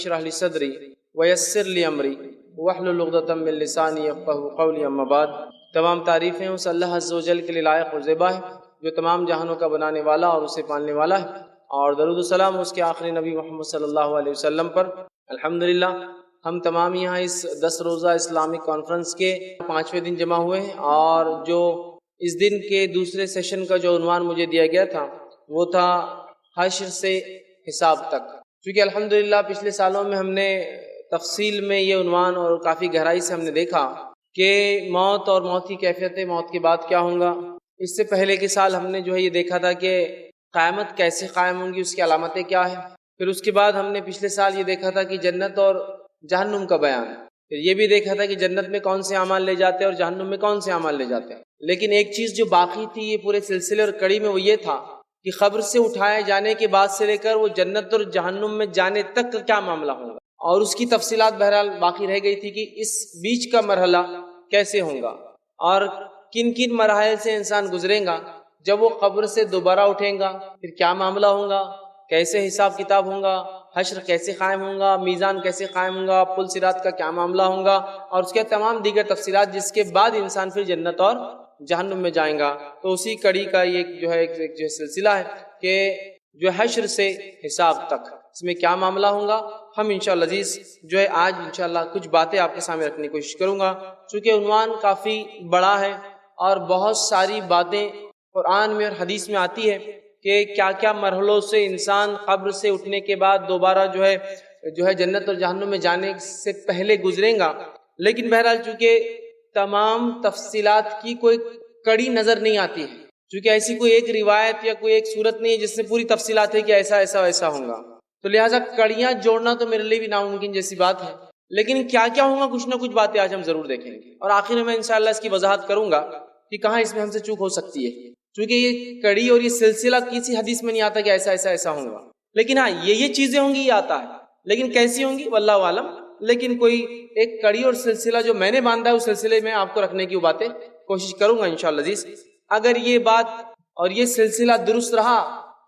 اشرح لی صدری ویسر لی امری واحلل عقدۃ من لسانی یفقہوا قولی، اما بعد۔ تمام تعریفیں اس اللہ عز و جل کے لیے لائق اور زیبا ہے جو تمام جہانوں کا بنانے والا اور اسے پالنے والا ہے، اور درود و سلام اس کے آخری نبی محمد صلی اللہ علیہ وسلم پر۔ الحمدللہ ہم تمام یہاں اس 10 روزہ اسلامک کانفرنس کے 5ویں دن جمع ہوئے ہیں، اور جو اس دن کے دوسرے سیشن کا جو عنوان مجھے دیا گیا تھا وہ تھا حشر سے حساب تک۔ چونکہ الحمدللہ پچھلے سالوں میں ہم نے تفصیل میں یہ عنوان اور کافی گہرائی سے ہم نے دیکھا کہ موت اور موت کی کیفیت، موت کے بعد کیا ہوگا۔ اس سے پہلے کے سال ہم نے یہ دیکھا تھا کہ قیامت کیسے قائم ہوں گی، اس کی علامتیں کیا ہیں۔ پھر اس کے بعد ہم نے پچھلے سال یہ دیکھا تھا کہ جنت اور جہنم کا بیان۔ پھر یہ بھی دیکھا تھا کہ جنت میں کون سے اعمال لے جاتے ہیں اور جہنم میں کون سے اعمال لے جاتے ہیں۔ لیکن ایک چیز جو باقی تھی یہ پورے سلسلے اور کڑی میں، وہ یہ تھا کہ قبر سے اٹھائے جانے کے بعد سے لے کر وہ جنت اور جہنم میں جانے تک کا کیا معاملہ ہوگا، اور اس کی تفصیلات بہرحال باقی رہ گئی تھی کہ اس بیچ کا مرحلہ کیسے ہوگا اور کن کن مراحل سے انسان گزرے گا۔ جب وہ قبر سے دوبارہ اٹھیں گا پھر کیا معاملہ ہوگا، کیسے حساب کتاب ہوگا، حشر کیسے قائم ہوگا، میزان کیسے قائم ہوگا، پل صراط کا کیا معاملہ ہوگا، اور اس کے تمام دیگر تفصیلات، جس کے بعد انسان پھر جنت اور جہنم میں جائیں گا۔ تو اسی کڑی کا یہ ایک سلسلہ ہے کہ جو حشر سے حساب تک اس میں کیا معاملہ ہوگا۔ ہم انشاءاللہ عزیز آج انشاءاللہ کچھ باتیں آپ کے سامنے رکھنے کی کوشش کروں گا، چونکہ عنوان کافی بڑا ہے اور بہت ساری باتیں قرآن میں اور حدیث میں آتی ہے کہ کیا کیا مرحلوں سے انسان قبر سے اٹھنے کے بعد دوبارہ جنت اور جہنم میں جانے سے پہلے گزرے گا۔ لیکن بہرحال چونکہ تمام تفصیلات کی کوئی کڑی نظر نہیں آتی ہے، چونکہ ایسی کوئی ایک روایت یا کوئی ایک صورت نہیں ہے جس سے پوری تفصیلات ہے کہ ایسا ایسا ویسا ہوگا، تو لہٰذا کڑیاں جوڑنا تو میرے لیے بھی ناممکن جیسی بات ہے۔ لیکن کیا کیا ہوگا، کچھ نہ کچھ باتیں آج ہم ضرور دیکھیں گے، اور آخر میں انشاءاللہ اس کی وضاحت کروں گا کہ کہاں اس میں ہم سے چوک ہو سکتی ہے، چونکہ یہ کڑی اور یہ سلسلہ کسی حدیث میں نہیں آتا کہ ایسا ایسا ایسا ہوگا۔ لیکن ہاں یہ چیزیں ہوں گی، یہ آتا ہے، لیکن کیسی ہوں گی واللہ عالم۔ لیکن کوئی ایک کڑی اور سلسلہ جو میں نے باندھا ہے اس سلسلے میں آپ کو رکھنے کی وہ باتیں کوشش کروں گا انشاءاللہ عزیز۔ اگر یہ بات اور یہ سلسلہ درست رہا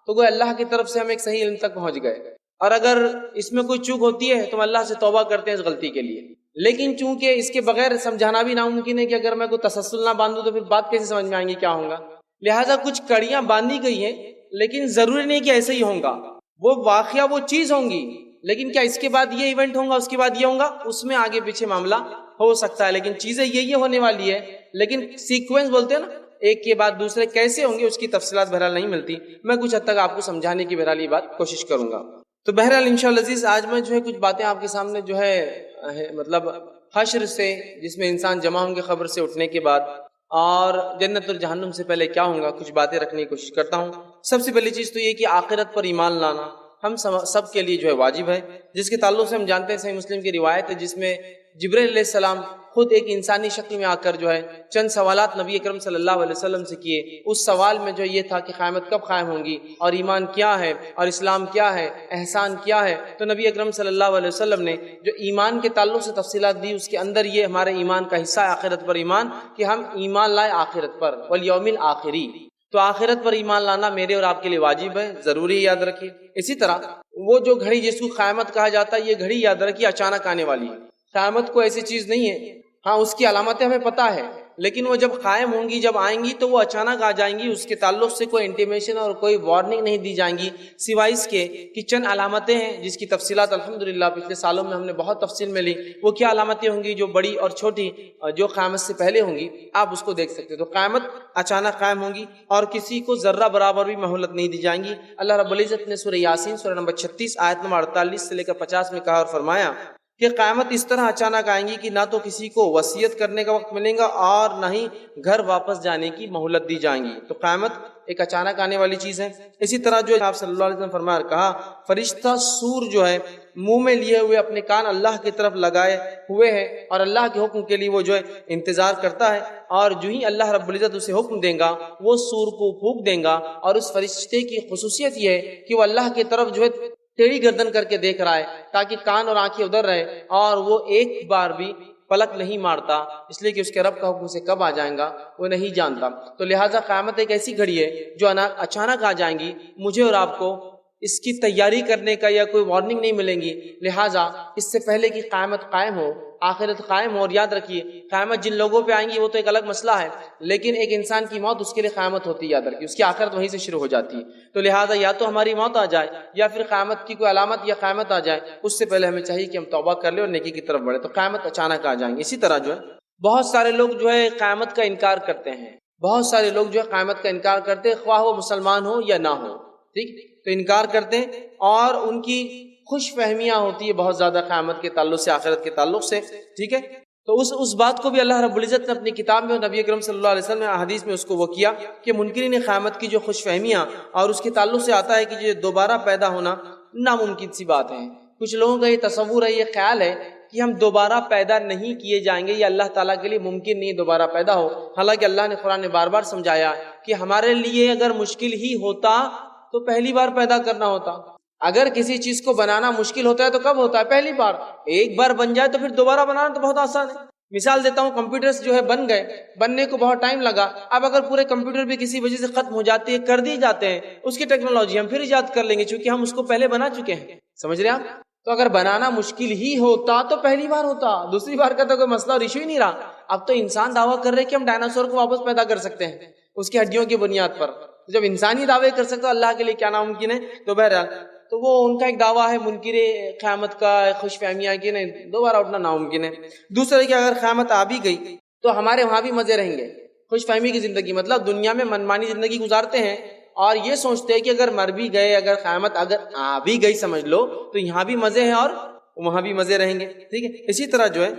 تو وہ اللہ کی طرف سے ہم ایک صحیح علم تک پہنچ گئے، اور اگر اس میں کوئی چوک ہوتی ہے تو ہم اللہ سے توبہ کرتے ہیں اس غلطی کے لیے۔ لیکن چونکہ اس کے بغیر سمجھانا بھی ناممکن ہے کہ اگر میں کوئی تسلسل نہ باندھوں تو پھر بات کیسے سمجھ میں آئیں گی کیا ہوگا، لہٰذا کچھ کڑیاں باندھی گئی ہیں، لیکن ضروری نہیں کہ ایسے ہی ہوگا۔ وہ واقعہ وہ چیز ہوں گی، لیکن کیا اس کے بعد یہ ایونٹ ہوگا، اس کے بعد یہ ہوگا، اس میں آگے پیچھے معاملہ ہو سکتا ہے، لیکن چیزیں یہ ہونے والی ہے۔ لیکن سیکوینس بولتے ہیں نا، ایک کے بعد دوسرے کیسے ہوں گے اس کی تفصیلات بہرحال نہیں ملتی۔ میں کچھ حد تک آپ کو سمجھانے کی بہرحال یہ بات کوشش کروں گا۔ تو بہرحال انشاءاللہ عزیز آج میں کچھ باتیں آپ کے سامنے مطلب حشر سے، جس میں انسان جمع ہوں گے قبر سے اٹھنے کے بعد، اور جنت اور جہنم سے پہلے کیا ہوگا، کچھ باتیں رکھنے کی کوشش کرتا ہوں۔ سب سے پہلی چیز تو یہ کہ آخرت پر ایمان لانا ہم سب کے لیے واجب ہے، جس کے تعلق سے ہم جانتے ہیں صحیح مسلم کی روایت ہے جس میں جبرائیل علیہ السلام خود ایک انسانی شکل میں آ کر چند سوالات نبی اکرم صلی اللہ علیہ وسلم سے کیے۔ اس سوال میں یہ تھا کہ قیامت کب قائم ہوں گی، اور ایمان کیا ہے، اور اسلام کیا ہے، احسان کیا ہے۔ تو نبی اکرم صلی اللہ علیہ وسلم نے جو ایمان کے تعلق سے تفصیلات دی، اس کے اندر یہ ہمارے ایمان کا حصہ ہے آخرت پر ایمان، کہ ہم ایمان لائے آخرت پر، والیوم الآخری۔ تو آخرت پر ایمان لانا میرے اور آپ کے لیے واجب ہے، ضروری یاد رکھیے۔ اسی طرح وہ جو گھڑی جس کو قیامت کہا جاتا ہے، یہ گھڑی یاد رکھیے اچانک آنے والی ہے۔ قیامت کو ایسی چیز نہیں ہے، ہاں اس کی علامتیں ہمیں پتہ ہے، لیکن وہ جب قائم ہوں گی، جب آئیں گی تو وہ اچانک آ جائیں گی۔ اس کے تعلق سے کوئی انٹیمیشن اور کوئی وارننگ نہیں دی جائیں گی، سوائے اس کے کہ چند علامتیں ہیں جس کی تفصیلات الحمدللہ پچھلے سالوں میں ہم نے بہت تفصیل میں لی۔ وہ کیا علامتیں ہوں گی جو بڑی اور چھوٹی، جو قیامت سے پہلے ہوں گی، آپ اس کو دیکھ سکتے ہیں۔ تو قیامت اچانک قائم ہوں گی اور کسی کو ذرہ برابر بھی مہلت نہیں دی جائیں گی۔ اللہ رب العزت نے سورہ یاسین سورہ نمبر 36 آیت نمبر 48 سے لے کر 50 میں کہا اور فرمایا کہ قیامت اس طرح اچانک آئیں گی کہ نہ تو کسی کو وصیت کرنے کا وقت ملے گا اور نہ ہی گھر واپس جانے کی مہلت دی جائیں گی۔ تو قیامت ایک اچانک آنے والی چیز ہے۔ اسی طرح آپ صلی اللہ علیہ وسلم فرمایا کہا، فرشتہ سور منہ میں لیے ہوئے اپنے کان اللہ کی طرف لگائے ہوئے ہے، اور اللہ کے حکم کے لیے وہ انتظار کرتا ہے، اور جو ہی اللہ رب العزت اسے حکم دیں گا وہ سور کو پھونک دیں گا۔ اور اس فرشتے کی خصوصیت یہ ہے کہ وہ اللہ کی طرف ٹیڑھی گردن کر کے دیکھ رہا ہے، تاکہ کان اور آنکھیں ادھر رہے، اور وہ ایک بار بھی پلک نہیں مارتا، اس لیے کہ اس کے رب کا حکم سے کب آ جائیں گا وہ نہیں جانتا۔ تو لہٰذا قیامت ایک ایسی گھڑی ہے جو اچانک آ جائیں گی، مجھے اور آپ کو اس کی تیاری کرنے کا یا کوئی وارننگ نہیں ملیں گی. لہٰذا اس سے پہلے کہ قیامت قائم ہو، آخرت قائم ہو، اور یاد رکھیے قیامت جن لوگوں پہ آئیں گی وہ تو ایک الگ مسئلہ ہے، لیکن ایک انسان کی موت اس کے لیے قیامت ہوتی ہے، یاد رکھیے اس کی آخرت وہیں سے شروع ہو جاتی ہے. تو لہٰذا یا تو ہماری موت آ جائے یا پھر قیامت کی کوئی علامت یا قیامت آ جائے، اس سے پہلے ہمیں چاہیے کہ ہم توبہ کر لیں اور نیکی کی طرف بڑھیں. تو قیامت اچانک آ جائیں گے. اسی طرح جو ہے بہت سارے لوگ جو ہے قیامت کا انکار کرتے ہیں، بہت سارے لوگ جو ہے قیامت کا انکار کرتے ہیں، خواہ وہ مسلمان ہو یا نہ ہو. ٹھیک، تو انکار کرتے ہیں اور ان کی خوش فہمیاں ہوتی ہے بہت زیادہ قیامت کے تعلق سے، آخرت کے تعلق سے. ٹھیک ہے، تو اس بات کو بھی اللہ رب العزت نے اپنی کتاب میں اور نبی اکرم صلی اللہ علیہ وسلم نے حدیث میں اس کو وہ کیا کہ منکرین قیامت کی جو خوش فہمیاں اور اس کے تعلق سے آتا ہے کہ جو دوبارہ پیدا ہونا ناممکن سی بات ہے. کچھ لوگوں کا یہ تصور ہے، یہ خیال ہے کہ ہم دوبارہ پیدا نہیں کیے جائیں گے، یہ اللہ تعالیٰ کے لیے ممکن نہیں دوبارہ پیدا ہو. حالانکہ اللہ نے قرآن میں بار بار سمجھایا کہ ہمارے لیے اگر مشکل ہی ہوتا تو پہلی بار پیدا کرنا ہوتا. اگر کسی چیز کو بنانا مشکل ہوتا ہے تو کب ہوتا ہے؟ پہلی بار. ایک بار بن جائے تو پھر دوبارہ بنانا تو بہت آسان ہے. مثال دیتا ہوں، کمپیوٹرز جو ہے بن گئے، بننے کو بہت ٹائم لگا. اب اگر پورے کمپیوٹر بھی کسی وجہ سے ختم ہو جاتی ہے، کر دی جاتے ہیں، اس کی ٹیکنالوجی ہم پھر ایجاد کر لیں گے چونکہ ہم اس کو پہلے بنا چکے ہیں. سمجھ رہے آپ؟ تو اگر بنانا مشکل ہی ہوتا تو پہلی بار ہوتا، دوسری بار کا تو کوئی مسئلہ اور ایشو ہی نہیں رہا. اب تو انسان دعویٰ کر رہے کہ ہم ڈائناسور کو واپس پیدا کر سکتے ہیں اس کی ہڈیوں کی بنیاد پر. جب انسان ہی دعوے کر سکتا اللہ کے لیے کیا ناممکن ہے؟ تو بہرحال تو وہ ان کا ایک دعویٰ ہے منکر قیامت کا، خوش فہمیاں کہ نہیں دوبارہ اٹھنا ناممکن ہے. دوسرا کہ اگر قیامت آ بھی گئی تو ہمارے وہاں بھی مزے رہیں گے. خوش فہمی کی زندگی مطلب دنیا میں منمانی زندگی گزارتے ہیں اور یہ سوچتے ہیں کہ اگر مر بھی گئے، اگر قیامت اگر آ بھی گئی سمجھ لو تو یہاں بھی مزے ہیں اور وہاں بھی مزے رہیں گے. ٹھیک ہے، اسی طرح جو ہے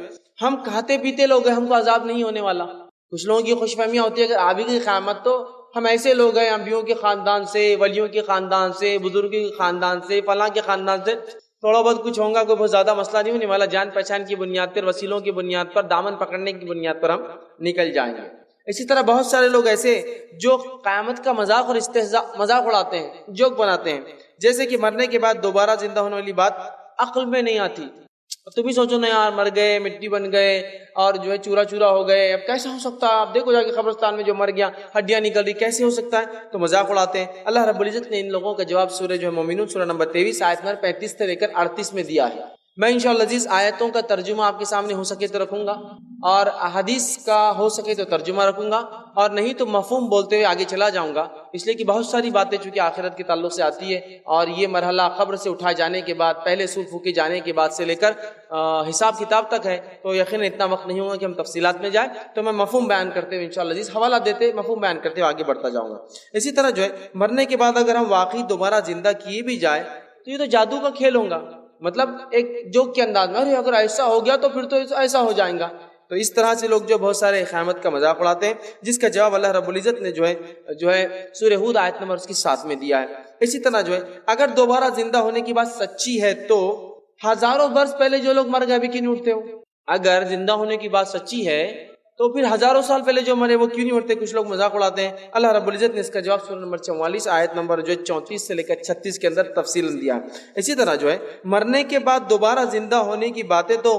ہم کھاتے پیتے لوگ ہیں، ہم کو عذاب نہیں ہونے والا. کچھ لوگوں کی خوش فہمیاں ہوتی ہے اگر آ بھی گئی قیامت تو ہم ایسے لوگ ہیں انبیوں کے خاندان سے، ولیوں کے خاندان سے، بزرگوں کے خاندان سے، فلاں کے خاندان سے، تھوڑا بہت کچھ ہوگا، کوئی بہت زیادہ مسئلہ نہیں ہونے والا. جان پہچان کی بنیاد پر، وسیلوں کی بنیاد پر، دامن پکڑنے کی بنیاد پر ہم نکل جائیں گے. اسی طرح بہت سارے لوگ ایسے جو قیامت کا مذاق اور استہزاء مذاق اڑاتے ہیں، جوک بناتے ہیں، جیسے کہ مرنے کے بعد دوبارہ زندہ ہونے والی بات عقل میں نہیں آتی. تم ہی سوچو نا یار، مر گئے، مٹی بن گئے اور جو ہے چورا چورا ہو گئے، اب کیسے ہو سکتا ہے؟ اب دیکھو جا کے قبرستان میں جو مر گیا ہڈیاں نکل رہی، کیسے ہو سکتا ہے؟ تو مذاق اڑاتے ہیں. اللہ رب العزت نے ان لوگوں کا جواب سورہ جو ہے مومنون سورہ نمبر 23 آیت نمبر 35 سے لے کر 38 میں دیا ہے. میں انشاءاللہ عزیز آیتوں کا ترجمہ آپ کے سامنے ہو سکے تو رکھوں گا اور احادیث کا ہو سکے تو ترجمہ رکھوں گا، اور نہیں تو مفہوم بولتے ہوئے آگے چلا جاؤں گا، اس لیے کہ بہت ساری باتیں چونکہ آخرت کے تعلق سے آتی ہے اور یہ مرحلہ قبر سے اٹھائے جانے کے بعد، پہلے سور پھونکے جانے کے بعد سے لے کر حساب کتاب تک ہے، تو یقیناً اتنا وقت نہیں ہوگا کہ ہم تفصیلات میں جائیں. تو میں مفہوم بیان کرتے ہوئے انشاءاللہ عزیز حوالہ دیتے مفہوم بیان کرتے ہوئے آگے بڑھتا جاؤں گا. اسی طرح جو ہے مرنے کے بعد اگر ہم واقعی دوبارہ زندہ کیے بھی جائے تو یہ تو جادو کا کھیل ہوگا، مطلب ایک جوک کے انداز میں، ارے اگر ایسا ہو گیا تو پھر تو ایسا ہو جائیں گا. تو اس طرح سے لوگ جو بہت سارے قیامت کا مذاق اڑاتے ہیں، جس کا جواب اللہ رب العزت نے جو ہے سورہ ہود آیت نمبر اس کی 7 میں دیا ہے. اسی طرح جو ہے اگر دوبارہ زندہ ہونے کی بات سچی ہے تو ہزاروں برس پہلے جو لوگ مر گئے ابھی کیوں نہیں اٹھتے ہو؟ اگر زندہ ہونے کی بات سچی ہے تو پھر ہزاروں سال پہلے جو مرے وہ کیوں نہیں اٹھتے؟ کچھ لوگ مذاق اڑاتے ہیں. اللہ رب العزت نے اس کا جواب سورہ نمبر 44 آیت نمبر جو 34 سے لے کر 36 کے اندر تفصیل دیا. اسی طرح جو ہے مرنے کے بعد دوبارہ زندہ ہونے کی باتیں تو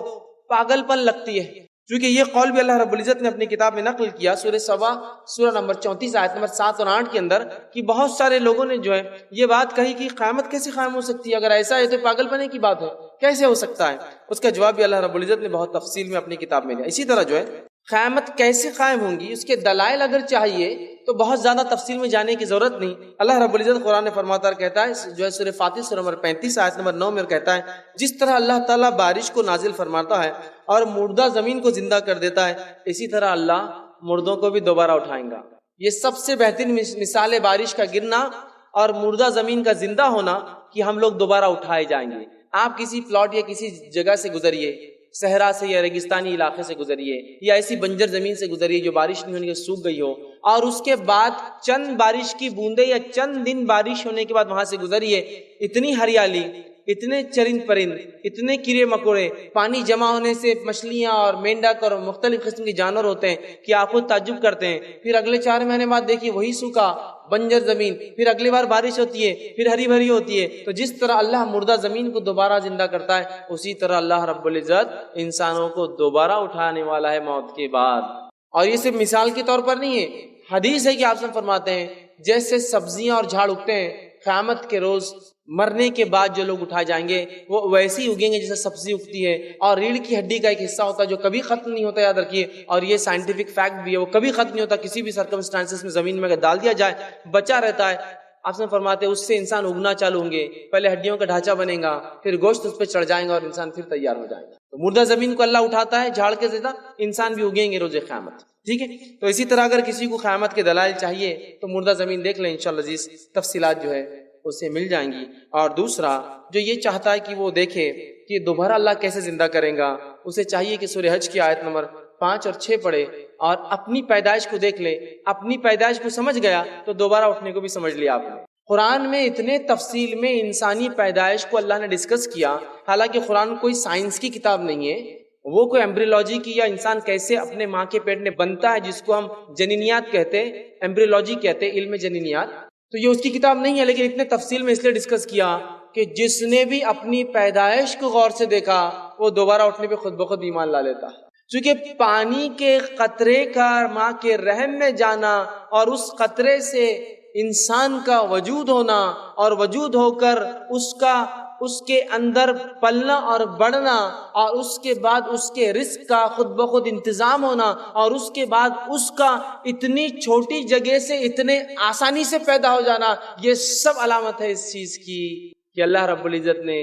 پاگل پن لگتی ہے، کیونکہ یہ قول بھی اللہ رب العزت نے اپنی کتاب میں نقل کیا سورہ سبا سورہ نمبر 34 آیت نمبر 7 اور 8 کے اندر کہ بہت سارے لوگوں نے جو ہے یہ بات کہی کہ قیامت کیسے قائم ہو سکتی ہے؟ اگر ایسا ہے تو پاگل پنے کی بات ہے، کیسے ہو سکتا ہے؟ اس کا جواب بھی اللہ رب العزت نے بہت تفصیل میں اپنی کتاب میں دیا. اسی طرح جو ہے قیامت کیسے قائم ہوں گی اس کے دلائل اگر چاہیے تو بہت زیادہ تفصیل میں جانے کی ضرورت نہیں. اللہ رب العزت قرآن میں فرماتا کہتا ہے جو ہے سورہ فاطر سورہ نمبر 35 آیت نمبر 9 میں کہتا ہے جس طرح اللہ تعالیٰ بارش کو نازل فرماتا ہے اور مردہ زمین کو زندہ کر دیتا ہے، اسی طرح اللہ مردوں کو بھی دوبارہ اٹھائیں گا. یہ سب سے بہترین مثال ہے بارش کا گرنا اور مردہ زمین کا زندہ ہونا کہ ہم لوگ دوبارہ اٹھائے جائیں گے. آپ کسی پلاٹ یا کسی جگہ سے گزریے، صحرا سے یا ریگستانی علاقے سے گزریے یا ایسی بنجر زمین سے گزریے جو بارش نہیں ہونے کے سوکھ گئی ہو، اور اس کے بعد چند بارش کی بوندیں یا چند دن بارش ہونے کے بعد وہاں سے گزریے، اتنی ہریالی، اتنے چرند پرند، اتنے کیڑے مکوڑے، پانی جمع ہونے سے مچھلیاں اور مینڈک اور مختلف قسم کے جانور ہوتے ہیں کہ آپ خود تعجب کرتے ہیں. پھر اگلے 4 مہینے بعد دیکھیے وہی سوکھا بنجر زمین، پھر اگلی بار بارش ہوتی ہے، پھر ہری بھری ہوتی ہے. تو جس طرح اللہ مردہ زمین کو دوبارہ زندہ کرتا ہے، اسی طرح اللہ رب العزت انسانوں کو دوبارہ اٹھانے والا ہے موت کے بعد. اور یہ صرف مثال کے طور پر نہیں ہے، حدیث ہے کہ آپ سے فرماتے ہیں جیسے سبزیاں اور جھاڑ اگتے ہیں قیامت کے روز مرنے کے بعد جو لوگ اٹھائے جائیں گے وہ ویسے ہی اگیں گے جیسے سبزی اگتی ہے، اور ریڑھ کی ہڈی کا ایک حصہ ہوتا ہے جو کبھی ختم نہیں ہوتا، یاد رکھیے، اور یہ سائنٹیفک فیکٹ بھی ہے، وہ کبھی ختم نہیں ہوتا، کسی بھی سرکمسٹانسز میں زمین میں اگر ڈال دیا جائے بچا رہتا ہے۔ آپ سے فرماتے ہیں اس سے انسان اگنا چالو ہوں گے، پہلے ہڈیوں کا ڈھانچہ بنے گا، پھر گوشت اس پہ چڑھ جائیں گا اور انسان پھر تیار ہو جائے گا۔ تو مردہ زمین کو اللہ اٹھاتا ہے جھاڑ کے زیادہ، انسان بھی اگیں گے روز قیامت، ٹھیک ہے۔ تو اسی طرح اگر کسی کو قیامت کے دلائل چاہیے تو مردہ زمین دیکھ لیں، انشاءاللہ عزیز تفصیلات جو ہے اسے مل جائیں گی۔ اور دوسرا جو یہ چاہتا ہے کہ وہ دیکھے کہ دوبارہ اللہ کیسے زندہ کریں گا، اسے چاہیے کہ سورہ حج کی آیت نمبر 5 اور 6 پڑھے اور اپنی پیدائش کو دیکھ لے۔ اپنی پیدائش کو سمجھ گیا تو دوبارہ اٹھنے کو بھی سمجھ لیا آپ نے۔ قرآن میں اتنے تفصیل میں انسانی پیدائش کو اللہ نے ڈسکس کیا، حالانکہ قرآن کوئی سائنس کی کتاب نہیں ہے، وہ کوئی ایمبریولوجی کی یا انسان کیسے اپنے ماں کے پیٹ میں بنتا ہے جس کو ہم جنینیات کہتے ہیں، ایمبریولوجی کہتے ہیں، علم جنینیات، تو یہ اس کی کتاب نہیں ہے، لیکن اتنے تفصیل میں اس لیے ڈسکس کیا کہ جس نے بھی اپنی پیدائش کو غور سے دیکھا وہ دوبارہ اٹھنے پہ خود بخود ایمان لا لیتا ہے۔ چونکہ پانی کے قطرے کا ماں کے رحم میں جانا اور اس قطرے سے انسان کا وجود ہونا اور وجود ہو کر اس کے اندر پلنا اور بڑھنا اور اس کے بعد اس کے رزق کا خود بخود انتظام ہونا اور اس کے بعد اس کا اتنی چھوٹی جگہ سے اتنے آسانی سے پیدا ہو جانا، یہ سب علامت ہے اس چیز کی کہ اللہ رب العزت نے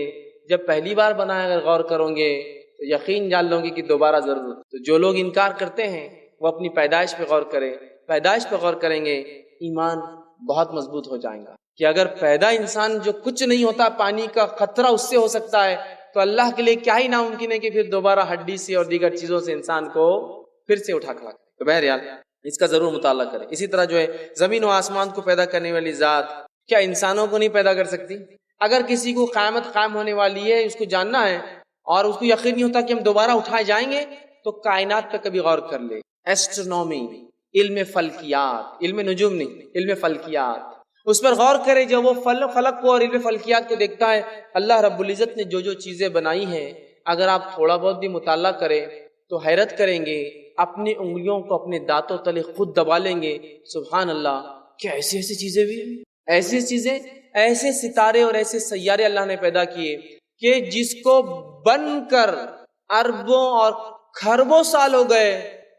جب پہلی بار بنایا، اگر غور کرو گے تو یقین جان لو گے کہ دوبارہ ضرور۔ تو جو لوگ انکار کرتے ہیں وہ اپنی پیدائش پہ غور کریں، پیدائش پہ غور کریں گے ایمان بہت مضبوط ہو جائے گا کہ اگر پیدا انسان جو کچھ نہیں ہوتا، پانی کا خطرہ اس سے ہو سکتا ہے، تو اللہ کے لیے کیا ہی ناممکن ہے کہ پھر دوبارہ ہڈی سے اور دیگر چیزوں سے انسان کو پھر سے اٹھا کھڑا کرے۔ تو بہرحال اس کا ضرور مطالعہ کریں۔ اسی طرح جو ہے زمین و آسمان کو پیدا کرنے والی ذات کیا انسانوں کو نہیں پیدا کر سکتی؟ اگر کسی کو قیامت قائم ہونے والی ہے، اس کو جاننا ہے اور اس کو یقین نہیں ہوتا کہ ہم دوبارہ اٹھائے جائیں گے، تو کائنات پہ کبھی غور کر لے۔ ایسٹرونومی، علم فلکیات، علم نجوم نہیں، علم فلکیات، اس پر غور کرے۔ جب وہ فلک کو اور علم فلکیات کو دیکھتا ہے، اللہ رب العزت نے جو جو چیزیں بنائی ہیں، اگر آپ تھوڑا بہت بھی مطالعہ کریں تو حیرت کریں گے، اپنی انگلیوں کو اپنے دانتوں تلے خود دبا لیں گے، سبحان اللہ، کیا ایسی ایسی چیزیں بھی ہیں، ایسی چیزیں، ایسے ستارے اور ایسے سیارے اللہ نے پیدا کیے کہ جس کو بن کر اربوں اور کھربوں سال ہو گئے،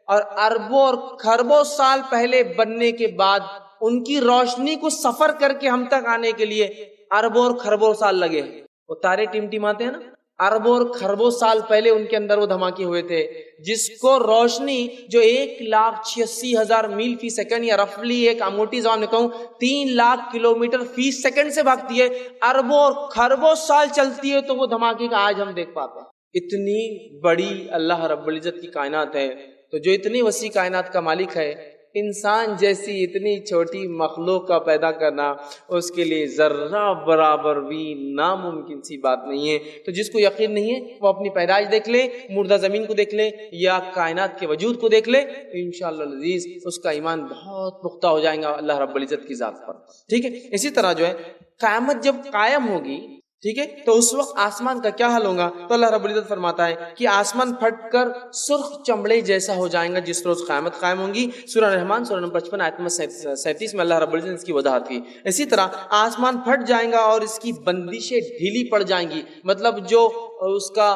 اور اربوں اور کھربوں سال پہلے بننے کے بعد ان کی روشنی کو سفر کر کے ہم تک آنے کے لیے اربوں اور کھربوں سال لگے۔ وہ تارے ٹمٹماتے ہیں نا، اربوں اور کھربوں سال پہلے ان کے اندر وہ دھماکے ہوئے تھے، جس کو روشنی جو 1,86,000 میل فی سیکنڈ یا رفلی ایک موٹی زبان میں کہوں 3 لاکھ کلومیٹر فی سیکنڈ سے بھاگتی ہے، اربوں اور کھربوں سال چلتی ہے، تو وہ دھماکے کا آج ہم دیکھ پاتے ہیں۔ اتنی بڑی اللہ رب العزت کی کائنات ہے، تو جو اتنی وسیع کائنات کا مالک ہے، انسان جیسی اتنی چھوٹی مخلوق کا پیدا کرنا اس کے لیے ذرہ برابر بھی ناممکن سی بات نہیں ہے۔ تو جس کو یقین نہیں ہے وہ اپنی پیدائش دیکھ لے، مردہ زمین کو دیکھ لے یا کائنات کے وجود کو دیکھ لے، انشاءاللہ العزیز اس کا ایمان بہت پختہ ہو جائے گا اللہ رب العزت کی ذات پر، ٹھیک ہے۔ اسی طرح جو ہے قیامت جب قائم ہوگی، ٹھیک ہے، تو اس وقت آسمان کا کیا حال ہوگا؟ تو اللہ رب العزت فرماتا ہے کہ آسمان پھٹ کر سرخ چمڑے جیسا ہو جائیں گا جس روز قیامت قائم ہوں گی۔ سورہ رحمان سورہ نمبر 55 آیت نمبر 37 میں اللہ رب العزت نے اس کی وضاحت کی۔ اسی طرح آسمان پھٹ جائیں گا اور اس کی بندشیں ڈھیلی پڑ جائیں گی، مطلب جو اس کا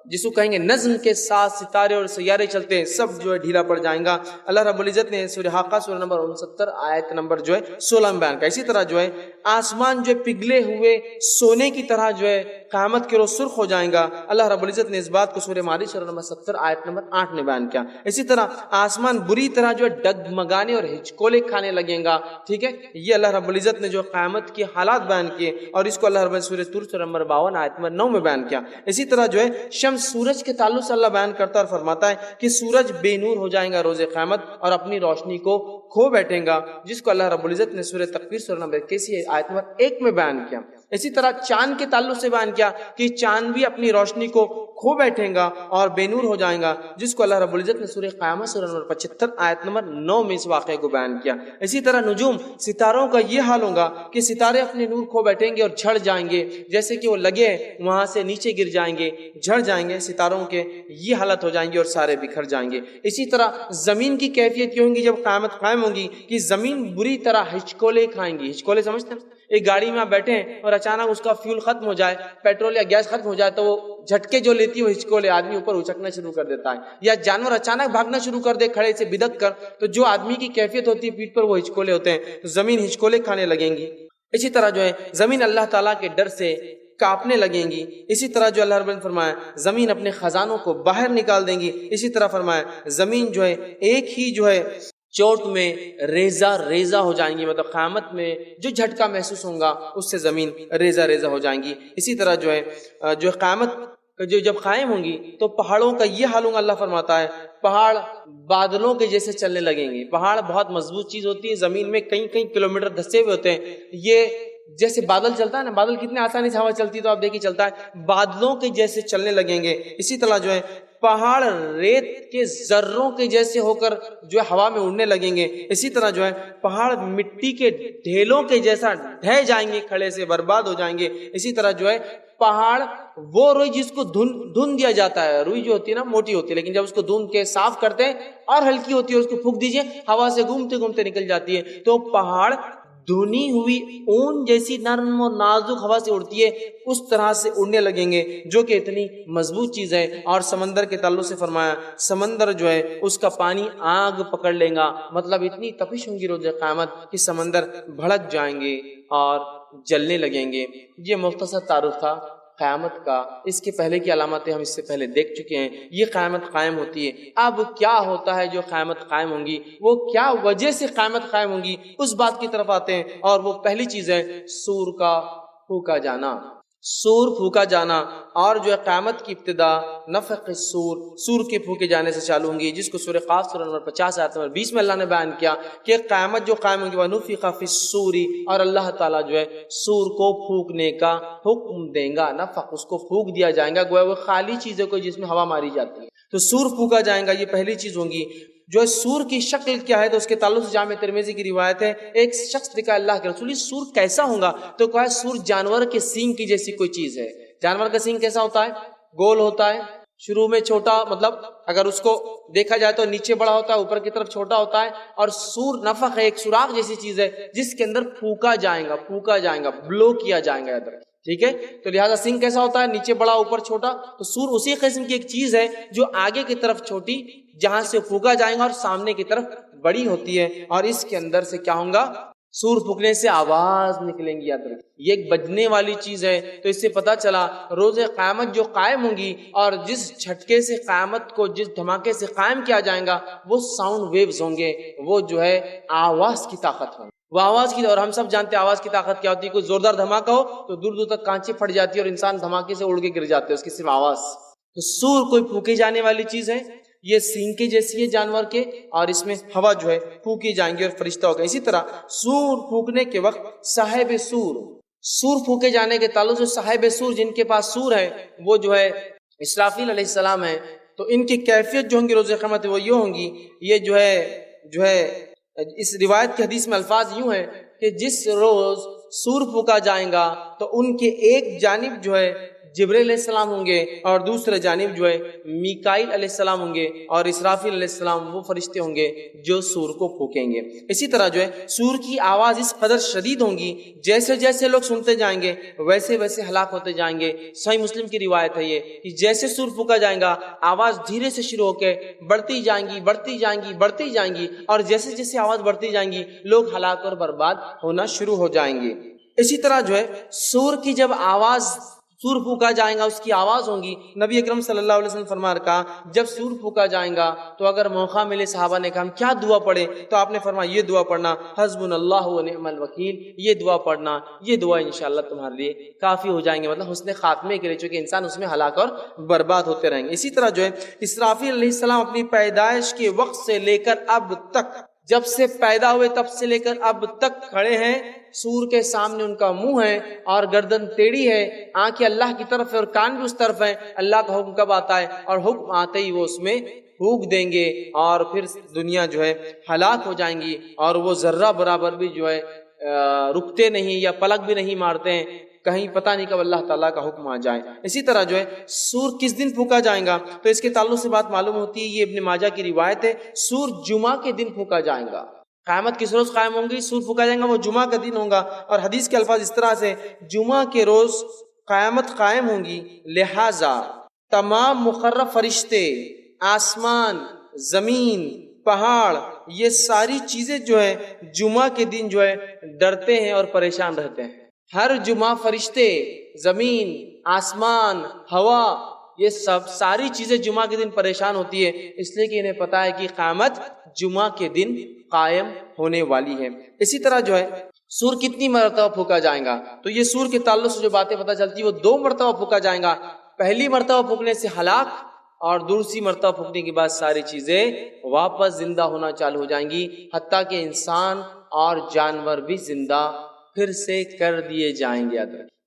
جس کو کہیں گے نظم کے ساتھ ستارے اور سیارے چلتے ہیں، سب جو ہے ڈھیلا پڑ جائیں گا۔ اللہ رب العزت نے سورہ حاقہ سورہ نمبر 69 آیت نمبر جو ہے 16 میں بیان کیا۔ اسی طرح جو ہے آسمان جو پگھلے ہوئے سونے کی طرح جو ہے قیامت کے روز سرخ ہو جائیں گا۔ اللہ رب العزت نے اس بات کو سورہ معارج سورہ نمبر 70 آیت نمبر 8 میں بیان کیا۔ اسی طرح آسمان بری طرح جو ہے ڈگمگانے اور ہچکولے کھانے لگیں گا، ٹھیک ہے۔ یہ اللہ رب العزت نے جو قیامت کے حالات بیان کیے، اور اس کو اللہ رب العزت سورہ طور سورہ نمبر 52 آیت نمبر 9 میں بیان کیا۔ اسی طرح جو ہے شمس سورج کے تعلق سے اللہ بیان کرتا ہے اور فرماتا ہے کہ سورج بے نور ہو جائے گا روز قیامت اور اپنی روشنی کو کھو بیٹھے گا، جس کو اللہ رب العزت نے سورہ تکویر سورہ نمبر 81 آیت نمبر 1 میں بیان کیا۔ اسی طرح چاند کے تعلق سے بیان کیا کہ چاند بھی اپنی روشنی کو کھو بیٹھے گا اور بے نور ہو جائے گا، جس کو اللہ رب العزت نے سورہ قیامت سورہ نمبر 75 آیت نمبر 9 میں اس واقعے کو بیان کیا۔ اسی طرح نجوم ستاروں کا یہ حال ہوگا کہ ستارے اپنے نور کھو بیٹھیں گے اور جھڑ جائیں گے، جیسے کہ وہ لگے وہاں سے نیچے گر جائیں گے، جھڑ جائیں گے، ستاروں کے یہ حالت ہو جائیں گے اور سارے بکھر جائیں گے۔ اسی طرح زمین کی کیفیت یہ ہوگی جب قیامت قائم ہوگی کہ زمین بری طرح ہچکولے کھائیں گی۔ ہچکولے سمجھتے ہیں؟ ایک گاڑی میں آپ بیٹھے ہیں اور اچانک اس کا فیول ختم ہو جائے، پیٹرول یا گیس ختم ہو جائے تو وہ جھٹکے جو لیتی ہے وہ ہچکولے، آدمی اوپر اچکنا شروع کر دیتا ہے، یا جانور اچانک بھاگنا شروع کر دے کھڑے سے بدک کر، تو جو آدمی کی کیفیت ہوتی ہے پیٹھ پر وہ ہچکولے ہوتے ہیں، تو زمین ہچکولے کھانے لگیں گی۔ اسی طرح جو ہے زمین اللہ تعالیٰ کے ڈر سے کانپنے لگیں گی۔ اسی طرح جو اللہ رب نے فرمایا زمین اپنے خزانوں کو باہر نکال دیں گی۔ اسی طرح فرمایا زمین جو ہے ایک ہی جو ہے چوٹ میں ریزہ ریزہ ہو جائیں گی، مطلب قیامت میں جو جھٹکا محسوس ہوگا اس سے زمین ریزہ ریزہ ہو جائیں گی۔ اسی طرح جو ہے قیامت جو جب قائم ہوں گی تو پہاڑوں کا یہ حال ہوگا، اللہ فرماتا ہے پہاڑ بادلوں کے جیسے چلنے لگیں گے۔ پہاڑ بہت مضبوط چیز ہوتی ہے، زمین میں کئی کئی کلومیٹر دھسے ہوئے ہوتے ہیں، یہ جیسے بادل چلتا ہے نا، بادل کتنے آسانی سے ہوا چلتی ہے تو آپ دیکھیے چلتا ہے، بادلوں کے جیسے چلنے لگیں گے۔ اسی طرح جو ہے پہاڑ ریت کے ذروں کے جیسے ہو کر جو ہے ہوا میں اڑنے لگیں گے۔ اسی طرح جو ہے پہاڑ مٹی کے ڈھیلوں کے جیسا ڈھہ جائیں گے، کھڑے سے برباد ہو جائیں گے۔ اسی طرح جو ہے پہاڑ وہ روئی جس کو دھن دیا جاتا ہے، روئی جو ہوتی ہے نا موٹی ہوتی ہے، لیکن جب اس کو دھن کے صاف کرتے ہیں اور ہلکی ہوتی ہے، اس کو پھونک دیجئے ہوا سے گھومتے گھومتے نکل جاتی ہے، تو پہاڑ دھنی ہوئی اون جیسی نرم اور نازک ہوا سے اڑتی ہے اس طرح سے اڑنے لگیں گے، جو کہ اتنی مضبوط چیز ہے۔ اور سمندر کے تعلق سے فرمایا سمندر جو ہے اس کا پانی آگ پکڑ لے گا، مطلب اتنی تپش ہوگی روز قیامت کہ سمندر بھڑک جائیں گے اور جلنے لگیں گے۔ یہ مختصر تعارف تھا قیامت کا، اس کے پہلے کی علامتیں ہم اس سے پہلے دیکھ چکے ہیں۔ یہ قیامت قائم ہوتی ہے، اب کیا ہوتا ہے جو قیامت قائم ہوں گی، وہ کیا وجہ سے قیامت قائم ہوں گی، اس بات کی طرف آتے ہیں۔ اور وہ پہلی چیز ہے سور کا پھونکا جانا، سور پھونکا جانا، اور جو ہے قیامت کی ابتدا نفخ السور، سور کے پھونکے جانے سے چالو ہوں گی، جس کو سورہ قاف سورہ نمبر 50 آیت نمبر 20 میں اللہ نے بیان کیا کہ قیامت جو قائم ہوگی وَنُفِخَ فِي الصُّورِ، اور اللہ تعالیٰ جو ہے سور کو پھونکنے کا حکم دیں گا۔ نفخ اس کو پھونک دیا جائے گا، گویا وہ خالی چیزوں کو جس میں ہوا ماری جاتی ہے، تو سور پھونکا جائے گا، یہ پہلی چیز ہوگی۔ جو سور کی شکل کیا ہے تو اس کے تعلق سے جامع ترمذی کی روایت ہے، ایک شخص لکھا اللہ کے رسول سور کیسا ہوگا، تو کہا سور جانور کے سینگ کی جیسی کوئی چیز ہے۔ جانور کا سینگ کیسا ہوتا ہے؟ گول ہوتا ہے، شروع میں چھوٹا، مطلب اگر اس کو دیکھا جائے تو نیچے بڑا ہوتا ہے، اوپر کی طرف چھوٹا ہوتا ہے، اور سور نفخ ہے، ایک سوراخ جیسی چیز ہے جس کے اندر پھونکا جائے گا، بلو کیا جائے گا ادھر، ٹھیک ہے۔ تو لہٰذا سنگ کیسا ہوتا ہے؟ نیچے بڑا اوپر چھوٹا، تو سور اسی قسم کی ایک چیز ہے جو آگے کی طرف چھوٹی، جہاں سے پھونکا جائے گا، اور سامنے کی طرف بڑی ہوتی ہے، اور اس کے اندر سے کیا ہوگا؟ سور پھونکنے سے آواز نکلیں گی، یاد رکھیں یہ ایک بجنے والی چیز ہے۔ تو اس سے پتا چلا روز قیامت جو قائم ہوں گی، اور جس جھٹکے سے قیامت کو، جس دھماکے سے قائم کیا جائے گا، وہ ساؤنڈ ویوز ہوں گے، وہ جو ہے آواز کی طاقت ہوں گی، وہ آواز کی، اور ہم سب جانتے ہیں آواز کی طاقت کیا ہوتی ہے۔ کوئی زوردار دھماکہ ہو تو دور دور تک کانچیں پھٹ جاتی ہے اور انسان دھماکے سے اڑ کے گر جاتے ہیں، اس کی صرف آواز۔ تو سور کوئی پھونکے جانے والی چیز ہے، یہ سینگ کے جیسی ہے جانور کے، اور اس میں ہوا جو ہے پھونکی جائیں گی اور فرشتہ ہوگا۔ اسی طرح سور پھونکنے کے وقت صاحب سور پھونکے جانے کے تعلق سے صاحب سور، جن کے پاس سور ہے، وہ جو ہے اسرافیل علیہ السلام ہے، تو ان کی کیفیت جو ہوں گی روز قیامت وہ یہ ہوں گی، یہ جو ہے اس روایت کی حدیث میں الفاظ یوں ہیں کہ جس روز سور پھونکا جائے گا تو ان کے ایک جانب جو ہے جبرائیل علیہ السلام ہوں گے، اور دوسرے جانب جو ہے میکائیل علیہ السلام ہوں گے، اور اسرافیل علیہ السلام وہ فرشتے ہوں گے جو سور کو پھونکیں گے۔ اسی طرح جو ہے سور کی آواز اس قدر شدید ہوں گی، جیسے جیسے لوگ سنتے جائیں گے ویسے ویسے ہلاک ہوتے جائیں گے۔ صحیح مسلم کی روایت ہے یہ کہ جیسے سور پھونکا جائے گا آواز دھیرے سے شروع ہو کے بڑھتی جائیں گی، اور جیسے جیسے آواز بڑھتی جائیں گی لوگ ہلاک اور برباد ہونا شروع ہو جائیں گے۔ اسی طرح جو ہے سور کی جب آواز، سور پھونکا جائے گا اس کی آواز ہوگی، نبی اکرم صلی اللہ علیہ وسلم فرما رکھا جب سور پھونکا جائے گا تو اگر موقع ملے، صحابہ نے کہا ہم کیا دعا پڑھیں، تو آپ نے فرمایا یہ دعا پڑھنا حسبنا اللہ و نعم الوکیل، یہ دعا پڑھنا، یہ دعا انشاءاللہ تمہارے لیے کافی ہو جائیں گے، مطلب حسن خاتمے کے لیے، چونکہ انسان اس میں ہلاک اور برباد ہوتے رہیں گے۔ اسی طرح جو ہے اسرافیل علیہ السلام اپنی پیدائش کے وقت سے لے کر اب تک، جب سے پیدا ہوئے تب سے لے کر اب تک کھڑے ہیں سور کے سامنے ان کا منہ ہے اور گردن ٹیڑھی ہے، آنکھیں اللہ کی طرف ہے اور کان بھی اس طرف ہیں۔ اللہ کا حکم کب آتا ہے؟ اور حکم آتے ہی وہ اس میں پھونک دیں گے اور پھر دنیا جو ہے ہلاک ہو جائیں گی، اور وہ ذرہ برابر بھی جو ہے رکتے نہیں یا پلک بھی نہیں مارتے ہیں، کہیں پتہ نہیں کب اللہ تعالیٰ کا حکم آ جائے۔ اسی طرح جو ہے سور کس دن پھونکا جائے گا؟ تو اس کے تعلق سے بات معلوم ہوتی ہے، یہ ابن ماجہ کی روایت ہے، سور جمعہ کے دن پھونکا جائے گا۔ قیامت کس روز قائم ہوں گی؟ سور پھونکا جائے گا، وہ جمعہ کا دن ہوگا، اور حدیث کے الفاظ اس طرح سے جمعہ کے روز قیامت قائم ہوں گی، لہٰذا تمام مقرب فرشتے، آسمان، زمین، پہاڑ، یہ ساری چیزیں جو ہے جمعہ کے دن جو ہے ڈرتے ہیں اور پریشان رہتے ہیں۔ ہر جمعہ فرشتے، زمین، آسمان، ہوا، یہ سب ساری چیزیں جمعہ کے دن پریشان ہوتی ہے، اس لیے کہ انہیں پتا ہے کہ قیامت جمعہ کے دن قائم ہونے والی ہے۔ اسی طرح جو ہے سور کتنی مرتبہ پھونکا جائے گا؟ تو یہ سور کے تعلق سے جو باتیں پتہ چلتی ہے وہ 2 مرتبہ پھونکا جائے گا۔ پہلی مرتبہ پھونکنے سے ہلاک، اور دوسری مرتبہ پھونکنے کے بعد ساری چیزیں واپس زندہ ہونا چالو ہو جائیں گی، حتیٰ کہ انسان اور جانور بھی زندہ پھر سے کر دیے جائیں گے۔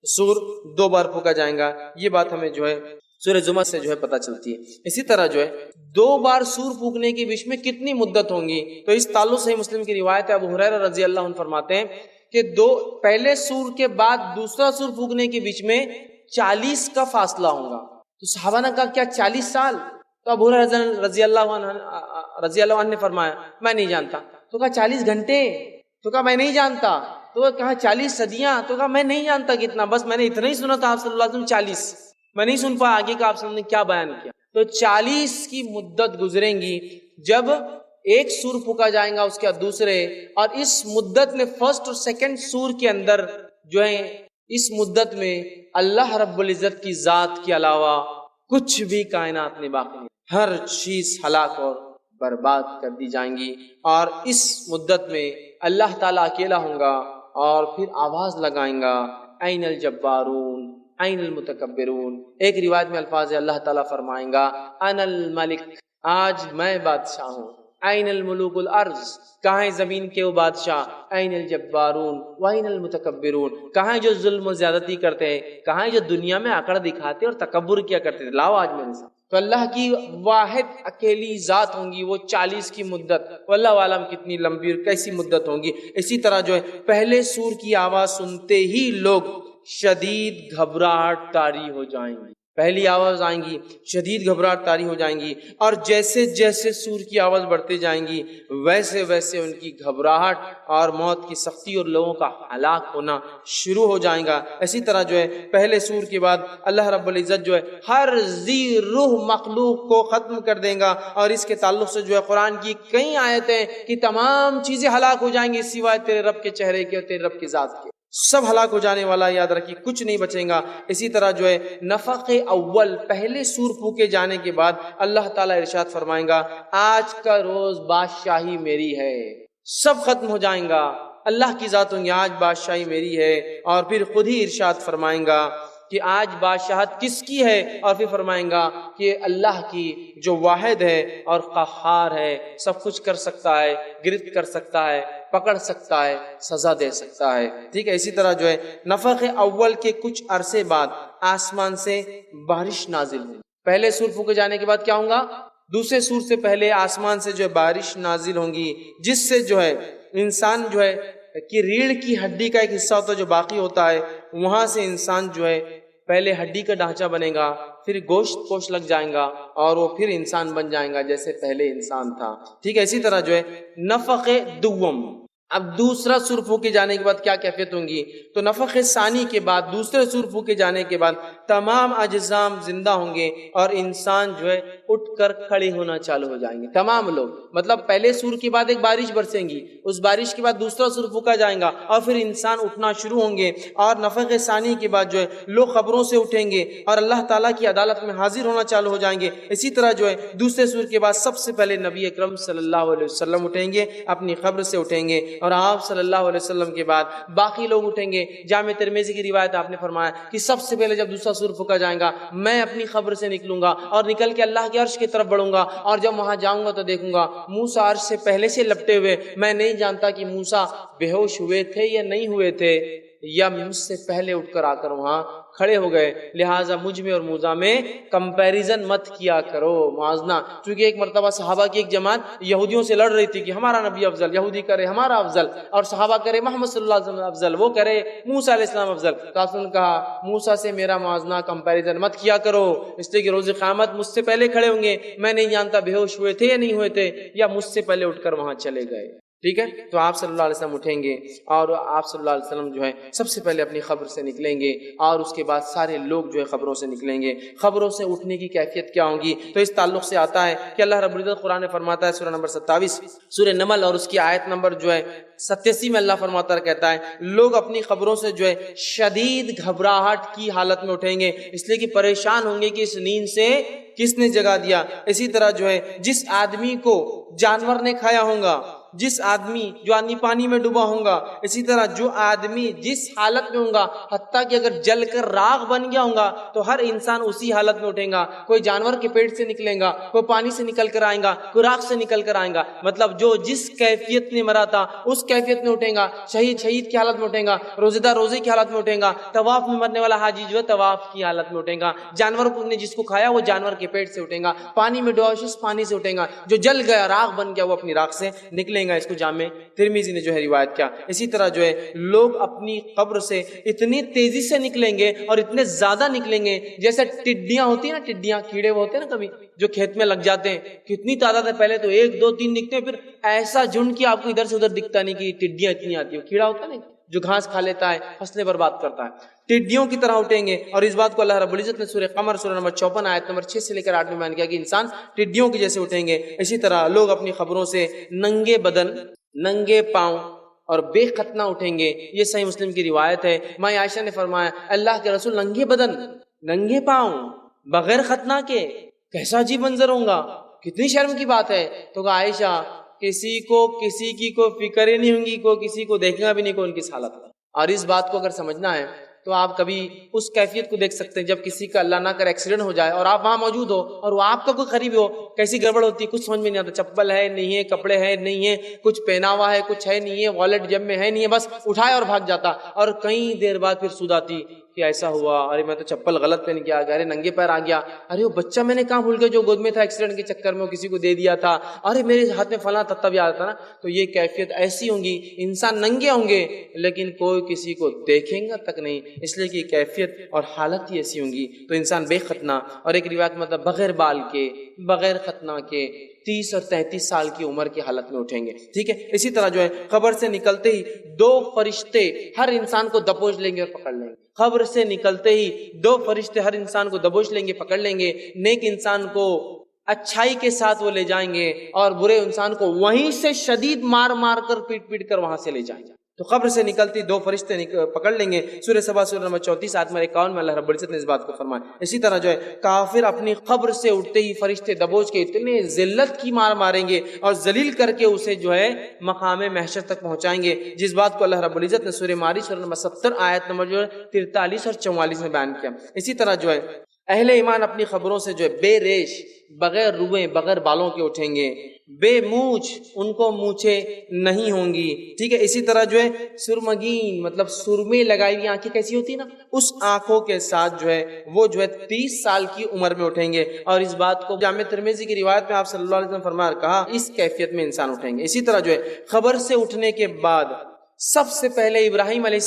سور 2 بار پھونکا جائے گا، یہ بات ہمیں جو ہے سورہ زمر سے جو ہے پتہ چلتی ہے۔ اسی طرح جو ہے 2 بار سور پھونکنے کے بیچ میں کتنی مدت ہوں گی؟ تو اس تعلق سے مسلم کی روایت ہے، ابو ہریرہ رضی اللہ عنہ فرماتے ہیں کہ پہلے سور کے بعد دوسرا سور پھونکنے کے بیچ میں 40 کا فاصلہ ہوگا۔ تو صحابہ نے کہا کیا 40 سال؟ تو ابو ہریرہ رضی اللہ عنہ نے فرمایا میں نہیں جانتا۔ تو کہا 40 گھنٹے؟ تو کہا میں نہیں جانتا۔ تو کہا 40 صدیاں؟ تو کہا میں نہیں جانتا کتنا، بس میں نے اتنا ہی سنا تھا آپ صلی اللہ علیہ وسلم 40، میں نہیں سن پایا آگے کا آپ صلی اللہ علیہ وسلم نے کیا بیان کیا۔ تو 40 کی مدت گزریں گی جب ایک سور پھونکا جائے گا اس کے بعد دوسرے، اور اس مدت میں فرسٹ اور سیکنڈ سور کے اندر جو ہے اس مدت میں اللہ رب العزت کی ذات کے علاوہ کچھ بھی کائنات میں باقی نہیں، ہر چیز ہلاک اور برباد کر دی جائیں گی۔ اور اس مدت میں اللہ تعالیٰ اکیلا ہوں گا اور پھر آواز لگائیں گا این الجبارون این المتکبرون۔ ایک روایت میں الفاظ ہے اللہ تعالیٰ فرمائیں گا انا الملک، آج میں بادشاہ ہوں، این الملوک الارض، کہاں ہیں زمین کے وہ بادشاہ، این الجبارون وین المتکبرون، کہاں ہیں جو ظلم و زیادتی کرتے ہیں، کہاں ہیں جو دنیا میں اکڑ دکھاتے اور تکبر کیا کرتے تھے، لاؤ آج میرے ساتھ۔ تو اللہ کی واحد اکیلی ذات ہوں گی وہ 40 کی مدت، واللہ عالم کتنی لمبی اور کیسی مدت ہوں گی۔ اسی طرح جو ہے پہلے سور کی آواز سنتے ہی لوگ شدید گھبراہٹ طاری ہو جائیں گی، پہلی آواز آئیں گی شدید گھبراہٹ طاری ہو جائیں گی، اور جیسے جیسے سور کی آواز بڑھتے جائیں گی ویسے ویسے ان کی گھبراہٹ اور موت کی سختی اور لوگوں کا ہلاک ہونا شروع ہو جائے گا۔ اسی طرح جو ہے پہلے سور کے بعد اللہ رب العزت جو ہے ہر ذی روح مخلوق کو ختم کر دے گا، اور اس کے تعلق سے جو ہے قرآن کی کئی آیتیں کہ تمام چیزیں ہلاک ہو جائیں گی سوائے تیرے رب کے چہرے کے اور تیرے رب کی ذات کے، سب ہلاک ہو جانے والا، یاد رکھیے کچھ نہیں بچے گا۔ اسی طرح جو ہے نفخ اول، پہلے سور پھونکے جانے کے بعد اللہ تعالیٰ ارشاد فرمائیں گا آج کا روز بادشاہی میری ہے، سب ختم ہو جائیں گا، اللہ کی ذات ہوں گی آج بادشاہی میری ہے، اور پھر خود ہی ارشاد فرمائیں گا کہ آج بادشاہت کس کی ہے، اور پھر فرمائیں گا کہ اللہ کی جو واحد ہے اور قہار ہے، سب کچھ کر سکتا ہے، گرفت کر سکتا ہے، پکڑ سکتا ہے، سزا دے سکتا ہے۔ ٹھیک ہے، اسی طرح جو ہے نفخ اول کے کچھ عرصے بعد آسمان سے بارش نازل ہوئی۔ پہلے سور پھونکے جانے کے بعد کیا ہوں گا؟ دوسرے سور سے پہلے آسمان سے جو ہے بارش نازل ہوں گی، جس سے جو ہے انسان جو ہے کہ ریڑھ کی ہڈی کا ایک حصہ ہوتا ہے جو باقی ہوتا ہے، وہاں سے انسان جو ہے پہلے ہڈی کا ڈھانچہ بنے گا، پھر گوشت پوش لگ جائیں گا، اور وہ پھر انسان بن جائیں گا جیسے پہلے انسان تھا۔ ٹھیک ہے، اسی طرح جو ہے نفخ دوم، اب دوسرا سور پھونکے جانے کے بعد کیا کیفیت ہوں گی؟ تو نفخ ثانی کے بعد دوسرے سور پھونکے جانے کے بعد تمام اجسام زندہ ہوں گے، اور انسان جو ہے اٹھ کر کھڑے ہونا چالو ہو جائیں گے، تمام لوگ۔ مطلب پہلے سور کے بعد ایک بارش برسیں گی، اس بارش کے بعد دوسرا سور پھونکا جائے گا، اور پھر انسان اٹھنا شروع ہوں گے، اور نفخ ثانی کے بعد جو ہے لوگ قبروں سے اٹھیں گے اور اللہ تعالیٰ کی عدالت میں حاضر ہونا چالو ہو جائیں گے۔ اسی طرح جو ہے دوسرے سور کے بعد سب سے پہلے نبی اکرم صلی اللہ علیہ وسلم اٹھیں گے، اپنی قبر سے اٹھیں گے، اور آپ صلی اللہ علیہ وسلم کے بعد باقی لوگ اٹھیں گے. جامع ترمذی کی روایت آپ نے فرمایا کہ سب سے پہلے جب دوسرا سور پھونکا جائے گا میں اپنی قبر سے نکلوں گا اور نکل کے اللہ کے عرش کی طرف بڑھوں گا, اور جب وہاں جاؤں گا تو دیکھوں گا موسیٰ عرش سے پہلے سے لپٹے ہوئے. میں نہیں جانتا کہ موسیٰ بے ہوش ہوئے تھے یا نہیں ہوئے تھے, یا مجھ سے پہلے اٹھ کر آ کر وہاں کھڑے ہو گئے. لہٰذا مجھ میں اور موسیٰ میں کمپیریزن مت کیا کرو, موازنہ. چونکہ ایک مرتبہ صحابہ کی ایک جماعت یہودیوں سے لڑ رہی تھی کہ ہمارا نبی افضل, یہودی کرے ہمارا افضل اور صحابہ کرے محمد صلی اللہ علیہ وسلم افضل, وہ کرے موسیٰ علیہ السلام افضل. تو آپ نے کہا موسیٰ سے میرا موازنہ کمپیریزن مت کیا کرو, اس لیے کہ روز قیامت مجھ سے پہلے کھڑے ہوں گے. میں نہیں جانتا بے ہوش ہوئے تھے یا نہیں ہوئے تھے, یا مجھ سے پہلے اٹھ کر وہاں چلے گئے. ٹھیک ہے, تو آپ صلی اللہ علیہ وسلم اٹھیں گے اور آپ صلی اللہ علیہ وسلم جو ہے سب سے پہلے اپنی قبر سے نکلیں گے, اور اس کے بعد سارے لوگ جو ہے قبروں سے نکلیں گے. قبروں سے اٹھنے کی کیفیت کیا ہوگی؟ تو اس تعلق سے آتا ہے کہ اللہ رب العزت قرآن فرماتا ہے سورہ نمبر 27 سورہ نمل اور اس کی آیت نمبر جو ہے 87 میں اللہ فرماتا ہے, کہتا ہے لوگ اپنی قبروں سے جو ہے شدید گھبراہٹ کی حالت میں اٹھیں گے, اس لیے کہ پریشان ہوں گے کہ اس نیند سے کس نے جگا دیا. اسی طرح جو ہے جس آدمی کو جانور نے کھایا ہوگا, جس آدمی جو آدمی پانی میں ڈوبا ہوگا, اسی طرح جو آدمی جس حالت میں ہوگا, حتیٰ کہ اگر جل کر راغ بن گیا ہوگا تو ہر انسان اسی حالت میں اٹھے گا. کوئی جانور کے پیٹ سے نکلے گا, کوئی پانی سے نکل کر آئے گا, کوئی راغ سے نکل کر آئے گا. مطلب جو جس کیفیت میں مرا تھا اس کیفیت میں اٹھے گا. شہید کی حالت میں اٹھے گا, روزے دار روزے کی حالت میں اٹھے گا, طواف میں مرنے والا حاجی جو ہے طواف کی حالت میں اٹھے گا, جانور نے جس کو کھایا وہ جانور کے پیٹ سے اٹھے گا, پانی میں ڈوبا اس پانی سے اٹھے گا, جو جل گیا راغ بن گیا وہ اپنی راغ سے نکلے گا. اس کو جامع ترمذی نے جو ہے روایت کیا. اسی طرح جو ہے لوگ اپنی قبر سے اتنی تیزی سے نکلیں گے اور اتنے زیادہ نکلیں گے جیسے ٹڈیاں ہوتی ہیں نا, ٹڈیاں کیڑے ہوتے ہیں نا کبھی جو کھیت میں لگ جاتے ہیں, کتنی تعداد ہے, پہلے تو 1 2 3 دکھتے ہیں, پھر ایسا جھنڈ کہ آپ کو ادھر سے ادھر دکھتا نہیں کہ ٹڈیاں اتنی آتی ہیں. کیڑا ہوتا ہے نا جو گھاس کھا لیتا ہے, فصلیں برباد کرتا ہے, ٹڈیوں کی طرح اٹھیں گے. اور اس بات کو اللہ رب العزت نے سورہ قمر سورہ نمبر 54 آیت نمبر 6 سے لے کر 8 میں بیان کیا کہ انسان ٹڈیوں کی جیسے اٹھیں گے. اسی طرح لوگ اپنی قبروں سے ننگے بدن, ننگے پاؤں اور بے ختنہ اٹھیں گے. یہ صحیح مسلم کی روایت ہے. ماں عائشہ نے فرمایا اللہ کے رسول ننگے بدن ننگے پاؤں بغیر ختنہ کے کیسا عجیب منظر ہوگا, کتنی شرم کی بات ہے. تو کہا عائشہ کسی کی کوئی فکر ہی نہیں ہوگی, کوئی کسی کو دیکھنا بھی نہیں, کوئی ان کی حالت. اور اس بات کو اگر سمجھنا ہے تو آپ کبھی اس کیفیت کو دیکھ سکتے ہیں جب کسی کا اللہ نہ کر ایکسیڈنٹ ہو جائے اور آپ وہاں موجود ہو اور وہ آپ کا کوئی قریبی ہو, کیسی گڑبڑ ہوتی ہے کچھ سمجھ میں نہیں آتا. چپل ہے نہیں ہے, کپڑے ہے نہیں ہے, کچھ پہنا ہوا ہے کچھ ہے نہیں ہے, والٹ جیب میں ہے نہیں ہے, بس اٹھائے اور بھاگ جاتا. اور کئی دیر بعد پھر سود آتی کہ ایسا ہوا, ارے میں تو چپل غلط پہن کے آ گیا, ارے ننگے پیر آ گیا, ارے وہ بچہ میں نے کہاں بھول گیا جو گود میں تھا, ایکسیڈنٹ کے چکر میں وہ کسی کو دے دیا تھا, ارے میرے ہاتھ میں فلاں تھا تب یاد تھا نا. تو یہ کیفیت ایسی ہوں گی, انسان ننگے ہوں گے لیکن کوئی کسی کو دیکھیں گا تک نہیں, اس لیے کہ کیفیت اور حالت ہی ایسی ہوں گی. تو انسان بے ختنہ, اور ایک روایت مطلب بغیر بال کے بغیر ختنہ کے 30 اور 33 سال کی عمر کی حالت میں اٹھیں گے. ٹھیک ہے. اسی طرح جو ہے قبر سے نکلتے ہی 2 فرشتے ہر انسان کو دبوچ لیں گے اور پکڑ لیں گے. قبر سے نکلتے ہی 2 فرشتے ہر انسان کو دبوچ لیں گے, پکڑ لیں گے. نیک انسان کو اچھائی کے ساتھ وہ لے جائیں گے اور برے انسان کو وہیں سے شدید مار مار کر پیٹ پیٹ کر وہاں سے لے جائیں گے. تو قبر سے نکلتی 2 فرشتے پکڑ لیں گے. سورہ سبا سورہ نمبر 34 آیت نمبر 51 میں اللہ رب العزت نے اس بات کو فرمایا. اسی طرح جو ہے کافر اپنی قبر سے اٹھتے ہی فرشتے دبوچ کے اتنے ذلت کی مار ماریں گے اور ذلیل کر کے اسے جو ہے مقام محشر تک پہنچائیں گے, جس بات کو اللہ رب العزت نے سورہ معارج سورہ نمبر 70 آیت نمبر جو ہے 43 اور 44 میں بیان کیا. اسی طرح جو ہے اہل ایمان اپنی قبروں سے جو ہے بے ریش, بغیر روئیں, بغیر بالوں کے اٹھیں گے, بے مونچھ, ان کو مونچھیں نہیں ہوں گی. ٹھیک ہے. اسی طرح جو ہے سرمگین مطلب سرمے لگائی ہوئی آنکھیں کیسی ہوتی نا, اس آنکھوں کے ساتھ جو ہے وہ جو ہے 30 سال کی عمر میں اٹھیں گے. اور اس بات کو جامع ترمذی کی روایت میں آپ صلی اللہ علیہ وسلم فرمایا, کہا اس کیفیت میں انسان اٹھیں گے. اسی طرح جو ہے قبر سے اٹھنے کے بعد سب سے پہلے ابراہیم علیہ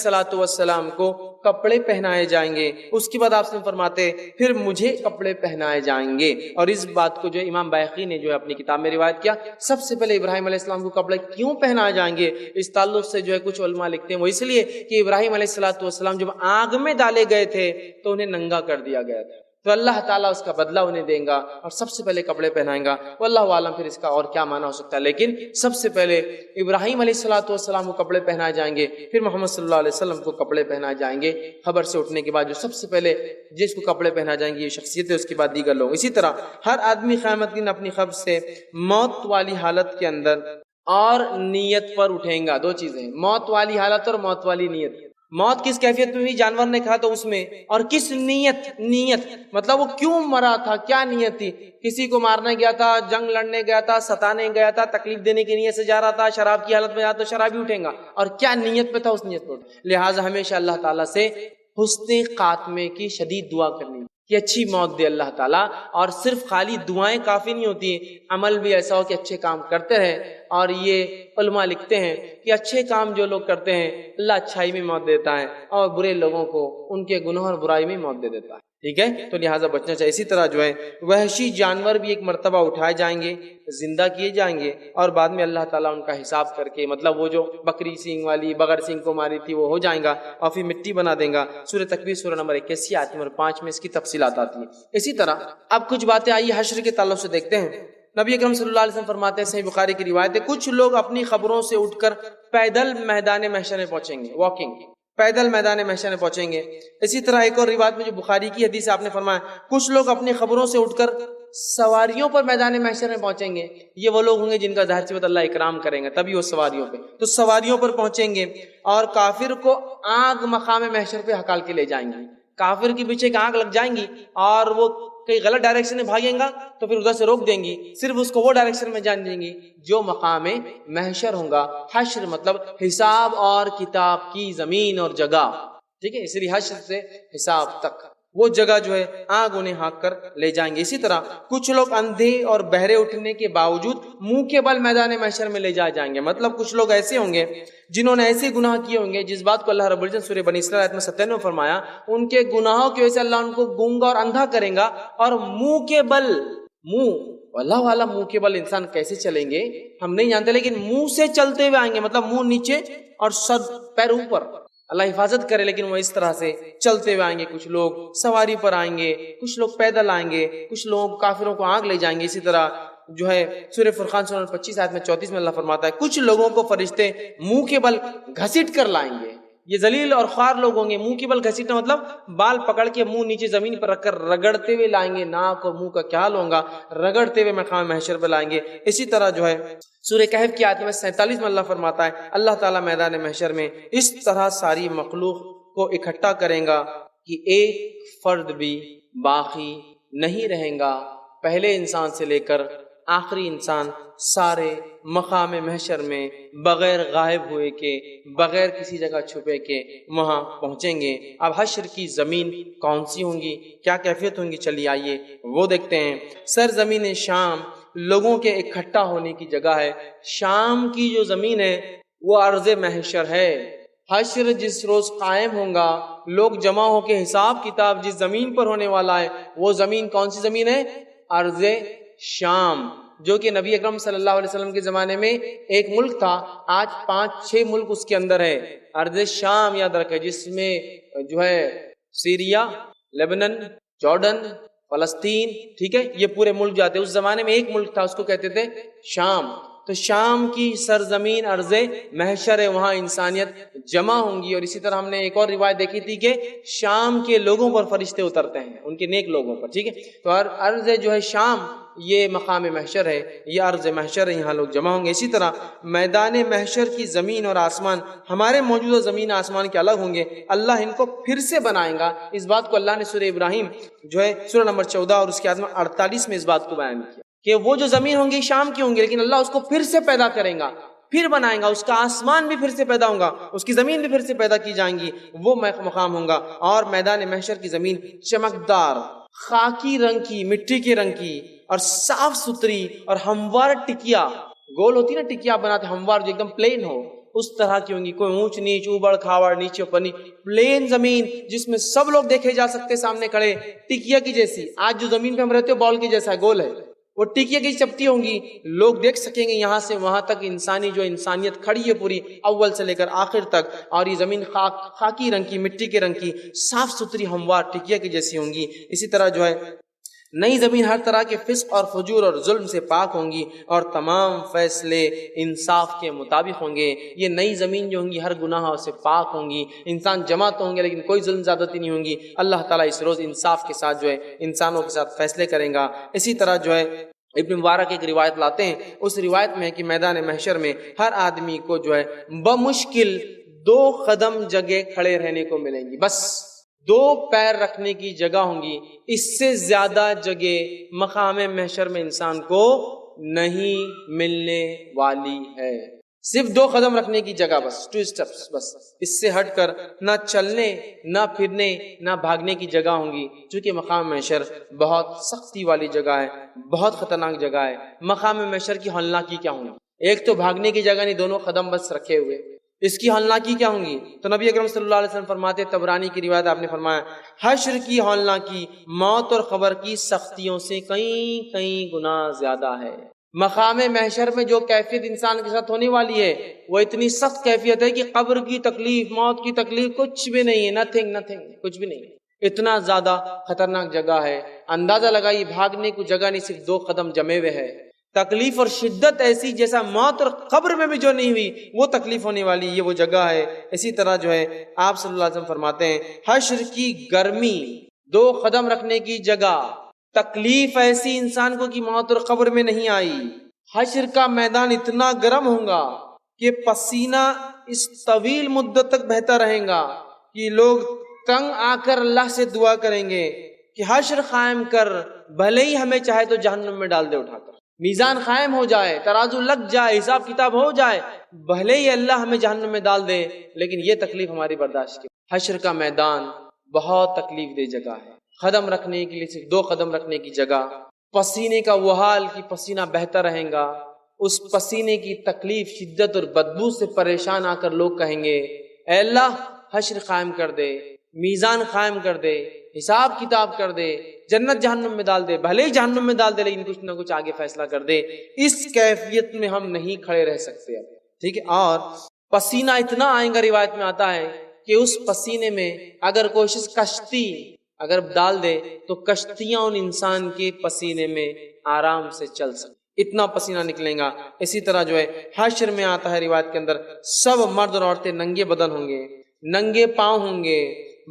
السلام کو کپڑے پہنائے جائیں گے. اس کے بعد آپ سے فرماتے پھر مجھے کپڑے پہنائے جائیں گے. اور اس بات کو جو امام بیہقی نے جو ہے اپنی کتاب میں روایت کیا, سب سے پہلے ابراہیم علیہ السلام کو کپڑے کیوں پہنائے جائیں گے, اس تعلق سے جو ہے کچھ علماء لکھتے ہیں وہ اس لیے کہ ابراہیم علیہ السلام جب آگ میں ڈالے گئے تھے تو انہیں ننگا کر دیا گیا تھا, تو اللہ تعالیٰ اس کا بدلہ انہیں دیں گا اور سب سے پہلے کپڑے پہنائیں گا. واللہ عالم پھر اس کا اور کیا معنی ہو سکتا ہے, لیکن سب سے پہلے ابراہیم علیہ السلام کو کپڑے پہنائے جائیں گے, پھر محمد صلی اللہ علیہ وسلم کو کپڑے پہنائے جائیں گے. قبر سے اٹھنے کے بعد جو سب سے پہلے جس کو کپڑے پہنائے جائیں گے یہ شخصیت ہے, اس کے بعد دیگر لوگ. اسی طرح ہر آدمی قیامت دن اپنی قبر سے موت والی حالت کے اندر اور نیت پر اٹھیں گا. دو چیزیں ہیں، موت والی حالت اور موت والی نیت. موت کس کیفیت میں ہوئی؟ جانور نے کہا تو اس میں. اور کس نیت مطلب وہ کیوں مرا تھا، کیا نیت تھی؟ کسی کو مارنے گیا تھا، جنگ لڑنے گیا تھا، ستانے گیا تھا، تکلیف دینے کی نیت سے جا رہا تھا، شراب کی حالت میں جا تو شراب ہی اٹھیں گا. اور کیا نیت پہ تھا، اس نیت پر. لہٰذا ہمیشہ اللہ تعالیٰ سے حسن خاتمے کی شدید دعا کرنی کہ اچھی موت دے اللہ تعالیٰ. اور صرف خالی دعائیں کافی نہیں ہوتی ہیں، عمل بھی ایسا ہو کہ اچھے کام کرتے رہیں. اور یہ علماء لکھتے ہیں کہ اچھے کام جو لوگ کرتے ہیں اللہ اچھائی میں موت دیتا ہے، اور برے لوگوں کو ان کے گناہ اور برائی میں موت دے دیتا ہے. ٹھیک ہے، تو لہٰذا بچنا چاہیے. اسی طرح جو ہے وحشی جانور بھی ایک مرتبہ اٹھائے جائیں گے، زندہ کیے جائیں گے، اور بعد میں اللہ تعالیٰ ان کا حساب کر کے، مطلب وہ جو بکری سینگ والی بغیر سینگ کو ماری تھی وہ ہو جائیں گا، اور پھر مٹی بنا دیں گا. سورہ تکویر سورہ نمبر 81 آیت نمبر 5 میں اس کی تفصیلات آتی ہیں. اسی طرح اب کچھ باتیں آئی حشر کے تعلق سے دیکھتے ہیں. نبی اکرم صلی اللہ علیہ وسلم فرماتے ہیں، صحیح بخاری کی روایت ہے، کچھ لوگ اپنی خبروں سے اٹھ کر پیدل میدان محشر میں پہنچیں گے، واکنگ، پیدل میدان محشر میں پہنچیں گے. اسی طرح ایک اور روایت میں جو بخاری کی حدیث ہے، آپ نے فرمایا کچھ لوگ اپنی خبروں سے اٹھ کر سواریوں پر میدان محشر میں پہنچیں گے. یہ وہ لوگ ہوں گے جن کا ظاہر سی بات اللہ اکرام کریں گے، تبھی وہ سواریوں پہ، تو سواریوں پر پہنچیں گے. اور کافر کو آگ مقام محشر پہ ہکال کے لے جائیں گے. کافر کے پیچھے ایک آگ لگ جائیں گی، اور وہ کئی غلط ڈائریکشن میں بھاگیں گا تو پھر ادھر سے روک دیں گی، صرف اس کو وہ ڈائریکشن میں جان دیں گی جو مقام محشر ہوگا. حشر مطلب حساب اور کتاب کی زمین اور جگہ. ٹھیک ہے، اس لیے حشر سے حساب تک وہ جگہ جو ہے آگ انہیں ہانک کر لے جائیں گے. اسی طرح کچھ لوگ اندھے اور بہرے اٹھنے کے باوجود منہ کے بل میدان محشر میں لے جائے جائیں گے. مطلب کچھ لوگ ایسے ہوں گے جنہوں نے ایسے گناہ کیے ہوں گے جس بات کو اللہ رب العزت سورہ بنی اسرائیل آیت میں 97 میں فرمایا، ان کے گناہوں کی وجہ سے اللہ ان کو گونگا اور اندھا کرے گا. اور منہ کے بل، منہ اللہ والا منہ کے بل انسان کیسے چلیں گے ہم نہیں جانتے، لیکن منہ سے چلتے ہوئے آئیں گے، مطلب منہ نیچے اور سر پیر اوپر، اللہ حفاظت کرے، لیکن وہ اس طرح سے چلتے ہوئے آئیں گے. کچھ لوگ سواری پر آئیں گے، کچھ لوگ پیدل آئیں گے، کچھ لوگ کافروں کو آگ لے جائیں گے. اسی طرح جو ہے سورہ فرقان سورہ 25 آیت میں 34 میں اللہ فرماتا ہے کچھ لوگوں کو فرشتے منہ کے بل گھسیٹ کر لائیں گے. یہ ذلیل اور خوار لوگ ہوں گے. منہ کے بل گھسیٹنا مطلب بال پکڑ کے منہ نیچے زمین پر رکھ کر رگڑتے ہوئے لائیں گے. ناک اور منہ کا کیا حال ہوگا، رگڑتے ہوئے مقام محشر پہ لائیں گے. اسی طرح جو ہے سورہ کہف کی آیت میں 47 میں اللہ فرماتا ہے اللہ تعالیٰ میدان محشر میں اس طرح ساری مخلوق کو اکٹھا کریں گا کہ ایک فرد بھی باقی نہیں رہیں گا. پہلے انسان سے لے کر آخری انسان سارے مقام محشر میں بغیر غائب ہوئے کے، بغیر کسی جگہ چھپے کے وہاں پہنچیں گے. اب حشر کی زمین کون سی ہوں گی، کیا کیفیت ہوں گی، چلیے آئیے وہ دیکھتے ہیں. سرزمین شام لوگوں کے اکٹھا ہونے کی جگہ ہے. شام کی جو زمین ہے وہ ارض محشر ہے. حشر جس روز قائم ہوگا، لوگ جمع ہو کے حساب کتاب جس زمین پر ہونے والا ہے، وہ زمین کون سی زمین ہے؟ ارض شام، جو کہ نبی اکرم صلی اللہ علیہ وسلم کے زمانے میں ایک ملک تھا، آج 5-6 ملک اس کے اندر ہے. ارض شام یاد رکھے، جس میں جو ہے سیریا، لیبنن، جارڈن، فلسطین، ٹھیک ہے، یہ پورے ملک جاتے. اس زمانے میں ایک ملک تھا، اس کو کہتے تھے شام. تو شام کی سرزمین ارض محشر ہے، وہاں انسانیت جمع ہوں گی. اور اسی طرح ہم نے ایک اور روایت دیکھی تھی کہ شام کے لوگوں پر فرشتے اترتے ہیں، ان کے نیک لوگوں پر. ٹھیک ہے، تو ارض جو ہے شام یہ مقام محشر ہے، یہ ارض محشر ہے، یہاں لوگ جمع ہوں گے. اسی طرح میدان محشر کی زمین اور آسمان ہمارے موجودہ زمین آسمان کے الگ ہوں گے. اللہ ان کو پھر سے بنائیں گا. اس بات کو اللہ نے سورہ ابراہیم جو ہے سورہ نمبر 14 اور اس کے آیت 48 میں اس بات کو بیان کیا کہ وہ جو زمین ہوں گی شام کی ہوں گی، لیکن اللہ اس کو پھر سے پیدا کریں گا، پھر بنائیں گا. اس کا آسمان بھی پھر سے پیدا ہوگا، اس کی زمین بھی پھر سے پیدا کی جائیں گی، وہ مقام ہوگا. اور میدان محشر کی زمین چمکدار خاکی رنگ کی، مٹی کے رنگ کی اور صاف ستھری اور ہموار ٹکیا، گول ہوتی نا ٹکیا بناتے ہموار، جو ایک دم پلین ہو، اس طرح کی ہوں گی. کوئی اونچ نیچ، اوبڑ کھاوڑ، نیچے اوپر، پلین زمین جس میں سب لوگ دیکھے جا سکتے سامنے کھڑے، ٹکیا کی جیسی. آج جو زمین پہ ہم رہتے ہو بال کی جیسا گول ہے، وہ ٹکیا کی چپٹی ہوں گی. لوگ دیکھ سکیں گے یہاں سے وہاں تک انسانی جو انسانیت کھڑی ہے پوری، اول سے لے کر آخر تک. اور یہ زمین خاکی رنگ کی، مٹی کے رنگ کی، صاف ستھری ہموار ٹکیا کی جیسی ہوں گی. اسی طرح جو ہے نئی زمین ہر طرح کے فسق اور فجور اور ظلم سے پاک ہوں گی، اور تمام فیصلے انصاف کے مطابق ہوں گے. یہ نئی زمین جو ہوں گی ہر گناہ سے پاک ہوں گی. انسان جمع تو ہوں گے لیکن کوئی ظلم زیادتی نہیں ہوں گی. اللہ تعالیٰ اس روز انصاف کے ساتھ جو ہے انسانوں کے ساتھ فیصلے کریں گا. اسی طرح جو ہے ابن مبارک ایک روایت لاتے ہیں، اس روایت میں ہے کہ میدان محشر میں ہر آدمی کو جو ہے بمشکل 2 قدم جگہ کھڑے رہنے کو ملیں گی، بس 2 پیر رکھنے کی جگہ ہوں گی، اس سے زیادہ جگہ مقام محشر میں انسان کو نہیں ملنے والی ہے۔ صرف 2 قدم رکھنے کی جگہ، بس 2 اسٹیپس، بس اس سے ہٹ کر نہ چلنے نہ پھرنے نہ بھاگنے کی جگہ ہوں گی، چونکہ مقام محشر بہت سختی والی جگہ ہے، بہت خطرناک جگہ ہے۔ مقام محشر کی ہولناکی کیا ہوں گی؟ ایک تو بھاگنے کی جگہ نہیں، 2 قدم بس رکھے ہوئے، اس کی ہولناکی کیا ہوں گی؟ تو نبی اکرم صلی اللہ علیہ وسلم فرماتے، طبرانی کی روایت، آپ نے فرمایا حشر کی ہولناکی موت اور قبر کی سختیوں سے کئی گنا زیادہ ہے۔ مقام محشر میں جو کیفیت انسان کے ساتھ ہونے والی ہے وہ اتنی سخت کیفیت ہے کہ قبر کی تکلیف، موت کی تکلیف کچھ بھی نہیں ہے، نتھنگ، کچھ بھی نہیں ہے، اتنا زیادہ خطرناک جگہ ہے۔ اندازہ لگائیے، بھاگنے کو جگہ نہیں، صرف 2 قدم جمے ہوئے ہے۔ تکلیف اور شدت ایسی جیسا موت اور قبر میں بھی جو نہیں ہوئی وہ تکلیف ہونے والی، یہ وہ جگہ ہے۔ اسی طرح جو ہے آپ صلی اللہ علیہ وسلم فرماتے ہیں حشر کی گرمی، 2 قدم رکھنے کی جگہ، تکلیف ایسی انسان کو کہ موت اور قبر میں نہیں آئی۔ حشر کا میدان اتنا گرم ہوگا کہ پسینہ اس طویل مدت تک بہتا رہے گا کہ لوگ تنگ آ کر اللہ سے دعا کریں گے کہ حشر قائم کر، بھلے ہی ہمیں چاہے تو جہنم میں ڈال دے اٹھا کر، میزان قائم ہو جائے، ترازو لگ جائے، حساب کتاب ہو جائے، بھلے ہی اللہ ہمیں جہنم میں ڈال دے، لیکن یہ تکلیف ہماری برداشت کی۔ حشر کا میدان بہت تکلیف دہ جگہ ہے، قدم رکھنے کے لیے صرف 2 قدم رکھنے کی جگہ، پسینے کا وہ حال کہ پسینہ بہتا رہے گا، اس پسینے کی تکلیف، شدت اور بدبو سے پریشان آ کر لوگ کہیں گے اے اللہ حشر قائم کر دے، میزان قائم کر دے، حساب کتاب کر دے، جنت جہنم میں ڈال دے، بھلے ہی جہنم میں ڈال دے لیکن کچھ نہ کچھ آگے فیصلہ کر دے۔ اس کیفیت میں ہم نہیں کھڑے رہ سکتے اب، ٹھیک ہے۔ اور پسینہ اتنا آئے گا، روایت میں آتا ہے کہ اس پسینے میں اگر کوشش کشتی اگر ڈال دے تو کشتیاں ان انسان کے پسینے میں آرام سے چل سکتی، اتنا پسینہ نکلے گا۔ اسی طرح جو ہے حشر میں آتا ہے روایت کے اندر، سب مرد اور عورتیں ننگے بدن ہوں گے، ننگے پاؤں ہوں گے،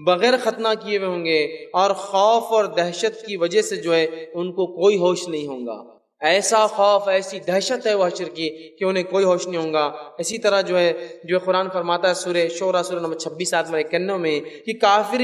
بغیر ختنہ کیے ہوئے ہوں گے، اور خوف اور دہشت کی وجہ سے جو ہے ان کو کوئی ہوش نہیں ہوگا۔ ایسا خوف، ایسی دہشت ہے وہ حشر کی کہ انہیں کوئی ہوش نہیں ہوگا۔ اسی طرح جو قرآن فرماتا ہے سورہ شورى سورہ نمبر 26 آیت نمبر 91 میں کہ کافر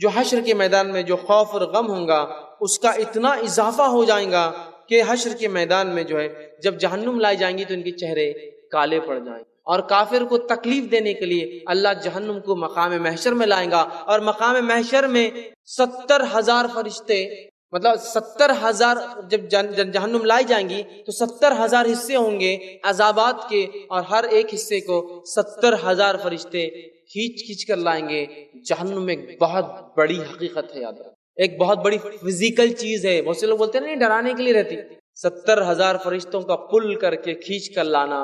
جو حشر کے میدان میں جو خوف اور غم ہوگا اس کا اتنا اضافہ ہو جائے گا کہ حشر کے میدان میں جو ہے جب جہنم لائی جائیں گی تو ان کے چہرے کالے پڑ جائیں گے، اور کافر کو تکلیف دینے کے لیے اللہ جہنم کو مقام محشر میں لائے گا، اور مقام محشر میں 70,000 فرشتے، مطلب 70,000 جب جہنم لائی جائیں گی تو 70,000 حصے ہوں گے عذابات کے، اور ہر ایک حصے کو 70,000 فرشتے کھینچ کر لائیں گے۔ جہنم ایک بہت بڑی حقیقت ہے، یاد رکھیں، ایک بہت بڑی فزیکل چیز ہے۔ بہت سے لوگ بولتے ہیں نہیں ڈرانے کے لیے رہتی، 70,000 فرشتوں کا پل کر کے کھینچ کر لانا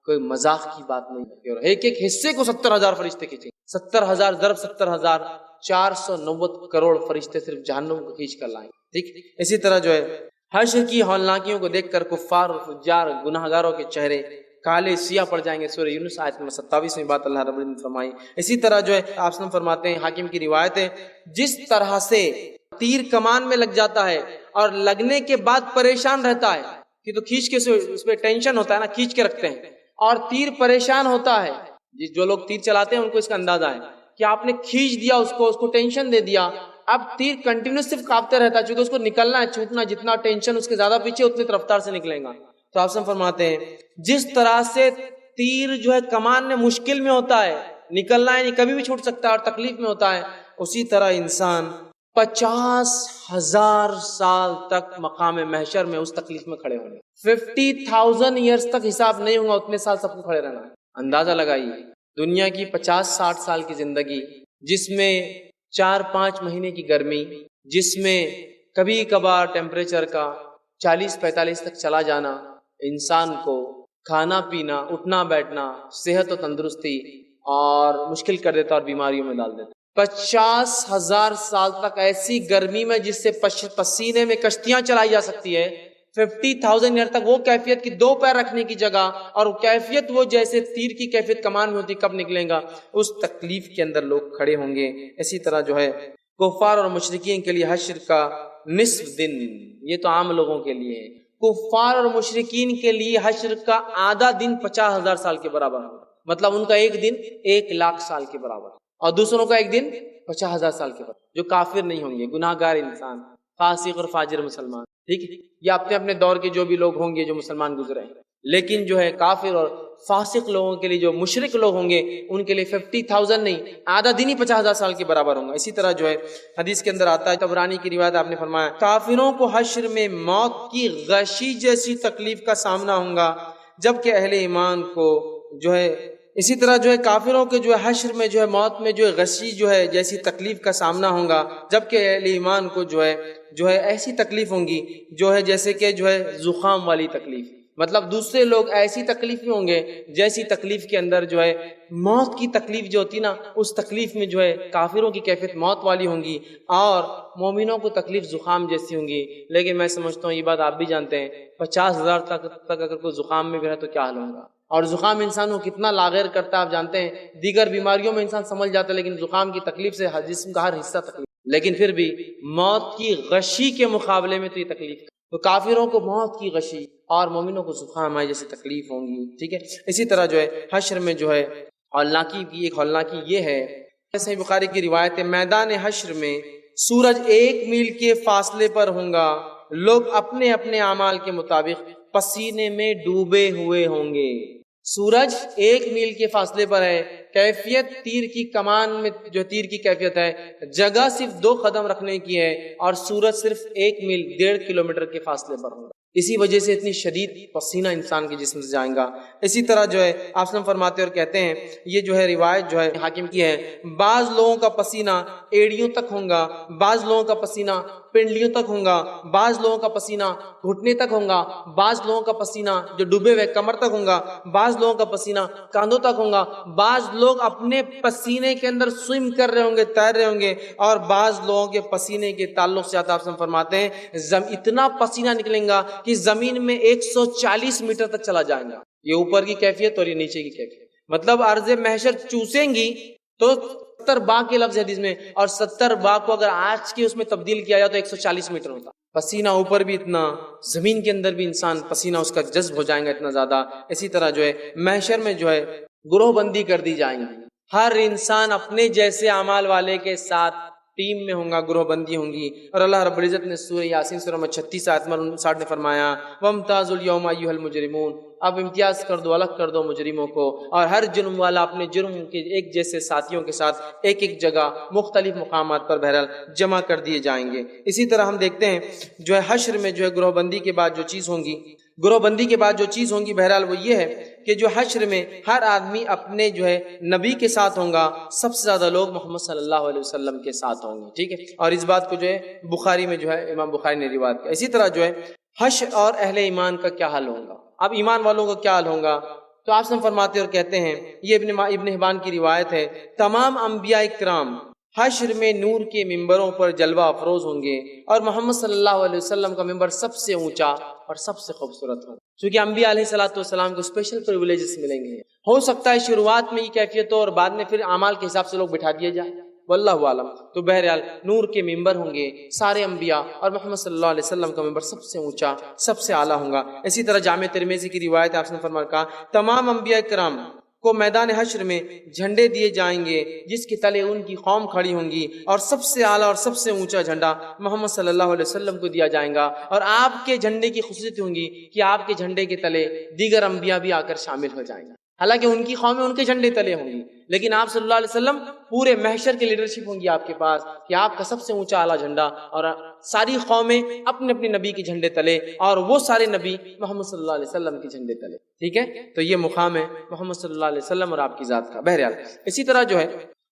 کوئی مذاق کی بات نہیں ہے، اور ایک ایک حصے کو 70,000 فرشتے کھینچیں، 70,000 ضرب 70,000 490 کروڑ فرشتے صرف جہنم کو کھینچ کر لائیں، ٹھیک۔ اسی طرح جو ہے حشر کی ہولناکیوں کو دیکھ کر کفار اور فجار گناہ گاروں کے چہرے کالے سیاہ پڑ جائیں گے۔ سورہ یونس آیت نمبر 27 میں بات اللہ رب العالمین نے فرمائی۔ اسی طرح جو ہے آپ وسلم فرماتے ہیں، حاکم کی روایت ہے، جس طرح سے تیر کمان میں لگ جاتا ہے اور لگنے کے بعد پریشان رہتا ہے کہ تو کھینچ کے اس پہ ٹینشن ہوتا ہے نا، کھینچ کے رکھتے ہیں، اور تیر پریشان ہوتا ہے، جو لوگ تیر چلاتے ہیں ان کو اس کا اندازہ ہے کہ آپ نے کھینچ دیا اس کو ٹینشن دے دیا، اب تیر کنٹینیوس صرف کاپتے رہتا ہے، چونکہ اس کو نکلنا ہے، چھوٹنا، جتنا ٹینشن اس کے زیادہ پیچھے اتنی رفتار سے نکلے گا۔ تو آپ سب فرماتے ہیں جس طرح سے تیر جو ہے کمان میں مشکل میں ہوتا ہے، نکلنا ہے نہیں، کبھی بھی چھوٹ سکتا ہے اور تکلیف میں ہوتا ہے، اسی طرح انسان 50,000 سال تک مقام محشر میں اس تکلیف میں کھڑے ہوں گے۔ 50,000 ایئرز تک حساب نہیں ہوگا، اتنے سال سب کو کھڑے رہنا ہے۔ اندازہ لگائیے دنیا کی 50-60 سال کی زندگی، جس میں 4-5 مہینے کی گرمی، جس میں کبھی کبھار ٹیمپریچر کا 40-45 تک چلا جانا، انسان کو کھانا پینا، اٹھنا بیٹھنا، صحت و تندرستی اور مشکل کر دیتا اور بیماریوں میں ڈال دیتا۔ 50,000 سال تک ایسی گرمی میں جس سے پسینے میں کشتیاں چلائی جا سکتی ہے، 50,000 ایئر تک وہ کیفیت کی 2 پیر رکھنے کی جگہ، اور کیفیت وہ جیسے تیر کی کیفیت کمان میں ہوتی، کب نکلے گا، اس تکلیف کے اندر لوگ کھڑے ہوں گے۔ اسی طرح جو ہے کفار اور مشرکین کے لیے حشر کا نصف دن، یہ تو عام لوگوں کے لیے ہے، کفار اور مشرکین کے لیے حشر کا آدھا دن 50,000 سال کے برابر ہوگا، مطلب ان کا ایک دن 1,00,000 سال کے برابر، اور دوسروں کا ایک دن 50,000 سال کے برابر، جو کافر نہیں ہوں گے، گناہ گار انسان، فاسق اور فاجر مسلمان، ٹھیک ہے، یا اپنے اپنے دور کے جو بھی لوگ ہوں گے جو مسلمان گزرے ہیں۔ لیکن جو ہے کافر اور فاسق لوگوں کے لیے، جو مشرک لوگ ہوں گے، ان کے لیے 50,000 نہیں، آدھا دن ہی 50,000 سال کے برابر ہوں گا۔ اسی طرح جو ہے حدیث کے اندر آتا ہے، طبرانی کی روایت، آپ نے فرمایا کافروں کو حشر میں موت کی غشی جیسی تکلیف کا سامنا ہوگا، جبکہ اہل ایمان کو جو ہے اسی طرح جو ہے کافروں کے جو ہے حشر میں جو ہے موت میں جو ہے غشی جو ہے جیسی تکلیف کا سامنا ہوگا، جبکہ اہل ایمان کو جو ہے ایسی تکلیف ہوں گی جو ہے جیسے کہ جو ہے زخام والی تکلیف، مطلب دوسرے لوگ ایسی تکلیف میں ہوں گے جیسی تکلیف کے اندر جو ہے موت کی تکلیف جو ہوتی نا، اس تکلیف میں جو ہے کافروں کی کیفیت موت والی ہوں گی اور مومنوں کو تکلیف زخام جیسی ہوں گی۔ لیکن میں سمجھتا ہوں یہ بات آپ بھی جانتے ہیں، 50,000 تک اگر کوئی زخام میں بھی رہے تو کیا حال ہوگا، اور زخام انسان کو کتنا لاغیر کرتا ہے آپ جانتے ہیں۔ دیگر بیماریوں میں انسان سمجھ جاتا ہے، لیکن زخام کی تکلیف سے جسم کا ہر حصہ تکلیف، لیکن پھر بھی موت کی غشی کے مقابلے میں تو یہ تکلیف، تو کافروں کو موت کی غشی اور مومنوں کو زخام آئے جیسی تکلیف ہوں گی، ٹھیک ہے۔ اسی طرح جو ہے حشر میں جو ہے ہولناکی کی ایک ہولناکی یہ ہے، صحیح بخاری کی روایت ہے، میدان حشر میں سورج 1 میل کے فاصلے پر ہوں گا، لوگ اپنے اپنے اعمال کے مطابق پسینے میں ڈوبے ہوئے ہوں گے۔ سورج 1 میل کے فاصلے پر ہے، کیفیت تیر کی کمان میں جو تیر کی کیفیت ہے، جگہ صرف 2 قدم رکھنے کی ہے، اور سورج صرف 1 میل 1.5 کلومیٹر کے فاصلے پر ہوگا۔ اسی وجہ سے اتنی شدید پسینہ انسان کے جسم سے جائے گا۔ اسی طرح جو ہے آپ سلم فرماتے اور کہتے ہیں، یہ جو ہے روایت جو ہے حاکم کی ہے، بعض لوگوں کا پسینہ ایڑیوں تک ہوگا، بعض لوگوں کا پسینہ پنڈلیوں تک ہوگا، بعض لوگوں کا پسینہ گھٹنے تک ہوگا، بعض لوگوں کا پسینہ جو ڈوبے ہوئے کمر تک ہوگا، بعض لوگوں کا پسینہ کاندھوں تک ہوگا، بعض لوگ اپنے پسینے کے اندر سوئم کر رہے ہوں گے، تیر رہے ہوں گے، اور بعض لوگوں کے پسینے کے تعلق سے آپ فرماتے ہیں اتنا پسینہ نکلیں گا کہ زمین میں 140 میٹر تک چلا جائے گا۔ یہ اوپر کی کیفیت اور یہ نیچے کی کیفیت، مطلب ارض محشر چوسیں گی تو 70 باغ کے لفظ حدیث میں، اور 70 باغ کو اگر آج کے اس میں تبدیل کیا جائے تو 140 میٹر ہوتا۔ پسینہ اوپر بھی اتنا، زمین کے اندر بھی انسان پسینہ اس کا جذب ہو جائے گا اتنا زیادہ۔ اسی طرح جو ہے محشر میں جو ہے گروہ بندی کر دی جائیں گی، ہر انسان اپنے جیسے اعمال والے کے ساتھ ٹیم میں ہوں گا، گروہ بندی ہوں گی۔ اور اللہ رب العزت نے سورہ یاسین سورہ نمبر 36 آیت نمبر 59 نے فرمایا وَامْتَازُوا الْيَوْمَ أَيُّهَا الْمُجْرِمُونَ، اب امتیاز کر دو، الگ کر دو مجرموں کو، اور ہر جرم والا اپنے جرم کے ایک جیسے ساتھیوں کے ساتھ ایک ایک جگہ مختلف مقامات پر بہرحال جمع کر دیے جائیں گے۔ اسی طرح ہم دیکھتے ہیں جو ہے حشر میں جو ہے گروہ بندی کے بعد جو چیز ہوں گی، گروہ بندی کے بعد جو چیز ہوں گی بہرحال وہ یہ ہے کہ جو حشر میں ہر آدمی اپنے جو ہے نبی کے ساتھ ہوں گا، سب سے زیادہ لوگ محمد صلی اللہ علیہ وسلم کے ساتھ ہوں گے، ٹھیک ہے۔ اور اس بات کو جو ہے بخاری میں جو ہے امام بخاری نے روایت کیا۔ اسی طرح جو ہے حشر اور اہل ایمان کا کیا حال ہوگا، اب ایمان والوں کا کیا حال ہوگا، تو آپ سے فرماتے اور کہتے ہیں، یہ ابن حبان کی روایت ہے، تمام انبیاء کرام حشر میں نور کے ممبروں پر جلوہ افروز ہوں گے، اور محمد صلی اللہ علیہ وسلم کا ممبر سب سے اونچا اور سب سے خوبصورت ہوگا، کیونکہ انبیاء علیہ السلام کو اسپیشل پریویلیجز ملیں گے۔ ہو سکتا ہے شروعات میں یہ کیفیت ہو اور بعد میں پھر اعمال کے حساب سے لوگ بٹھا دیے جائیں، واللہ عالم۔ تو بہرحال نور کے ممبر ہوں گے سارے انبیاء، اور محمد صلی اللہ علیہ وسلم کا ممبر سب سے اونچا سب سے اعلیٰ ہوگا۔ اسی طرح جامع ترمذی کی روایت آپ نے فرمایا کہا تمام انبیاء کرام کو میدان حشر میں جھنڈے دیے جائیں گے جس کے تلے ان کی قوم کھڑی ہوں گی، اور سب سے اعلیٰ اور سب سے اونچا جھنڈا محمد صلی اللہ علیہ وسلم کو دیا جائے گا۔ اور آپ کے جھنڈے کی خصوصیت ہوں گی کہ آپ کے جھنڈے کے تلے دیگر انبیاء بھی آ کر شامل ہو جائیں گے، حالانکہ ان کی قومیں ان کے جھنڈے تلے ہوں گی، لیکن آپ صلی اللہ علیہ وسلم پورے محشر کی لیڈرشپ ہوں گی آپ کے پاس، کہ آپ کا سب سے اونچا اعلیٰ جھنڈا، اور ساری قومیں اپنے اپنے نبی کے جھنڈے تلے، اور وہ سارے نبی محمد صلی اللہ علیہ وسلم کے جھنڈے تلے، ٹھیک ہے۔ تو یہ مقام ہے محمد صلی اللہ علیہ وسلم اور آپ کی ذات کا۔ بہرحال اسی طرح جو ہے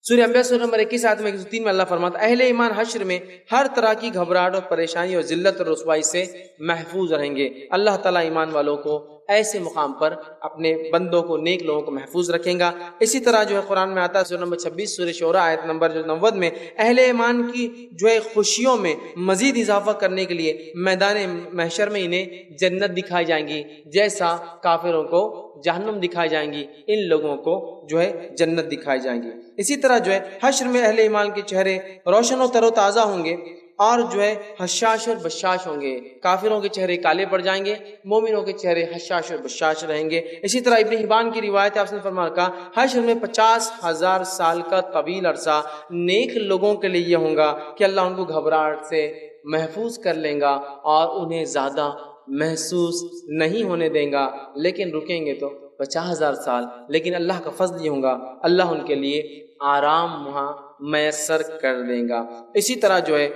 سورہ انبیاء سورہ نمبر 21 آیت میں 103 میں اللہ فرماتا ہے اہل ایمان حشر میں ہر طرح کی گھبراہٹ اور پریشانی اور ذلت اور رسوائی سے محفوظ رہیں گے۔ اللہ تعالیٰ ایمان والوں کو ایسے مقام پر اپنے بندوں کو، نیک لوگوں کو محفوظ رکھیں گا۔ اسی طرح جو ہے قرآن میں آتا ہے سورہ نمبر 26 سورہ شعراء آیت نمبر 90 میں اہل ایمان کی جو ہے خوشیوں میں مزید اضافہ کرنے کے لیے میدان محشر میں انہیں جنت دکھائی جائیں گی، جیسا کافروں کو جہنم دکھائی جائیں گی، ان لوگوں کو جو ہے جنت دکھائی جائیں گی۔ اسی طرح جو ہے حشر میں اہل ایمان کے چہرے روشن و تر و تازہ ہوں گے، اور جو ہے حشاش اور بشاش ہوں گے. کافروں کے چہرے کالے پڑ جائیں گے، مومنوں کے چہرے حشاش اور بشاش رہیں گے. اسی طرح ابن حبان کی روایت ہے، آپ نے فرمایا کہا حشر میں 50,000 سال کا طویل عرصہ نیک لوگوں کے لیے یہ ہوگا کہ اللہ ان کو گھبراہٹ سے محفوظ کر لیں گا اور انہیں زیادہ محسوس نہیں ہونے دیں گا، لیکن رکیں گے تو 50,000 سال. لیکن اللہ کا فضل یہ ہوگا، اللہ ان کے لیے آرام وہاں میسر کر دیں گا. اسی طرح جو ہے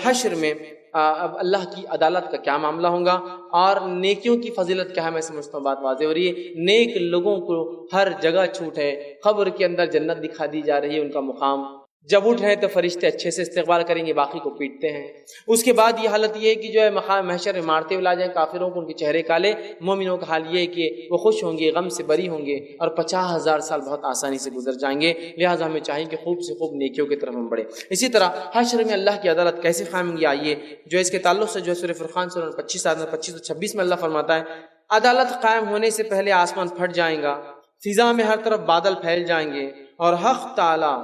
حشر میں اب اللہ کی عدالت کا کیا معاملہ ہوگا اور نیکیوں کی فضیلت کیا ہے، میں سمجھتا ہوں بات واضح ہو رہی ہے. نیک لوگوں کو ہر جگہ چھوٹ ہے، قبر کے اندر جنت دکھا دی جا رہی ہے، ان کا مقام. جب اٹھ رہے تو فرشتے اچھے سے استقبال کریں گے، باقی کو پیٹتے ہیں. اس کے بعد یہ حالت یہ ہے کہ جو ہے مقام محشر میں مارتے ہوئے لا جائیں کافروں کو، ان کے چہرے کالے. مومنوں کا حال یہ ہے کہ وہ خوش ہوں گے، غم سے بری ہوں گے اور 50,000 سال بہت آسانی سے گزر جائیں گے. لہٰذا ہمیں چاہیے کہ خوب سے خوب نیکیوں کی طرف ہم بڑھیں. اسی طرح حشر میں اللہ کی عدالت کیسے قائم ہوگی، آئیے جو اس کے تعلق سے جو ہے سورہ فرقان سورہ 25 آیت 25 اور 26 میں اللہ فرماتا ہے عدالت قائم ہونے سے پہلے آسمان پھٹ جائیں گا، فضا میں ہر طرف بادل پھیل جائیں گے اور حق تعالی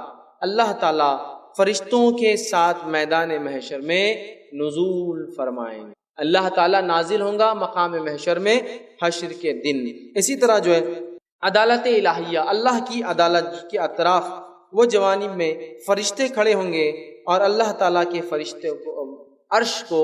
اللہ تعالی فرشتوں کے ساتھ میدان محشر میں نزول فرمائیں گے. اللہ تعالیٰ نازل ہوں گا مقام محشر میں حشر کے دن. اسی طرح جو ہے عدالت الہیہ، اللہ کی عدالت کے اطراف وہ جوانب میں فرشتے کھڑے ہوں گے اور اللہ تعالیٰ کے فرشتے کو عرش کو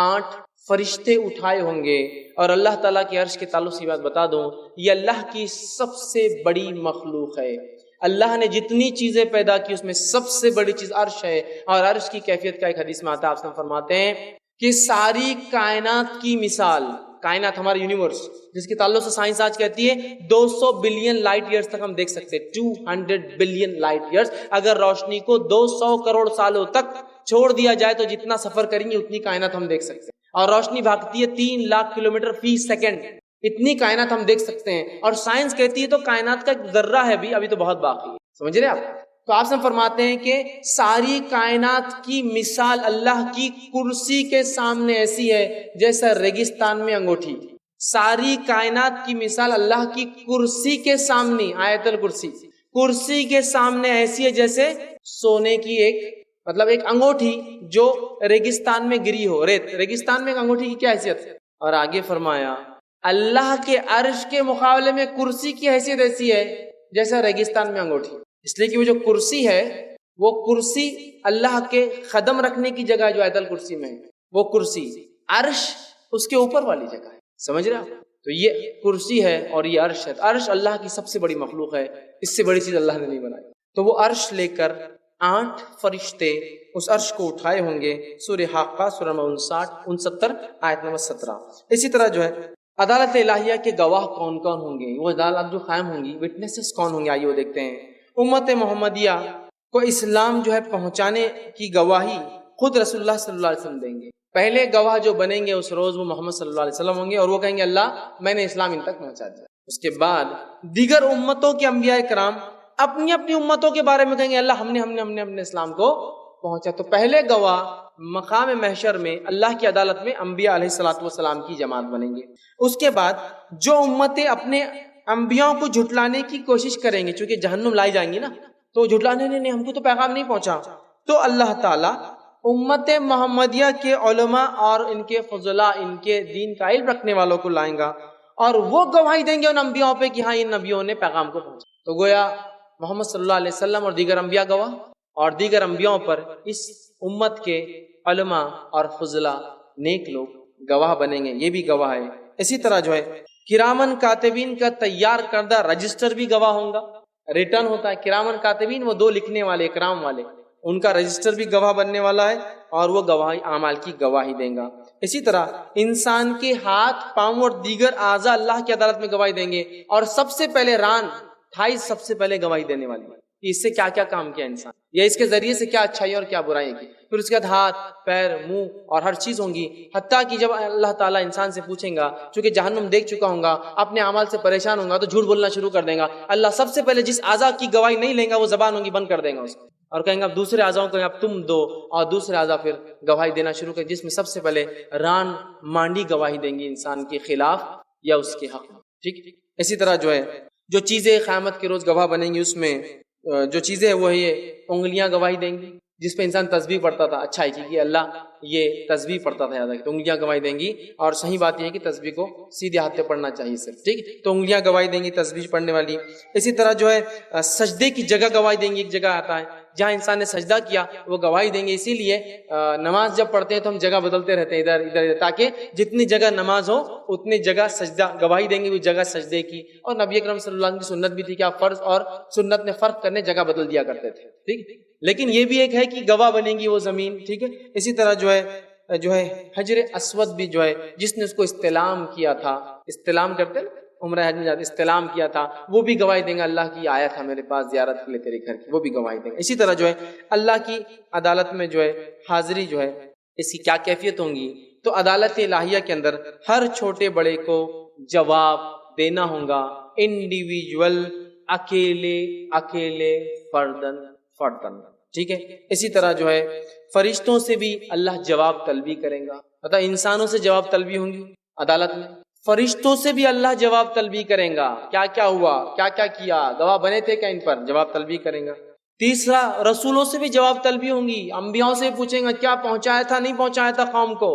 8 فرشتے اٹھائے ہوں گے. اور اللہ تعالیٰ کے عرش کے تعلق سے بات بتا دوں، یہ اللہ کی سب سے بڑی مخلوق ہے. اللہ نے جتنی چیزیں پیدا کی اس میں سب سے بڑی چیز عرش ہے. اور عرش کی کیفیت کا ایک حدیث میں آتا ہے، آپ فرماتے ہیں کہ ساری کائنات کی مثال، کائنات ہمارا یونیورس جس کے تعلق سے سائنس آج کہتی ہے 200 بلین لائٹ ایئرز تک ہم دیکھ سکتے ہیں. 200 بلین لائٹ ایئرز. اگر روشنی کو 200 کروڑ سالوں تک چھوڑ دیا جائے تو جتنا سفر کریں گے اتنی کائنات ہم دیکھ سکتے ہیں. اور روشنی بھاگتی ہے 3 لاکھ کلومیٹر فی سیکنڈ، اتنی کائنات ہم دیکھ سکتے ہیں. اور سائنس کہتی ہے تو کائنات کا ایک ذرہ ہے بھی، ابھی تو بہت باقی ہے. سمجھ رہے آپ؟ تو آپ سے فرماتے ہیں کہ ساری کائنات کی مثال اللہ کی کرسی کے سامنے ایسی ہے جیسا ریگستان میں انگوٹھی. ساری کائنات کی مثال اللہ کی کرسی کے سامنے، آیت الکرسی کرسی کے سامنے ایسی ہے جیسے سونے کی ایک انگوٹھی جو ریگستان میں گری ہو. ریگستان میں ایک انگوٹھی کی کیا حیثیت ہے؟ اور آگے فرمایا اللہ کے عرش کے مقابلے میں کرسی کی حیثیت ایسی ہے جیسا ریگستان میں انگوٹھی. اس لیے کہ وہ جو کرسی ہے وہ کرسی اللہ کے قدم رکھنے کی جگہ جو آیت الکرسی میں ہے وہ کرسی، عرش اس کے اوپر والی جگہ ہے. سمجھ رہے آپ؟ تو یہ کرسی ہے اور یہ عرش ہے. عرش اللہ کی سب سے بڑی مخلوق ہے، اس سے بڑی چیز اللہ نے نہیں بنائی. تو وہ عرش لے کر 8 فرشتے اس عرش کو اٹھائے ہوں گے. سورہ حاقہ سورہ 69 آیت نمبر 17. اسی طرح جو ہے عدالت الہیہ کے گواہ کون کون ہوں گے، وہ عدالت جو قائم ہوں گی، وٹنسز کون ہوں گے، آئیے وہ دیکھتے ہیں. امت محمدیہ کو اسلام جو ہے پہنچانے کی گواہی خود رسول اللہ صلی اللہ علیہ وسلم دیں گے. پہلے گواہ جو بنیں گے اس روز وہ محمد صلی اللہ علیہ وسلم ہوں گے اور وہ کہیں گے اللہ میں نے اسلام ان تک پہنچا دیا. اس کے بعد دیگر امتوں کے انبیاء کرام اپنی اپنی امتوں کے بارے میں کہیں گے اللہ ہم نے اپنے اسلام کو پہنچا. تو پہلے گواہ مقام محشر میں اللہ کی عدالت میں انبیاء علیہ الصلوۃ والسلام کی جماعت بنیں گے. اس کے بعد جو امتیں اپنے انبیاء کو جھٹلانے کی کوشش کریں گے، چونکہ جہنم لائی جائیں گی نا، تو جھٹلانے نہیں ہم کو تو پیغام نہیں پہنچا، تو اللہ تعالیٰ امت محمدیہ کے علماء اور ان کے فضلاء، ان کے دین کا علم رکھنے والوں کو لائیں گا اور وہ گواہی دیں گے ان انبیاء پہ کہ ہاں ان نبیوں نے پیغام کو پہنچا. تو گویا محمد صلی اللہ علیہ وسلم اور دیگر انبیاء گواہ اور دیگر انبیاء پر اس امت کے علماء اور فضلاء نیک لوگ گواہ بنیں گے، یہ بھی گواہ ہے. اسی طرح جو ہے کرامن کاتبین کا تیار کردہ رجسٹر بھی گواہ ہوں گا. ریٹرن ہوتا ہے کرامن کاتبین، وہ 2 لکھنے والے اکرام والے، ان کا رجسٹر بھی گواہ بننے والا ہے اور وہ گواہی اعمال کی گواہی دیں گا. اسی طرح انسان کے ہاتھ، پاؤں اور دیگر اعضاء اللہ کی عدالت میں گواہی دیں گے اور سب سے پہلے ران 28 سب سے پہلے گواہی دینے والی ہے کہ اس سے کیا کیا کام کیا انسان، یا اس کے ذریعے سے کیا اچھائی اور کیا برائی کی. پھر اس کے بعد ہاتھ، پیر، منہ اور ہر چیز ہوں گی، حتیٰ کہ جب اللہ تعالیٰ انسان سے پوچھیں گا، چونکہ جہنم دیکھ چکا ہوں گا، اپنے اعمال سے پریشان ہوں گا تو جھوٹ بولنا شروع کر دیں گا. اللہ سب سے پہلے جس اعضاء کی گواہی نہیں لیں گا وہ زبان ہوں گی بند کر دیں گا اس کو اور کہیں گا اب دوسرے اعضاؤں کو اب تم دو، اور دوسرے اعضاء پھر گواہی دینا شروع کریں، جس میں سب سے پہلے ران مانڈی گواہی دیں گی انسان کے خلاف یا اس کے حق میں. ٹھیک. اسی طرح جو ہے جو چیزیں قیامت کے روز گواہ بنیں گی اس میں جو چیزیں وہ یہ انگلیاں گواہی دیں گی، جس پہ انسان تسبیح پڑھتا تھا، اچھا ہے کہ اللہ یہ تسبیح پڑھتا تھا، یاد رکھیں، تو انگلیاں گواہی دیں گی. اور صحیح بات یہ ہے کہ تسبیح کو سیدھے ہاتھ پہ پڑھنا چاہیے صرف، ٹھیک، تو انگلیاں گواہی دیں گی تسبیح پڑھنے والی. اسی طرح جو ہے سجدے کی جگہ گواہی دیں گی. ایک جگہ آتا ہے جہاں انسان نے سجدہ کیا وہ گواہی دیں گے. اسی لیے نماز جب پڑھتے ہیں تو ہم جگہ بدلتے رہتے ہیں ادھر ادھر، تاکہ جتنی جگہ نماز ہو اتنی جگہ سجدہ گواہی دیں گے وہ جگہ سجدے کی. اور نبی اکرم صلی اللہ علیہ وسلم کی سنت بھی تھی کہ آپ فرض اور سنت میں فرق کرنے جگہ بدل دیا کرتے تھے، ٹھیک. لیکن یہ بھی ایک ہے کہ گواہ بنے گی وہ زمین، ٹھیک ہے. اسی طرح جو ہے حجر اسود بھی جو ہے جس نے اس کو استلام کیا تھا، استلام کرتے ہیں عمرہ حج میں جاتے، استلام کیا تھا، وہ بھی گواہی دیں گے اللہ کی آیا تھا میرے پاس زیارت کے لیے تیرے گھر کی، وہ بھی گواہی دیں گے. اسی طرح جو ہے اللہ کی عدالت میں جو ہے حاضری جو ہے اس کی کیا کیفیت ہوں گی، تو عدالت الہیہ کے اندر ہر چھوٹے بڑے کو جواب دینا ہوگا، انڈیویجول، اکیلے فردن، ٹھیک ہے. اسی طرح جو ہے فرشتوں سے بھی اللہ جواب طلبی کریں گا. مطلب انسانوں سے جواب طلبی ہوں گی عدالت میں، فرشتوں سے بھی اللہ جواب طلبی کریں گا، کیا کیا ہوا، کیا کیا کیا، گواہ بنے تھے کیا، ان پر جواب طلبی کریں گا. تیسرا رسولوں سے بھی جواب طلبی ہوں گی، انبیاءوں سے پوچھیں گا کیا پہنچایا تھا نہیں پہنچایا تھا قوم کو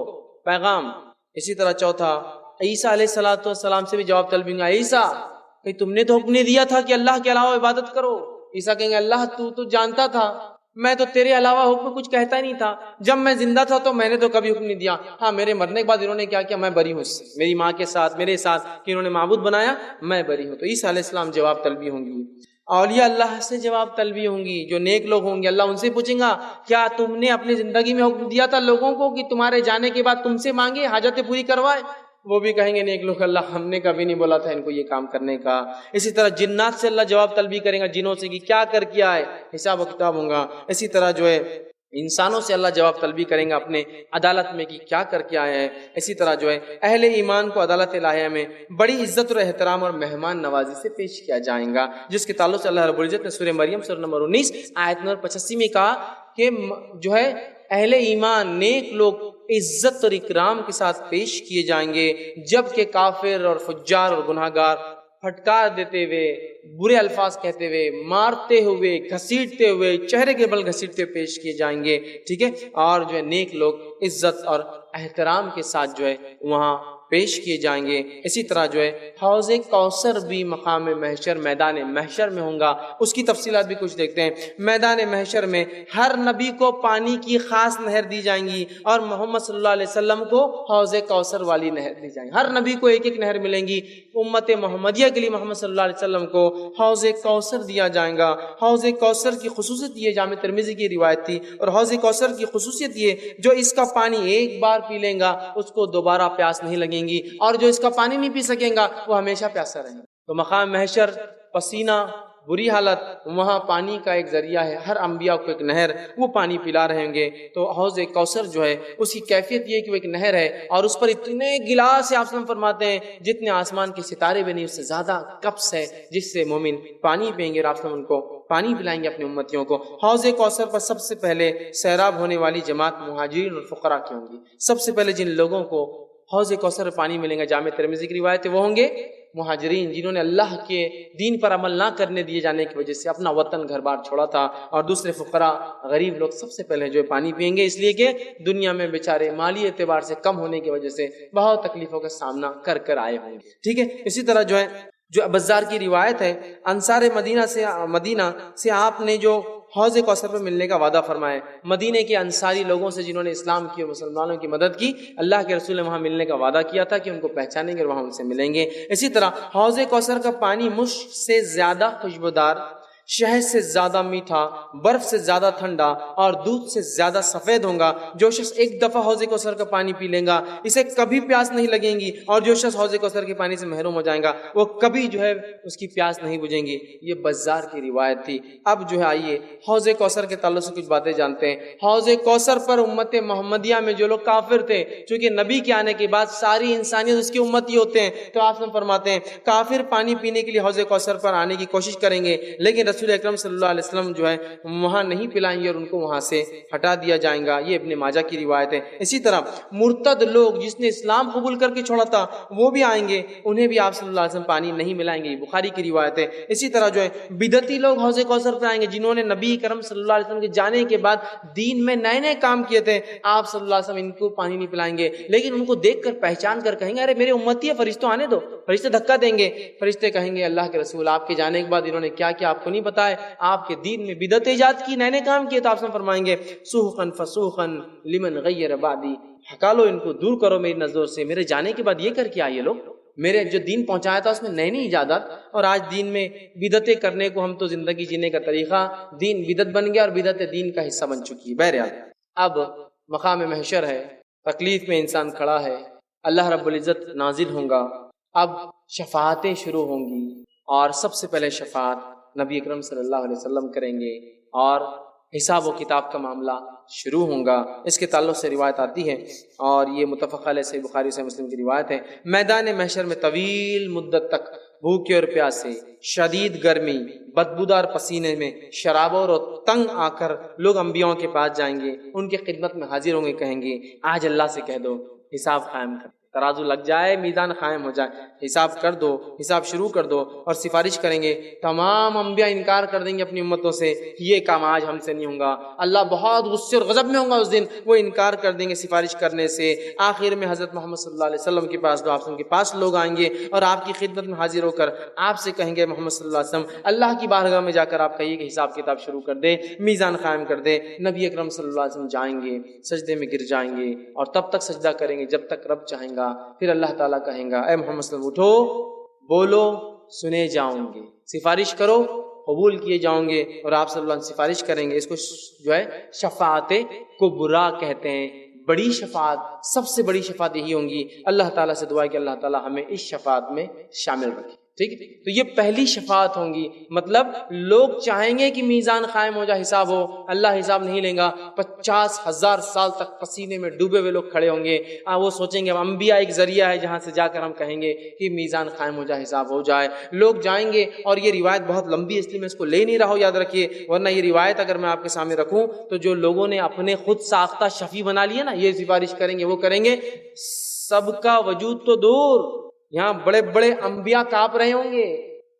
پیغام. اسی طرح چوتھا عیسیٰ علیہ السلام سے بھی جواب طلبی ہوں گا. عیسیٰ کہ تم نے تو حکم نہیں دیا تھا کہ اللہ کے علاوہ عبادت کرو. عیسیٰ کہیں گے اللہ تو جانتا تھا، میں تو تیرے علاوہ حکم کچھ کہتا ہی نہیں تھا، جب میں زندہ تھا تو میں نے تو کبھی حکم نہیں دیا. ہاں میرے مرنے کے بعد انہوں نے کیا کیا میں بری ہوں اس سے، میری ماں کے ساتھ میرے ساتھ کہ انہوں نے معبود بنایا، میں بری ہوں. تو عیسیٰ علیہ السلام جواب طلبی ہوں گی. اولیاء اللہ سے جواب طلبی ہوں گی، جو نیک لوگ ہوں گے اللہ ان سے پوچھیں گا کیا تم نے اپنی زندگی میں حکم دیا تھا لوگوں کو کہ تمہارے جانے کے بعد تم سے مانگے حاجتیں پوری کروائے. وہ بھی کہیں گے نیک لوگ اللہ ہم نے کبھی نہیں بولا تھا ان کو یہ کام کرنے کا. اسی طرح جنات سے اللہ جواب طلبی کریں گا، جنوں سے کہ کیا کر کے آئے، حساب و کتاب ہوگا. اسی طرح جو ہے انسانوں سے اللہ جواب طلبی کریں گا اپنے عدالت میں کہ کیا کر کے آئے ہیں. اسی طرح جو ہے اہل ایمان کو عدالت الہیہ میں بڑی عزت اور احترام اور مہمان نوازی سے پیش کیا جائے گا، جس کے تعلق سے اللہ رب العزت نے سورہ مریم سورہ نمبر 19 آیت نمبر 85 میں کہا کہ جو ہے اہل ایمان نیک لوگ عزت اور اکرام کے ساتھ پیش کیے جائیں گے، جبکہ کافر اور فجار اور گناہ گار پھٹکار دیتے ہوئے، برے الفاظ کہتے ہوئے، مارتے ہوئے، گھسیٹتے ہوئے، چہرے کے بل گھسیٹتے پیش کیے جائیں گے، ٹھیک ہے. اور جو ہے نیک لوگ عزت اور احترام کے ساتھ جو ہے وہاں پیش کیے جائیں گے. اسی طرح جو ہے حوض کوثر بھی مقام محشر میدان محشر میں ہوں گا. اس کی تفصیلات بھی کچھ دیکھتے ہیں. میدان محشر میں ہر نبی کو پانی کی خاص نہر دی جائیں گی اور محمد صلی اللہ علیہ وسلم کو حوض کوثر والی نہر دی جائیں گی. ہر نبی کو ایک ایک نہر ملیں گی. امت محمدیہ کے لیے محمد صلی اللہ علیہ وسلم کو حوض کوثر دیا جائے گا. حوض کوثر کی خصوصیت یہ جامع ترمذی کی روایت تھی، اور حوض کوثر کی خصوصیت یہ جو اس کا پانی ایک بار پی لیں گا اس کو دوبارہ پیاس نہیں لگیں گی، اور جو اس کا پانی نہیں پی سکیں گا وہ ہمیشہ پیاسا رہیں گا. تو مقام محشر پسینہ بری حالت، وہاں پانی کا ایک ذریعہ ہے، ہر انبیاء کو ایک نہر وہ پانی پلا رہیں گے. تو حوض کوثر جو ہے اس کی کیفیت یہ ہے کہ وہ ایک نہر ہے اور اس پر اتنے گلاس آپ وسلم فرماتے ہیں جتنے آسمان کے ستارے بھی نہیں، اس سے زیادہ کپس ہے جس سے مومن پانی پئیں گے اور آپ وسلم ان کو پانی پلائیں گے اپنی امتیوں کو. حوض کوثر پر سب سے پہلے سیراب ہونے والی جماعت مہاجرین اور فقراء کی ہوں گی. سب سے پہلے جن لوگوں کو حوض کوثر میں پانی ملیں گا، جامع ترمذی کی روایت ہے، وہ ہوں گے مہاجرین، جنہوں نے اللہ کے دین پر عمل نہ کرنے دیے جانے کی وجہ سے اپنا وطن گھر بار چھوڑا تھا. اور دوسرے فقراء غریب لوگ سب سے پہلے جو ہے پانی پئیں گے، اس لیے کہ دنیا میں بیچارے مالی اعتبار سے کم ہونے کی وجہ سے بہت تکلیفوں کا سامنا کر آئے ہوں گے، ٹھیک ہے. اسی طرح جو ہے جو بزار کی روایت ہے، انصار مدینہ سے آپ نے جو حوض کوثر پر ملنے کا وعدہ فرمایا. مدینے کے انصاری لوگوں سے جنہوں نے اسلام کی اور مسلمانوں کی مدد کی، اللہ کے رسول نے وہاں ملنے کا وعدہ کیا تھا کہ ان کو پہچانیں گے اور وہاں ان سے ملیں گے. اسی طرح حوض کوثر کا پانی مشک سے زیادہ خوشبودار، شہد سے زیادہ میٹھا، برف سے زیادہ ٹھنڈا اور دودھ سے زیادہ سفید ہوں گا. جو شخص ایک دفعہ حوض کوثر کا پانی پی لیں گا اسے کبھی پیاس نہیں لگیں گی، اور جو شخص حوض کوثر کے پانی سے محروم ہو جائے گا وہ کبھی جو ہے اس کی پیاس نہیں بجھیں گی. یہ بزار کی روایت تھی. اب جو ہے آئیے حوض کوثر کے تعلق سے کچھ باتیں جانتے ہیں. حوض کوثر پر امت محمدیہ میں جو لوگ کافر تھے، چونکہ نبی کے آنے کے بعد ساری انسانیت اس کی امت ہی ہوتے ہیں، تو آپ فرماتے ہیں کافر پانی پینے کے لیے حوض کوثر پر آنے کی کوشش کریں گے، لیکن رسول رسول اکرم صلی اللہ علیہ وسلم جو ہے وہاں نہیں پلائیں گے اور ان کو وہاں سے ہٹا دیا جائے گا. یہ ابن ماجہ کی روایت ہے. اسی طرح مرتد لوگ جس نے اسلام قبول کر کے چھوڑا تھا وہ بھی آئیں گے, انہیں بھی آپ صلی اللہ علیہ وسلم پانی نہیں ملائیں گے. یہ بخاری کی روایت ہے. اسی طرح جو ہے بدعتی لوگ حوض کوثر پہ آئیں گے جنہوں نے نبی کرم صلی اللہ علیہ وسلم کے جانے کے بعد دین میں نئے نئے کام کیے تھے, آپ صلی اللہ علیہ وسلم ان کو پانی نہیں پلائیں گے, لیکن ان کو دیکھ کر پہچان کر کہیں گے ارے میرے امتی ہے, فرشتوں آنے دو. فرشتے دھکا دیں گے, فرشتے کہیں گے اللہ کے رسول آپ کے جانے کے بعد انہوں نے کیا کیا آپ کو نہیں پتا ہے, آپ کے دین میں بدعت ایجاد کی, نئے نئے کام کیے. تو آپ سے فرمائیں گے سوخن فسوخن لمن غیر بعدی, ہٹا لو ان کو, دور کرو میری نظروں سے, میرے جانے کے بعد یہ کر کے آئیے لوگ. میرے جو دین پہنچایا تھا اس میں نئی نئی ایجادات, اور آج دین میں بدعتیں کرنے کو ہم تو زندگی جینے کا طریقہ, دین بدعت بن گیا اور بدعت دین کا حصہ بن چکی ہے. بہرحال اب مقام محشر ہے, تکلیف میں انسان کھڑا ہے, اللہ رب العزت نازل ہوں گا, اب شفاعتیں شروع ہوں گی, اور سب سے پہلے شفاعت نبی اکرم صلی اللہ علیہ وسلم کریں گے, اور حساب و کتاب کا معاملہ شروع ہوں گا. اس کے تعلق سے روایت آتی ہے, اور یہ متفق علیہ صحیح بخاری سے مسلم کی روایت ہے. میدان محشر میں طویل مدت تک بھوکے اور پیاسے, شدید گرمی, بدبودار پسینے میں شرابور اور تنگ آ کر لوگ انبیاءوں کے پاس جائیں گے, ان کی خدمت میں حاضر ہوں گے, کہیں گے آج اللہ سے کہہ دو حساب قائم کر, ترازو لگ جائے, میدان قائم ہو جائے, حساب کر دو, حساب شروع کر دو. اور سفارش کریں گے, تمام انبیاء انکار کر دیں گے اپنی امتوں سے, یہ کام آج ہم سے نہیں ہوگا. اللہ بہت غصے اور غضب میں ہوں گا اس دن, وہ انکار کر دیں گے سفارش کرنے سے. آخر میں حضرت محمد صلی اللہ علیہ وسلم کے پاس, آپ کے پاس لوگ آئیں گے اور آپ کی خدمت میں حاضر ہو کر آپ سے کہیں گے محمد صلی اللہ علیہ وسلم اللہ کی بارگاہ میں جا کر آپ کہیے کہ حساب کتاب شروع کر دے, میزان قائم کر دے. نبی اکرم صلی اللہ علیہ وسلم جائیں گے, سجدے میں گر جائیں گے, اور تب تک سجدہ کریں گے جب تک رب چاہیں گا. پھر اللہ تعالیٰ کہیں گا اے محمد صلی اللہ علیہ وسلم اٹھو, بولو, سنے جاؤں گے, سفارش کرو, قبول کیے جاؤں گے. اور آپ صلی اللہ علیہ وسلم سفارش کریں گے. اس کو جو ہے شفاعت کبریٰ کہتے ہیں, بڑی شفاعت, سب سے بڑی شفاعت یہی ہوں گی. اللہ تعالیٰ سے دعا ہے کہ اللہ تعالیٰ ہمیں اس شفاعت میں شامل رکھے. ٹھیک ہے, تو یہ پہلی شفاعت ہوں گی. مطلب لوگ چاہیں گے کہ میزان قائم ہو جائے, حساب ہو, اللہ حساب نہیں لیں گا. 50,000 سال تک پسینے میں ڈوبے ہوئے لوگ کھڑے ہوں گے, وہ سوچیں گے انبیاء ایک ذریعہ ہے جہاں سے جا کر ہم کہیں گے کہ میزان قائم ہو جائے, حساب ہو جائے. لوگ جائیں گے, اور یہ روایت بہت لمبی ہے اس لیے میں اس کو لے نہیں رہا ہوں, یاد رکھیے, ورنہ یہ روایت اگر میں آپ کے سامنے رکھوں تو جو لوگوں نے اپنے خود ساختہ شفیع بنا لیا نا, یہ سفارش کریں گے, وہ کریں گے, سب کا وجود تو دور, یہاں بڑے بڑے انبیاء کانپ رہے ہوں گے.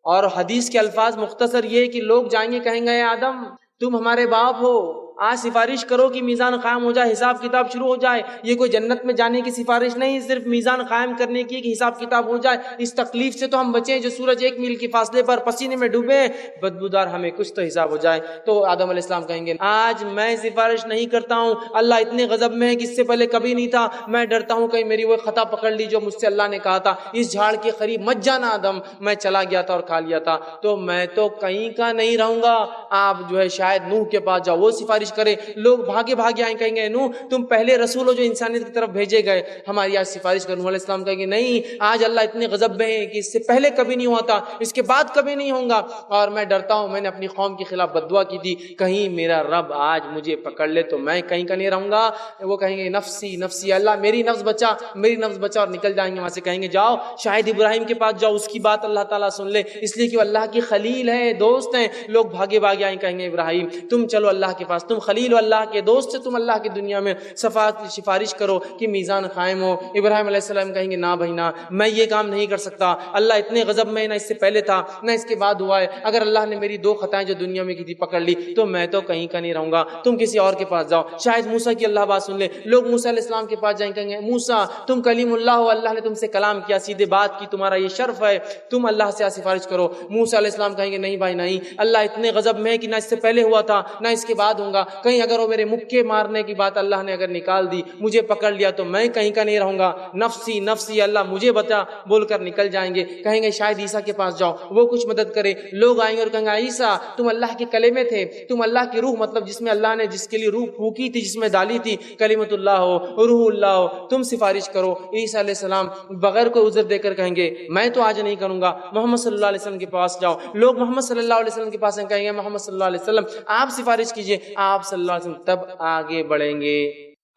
اور حدیث کے الفاظ مختصر یہ کہ لوگ جائیں گے, کہیں گے اے آدم تم ہمارے باپ ہو, آج سفارش کرو کہ میزان قائم ہو جائے, حساب کتاب شروع ہو جائے. یہ کوئی جنت میں جانے کی سفارش نہیں, صرف میزان قائم کرنے کی کہ حساب کتاب ہو جائے. اس تکلیف سے تو ہم بچیں جو سورج 1 میل کے فاصلے پر پسینے میں ڈوبے ہیں, بدبودار, ہمیں کچھ تو حساب ہو جائے. تو آدم علیہ السلام کہیں گے آج میں سفارش نہیں کرتا ہوں, اللہ اتنے غضب میں ہے کہ اس سے پہلے کبھی نہیں تھا, میں ڈرتا ہوں کہیں میری وہ خطا پکڑ لی جو مجھ سے اللہ نے کہا تھا اس جھاڑ کے قریب مت جانا آدم, میں چلا گیا تھا اور کھا لیا تھا, تو میں تو کہیں کا نہیں رہوں گا. آپ جو ہے شاید نوح کے پاس جاؤ, وہ سفارش کرے. لوگ بھاگے بھاگے آئیں, کہیں گے نوح تم پہلے رسول ہو جو انسانیت کی طرف بھیجے گئے, ہماری آج سفارش کر. نوح علیہ السلام کہیں گے نہیں, آج اللہ اتنے غضب میں ہے کہ اس سے پہلے کبھی نہیں ہوا تھا, اس کے بعد کبھی نہیں ہوں گا, اور میں ڈرتا ہوں, میں نے اپنی قوم کے خلاف بددعا کی تھی, کہیں میرا رب آج مجھے پکڑ لے تو میں کہیں کا نہیں رہوں گا. وہ کہیں گے نفسی نفسی, اللہ میری نفس بچا, میری نفس بچا, اور نکل جائیں گے وہاں سے. کہیں گے جاؤ شاید ابراہیم کے پاس جاؤ, اس کی بات اللہ تعالیٰ سن لے, اس لیے کہ وہ اللہ کی خلیل ہے, دوست ہیں. لوگ بھاگے بھاگے آئیں, کہیں گے ابراہیم تم چلو اللہ کے پاس, تم خلیل و اللہ کے دوست سے, تم اللہ کی دنیا میں سفارش کرو کہ میزان قائم ہو. ابراہیم علیہ السلام کہیں گے نہ بھائی نہ, میں یہ کام نہیں کر سکتا, اللہ اتنے غضب میں, نہ اس سے پہلے تھا نہ اس کے بعد ہوا ہے. اگر اللہ نے میری 2 خطائیں جو دنیا میں کی تھی پکڑ لی تو میں تو کہیں کا نہیں رہوں گا, تم کسی اور کے پاس جاؤ, شاید موسیٰ کی اللہ بات سن لے. لوگ موسیٰ علیہ السلام کے پاس جائیں, کہیں گے موسیٰ تم کلیم اللہ ہو, اللہ نے تم سے کلام کیا, سیدھے بات کی, تمہارا یہ شرف ہے, تم اللہ سے سفارش کرو. موسیٰ علیہ السلام کہیں گے نہیں بھائی نہیں, اللہ اتنے غضب میں ہے کہ نہ اس سے پہلے ہوا تھا نہ اس کے بعد ہوں گا, کہیں اگر وہ میرے مکے مارنے کی بات اللہ نے اگر نکال دی, مجھے پکڑ لیا تو میں کہیں کا نہیں رہوں گا, نفسی نفسی, اللہ مجھے بچا بول کر نکل جائیں گے. کہیں گے شاید عیسیٰ کے پاس جاؤ, وہ کچھ مدد کرے. لوگ آئیں گے اور کہیں گے عیسیٰ تم اللہ کے کلمے تھے, تم اللہ کی روح, مطلب جس میں اللہ نے جس کے لیے روح پھونکی تھی, جس میں ڈالی تھی, کلمت اللہ ہو, روح اللہ ہو, تم سفارش کرو. عیسیٰ علیہ السلام بغیر کوئی عذر دے کر کہیں گے میں تو آج نہیں کروں گا, محمد صلی اللہ علیہ وسلم کے پاس جاؤ. لوگ محمد صلی اللہ علیہ وسلم کے پاس کہیں گے محمد صلی اللہ علیہ وسلم آپ سفارش کیجئے, آپ صلی اللہ علیہ وسلم تب آگے بڑھیں گے.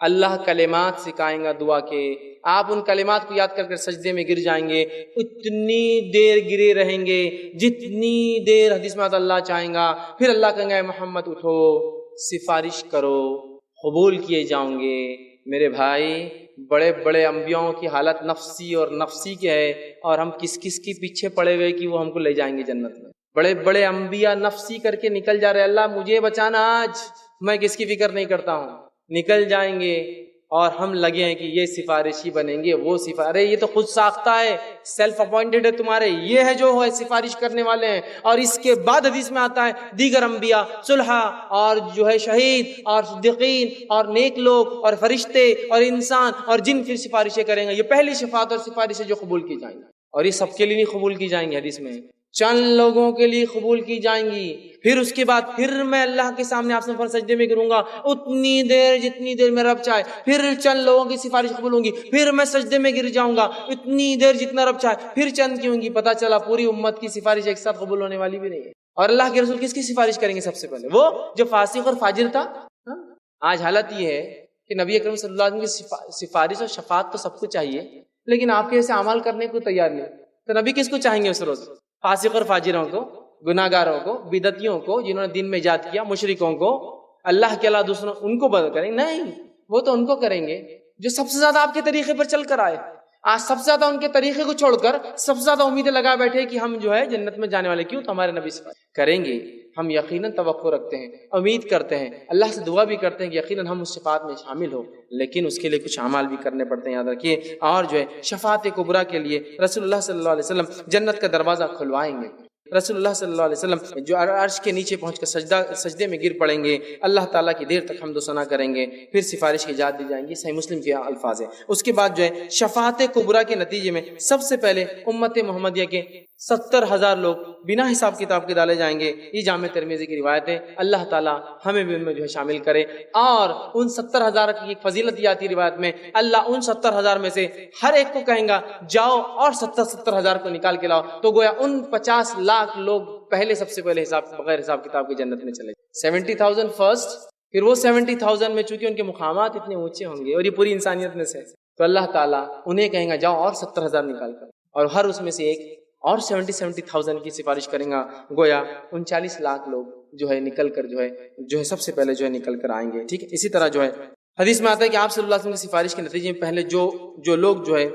اللہ کلمات سکھائیں گا دعا کے، آپ ان کلمات کو یاد کر کر سجدے میں گر جائیں گے، اتنی دیر گرے رہیں گے جتنی دیر حدیث میں اللہ چاہیں گا، پھر اللہ کہیں گے محمد اٹھو سفارش کرو، قبول کیے جاؤں گے۔ میرے بھائی بڑے بڑے انبیاؤں کی حالت نفسی اور نفسی کی ہے، اور ہم کس کس کے پیچھے پڑے ہوئے کہ وہ ہم کو لے جائیں گے جنت میں۔ بڑے بڑے انبیاء نفسی کر کے نکل جا رہے، اللہ مجھے بچانا آج، میں کس کی فکر نہیں کرتا ہوں، نکل جائیں گے، اور ہم لگے ہیں کہ یہ سفارشی بنیں گے، وہ ارے یہ تو خود ساختہ ہے، سیلف اپوائنٹڈ ہے تمہارے، یہ ہے جو ہے سفارش کرنے والے ہیں۔ اور اس کے بعد حدیث میں آتا ہے دیگر انبیاء، صلحاء اور جو ہے شہید اور صدیقین اور نیک لوگ اور فرشتے اور انسان اور جن پھر سفارشیں کریں گے۔ یہ پہلی شفاعت اور سفارش ہے جو قبول کی جائیں گی، اور یہ سب کے لیے نہیں قبول کی جائیں گی، حدیث میں چند لوگوں کے لیے قبول کی جائیں گی۔ پھر اس کے بعد پھر میں اللہ کے سامنے آپ سے سجدے میں گروں گا اتنی دیر جتنی دیر میں رب چاہے، پھر چند لوگوں کی سفارش قبول ہوں گی، پھر میں سجدے میں گر جاؤں گا اتنی دیر جتنا رب چاہے، پھر چند کی ہوں گی۔ پتہ چلا پوری امت کی سفارش ایک ساتھ قبول ہونے والی بھی نہیں ہے۔ اور اللہ کے رسول کس کی سفارش کریں گے سب سے پہلے؟ وہ جو فاسق اور فاجر تھا۔ آج حالت یہ ہے کہ نبی اکرم صلی اللہ علیہ وسلم کی سفارش اور شفاعت تو سب کو چاہیے، لیکن آپ کے ایسے اعمال کرنے کو تیار نہیں، تو نبی کس کو چاہیں گے اس روز؟ فاسق اور فاجروں کو، گناہ گاروں کو، بدعتیوں کو، جنہوں نے دین میں ایجاد کیا، مشرکوں کو، اللہ کے علاوہ دوسروں، ان کو بدل کریں؟ نہیں، وہ تو ان کو کریں گے جو سب سے زیادہ آپ کے طریقے پر چل کر آئے۔ آج سب سے زیادہ ان کے طریقے کو چھوڑ کر سب سے زیادہ امیدیں لگا بیٹھے کہ ہم جو ہے جنت میں جانے والے، کیوں؟ تو ہمارے نبی سے کریں گے۔ ہم یقیناً توقع رکھتے ہیں، امید کرتے ہیں، اللہ سے دعا بھی کرتے ہیں کہ یقیناً ہم اس شفاعت میں شامل ہو، لیکن اس کے لیے کچھ اعمال بھی کرنے پڑتے ہیں، یاد رکھیے۔ اور جو ہے شفاعت کبریٰ کے لیے رسول اللہ صلی اللہ علیہ وسلم جنت کا دروازہ کھلوائیں گے۔ رسول اللہ صلی اللہ علیہ وسلم جو عرش کے نیچے پہنچ کر سجدے میں گر پڑیں گے، اللہ تعالیٰ کی دیر تک حمد و ثنا کریں گے، پھر سفارش کی اجازت دی جائیں گی۔ صحیح مسلم کے الفاظ ہیں۔ اس کے بعد جو ہے شفاعت کبریٰ کے نتیجے میں سب سے پہلے امت محمدیہ کے 70,000 لوگ بنا حساب کتاب کے ڈالے جائیں گے۔ یہ جامع ترمذی کی روایت ہے، اللہ تعالیٰ ہمیں بھی ان میں جو ہے شامل کرے۔ اور ان 70,000 کی ایک فضیلت یہ آتی ہے روایت میں، اللہ ان 70,000 میں سے ہر ایک کو کہیں گا جاؤ اور 70,000 کو نکال کے لاؤ، تو گویا ان 50 لاکھ لوگ پہلے سب سے پہلے حساب بغیر حساب کتاب کی جنت میں چلے۔ 70,000 فرسٹ، پھر وہ 70,000 میں چونکہ ان کے مقامات اتنے اونچے ہوں گے اور یہ پوری انسانیت میں سے، تو اللہ تعالیٰ انہیں کہیں گا جاؤ اور 70,000 نکال کر، اور ہر اس میں سے ایک اور 70,000 کی سفارش کریں گا، گویا 39 لاکھ لوگ جو ہے نکل کر جو ہے سب سے پہلے جو ہے نکل کر آئیں گے۔ ٹھیک ہے، اسی طرح جو ہے حدیث میں آتا ہے کہ آپ صلی اللہ علیہ وسلم کی سفارش کے نتیجے میں پہلے جو لوگ جو ہے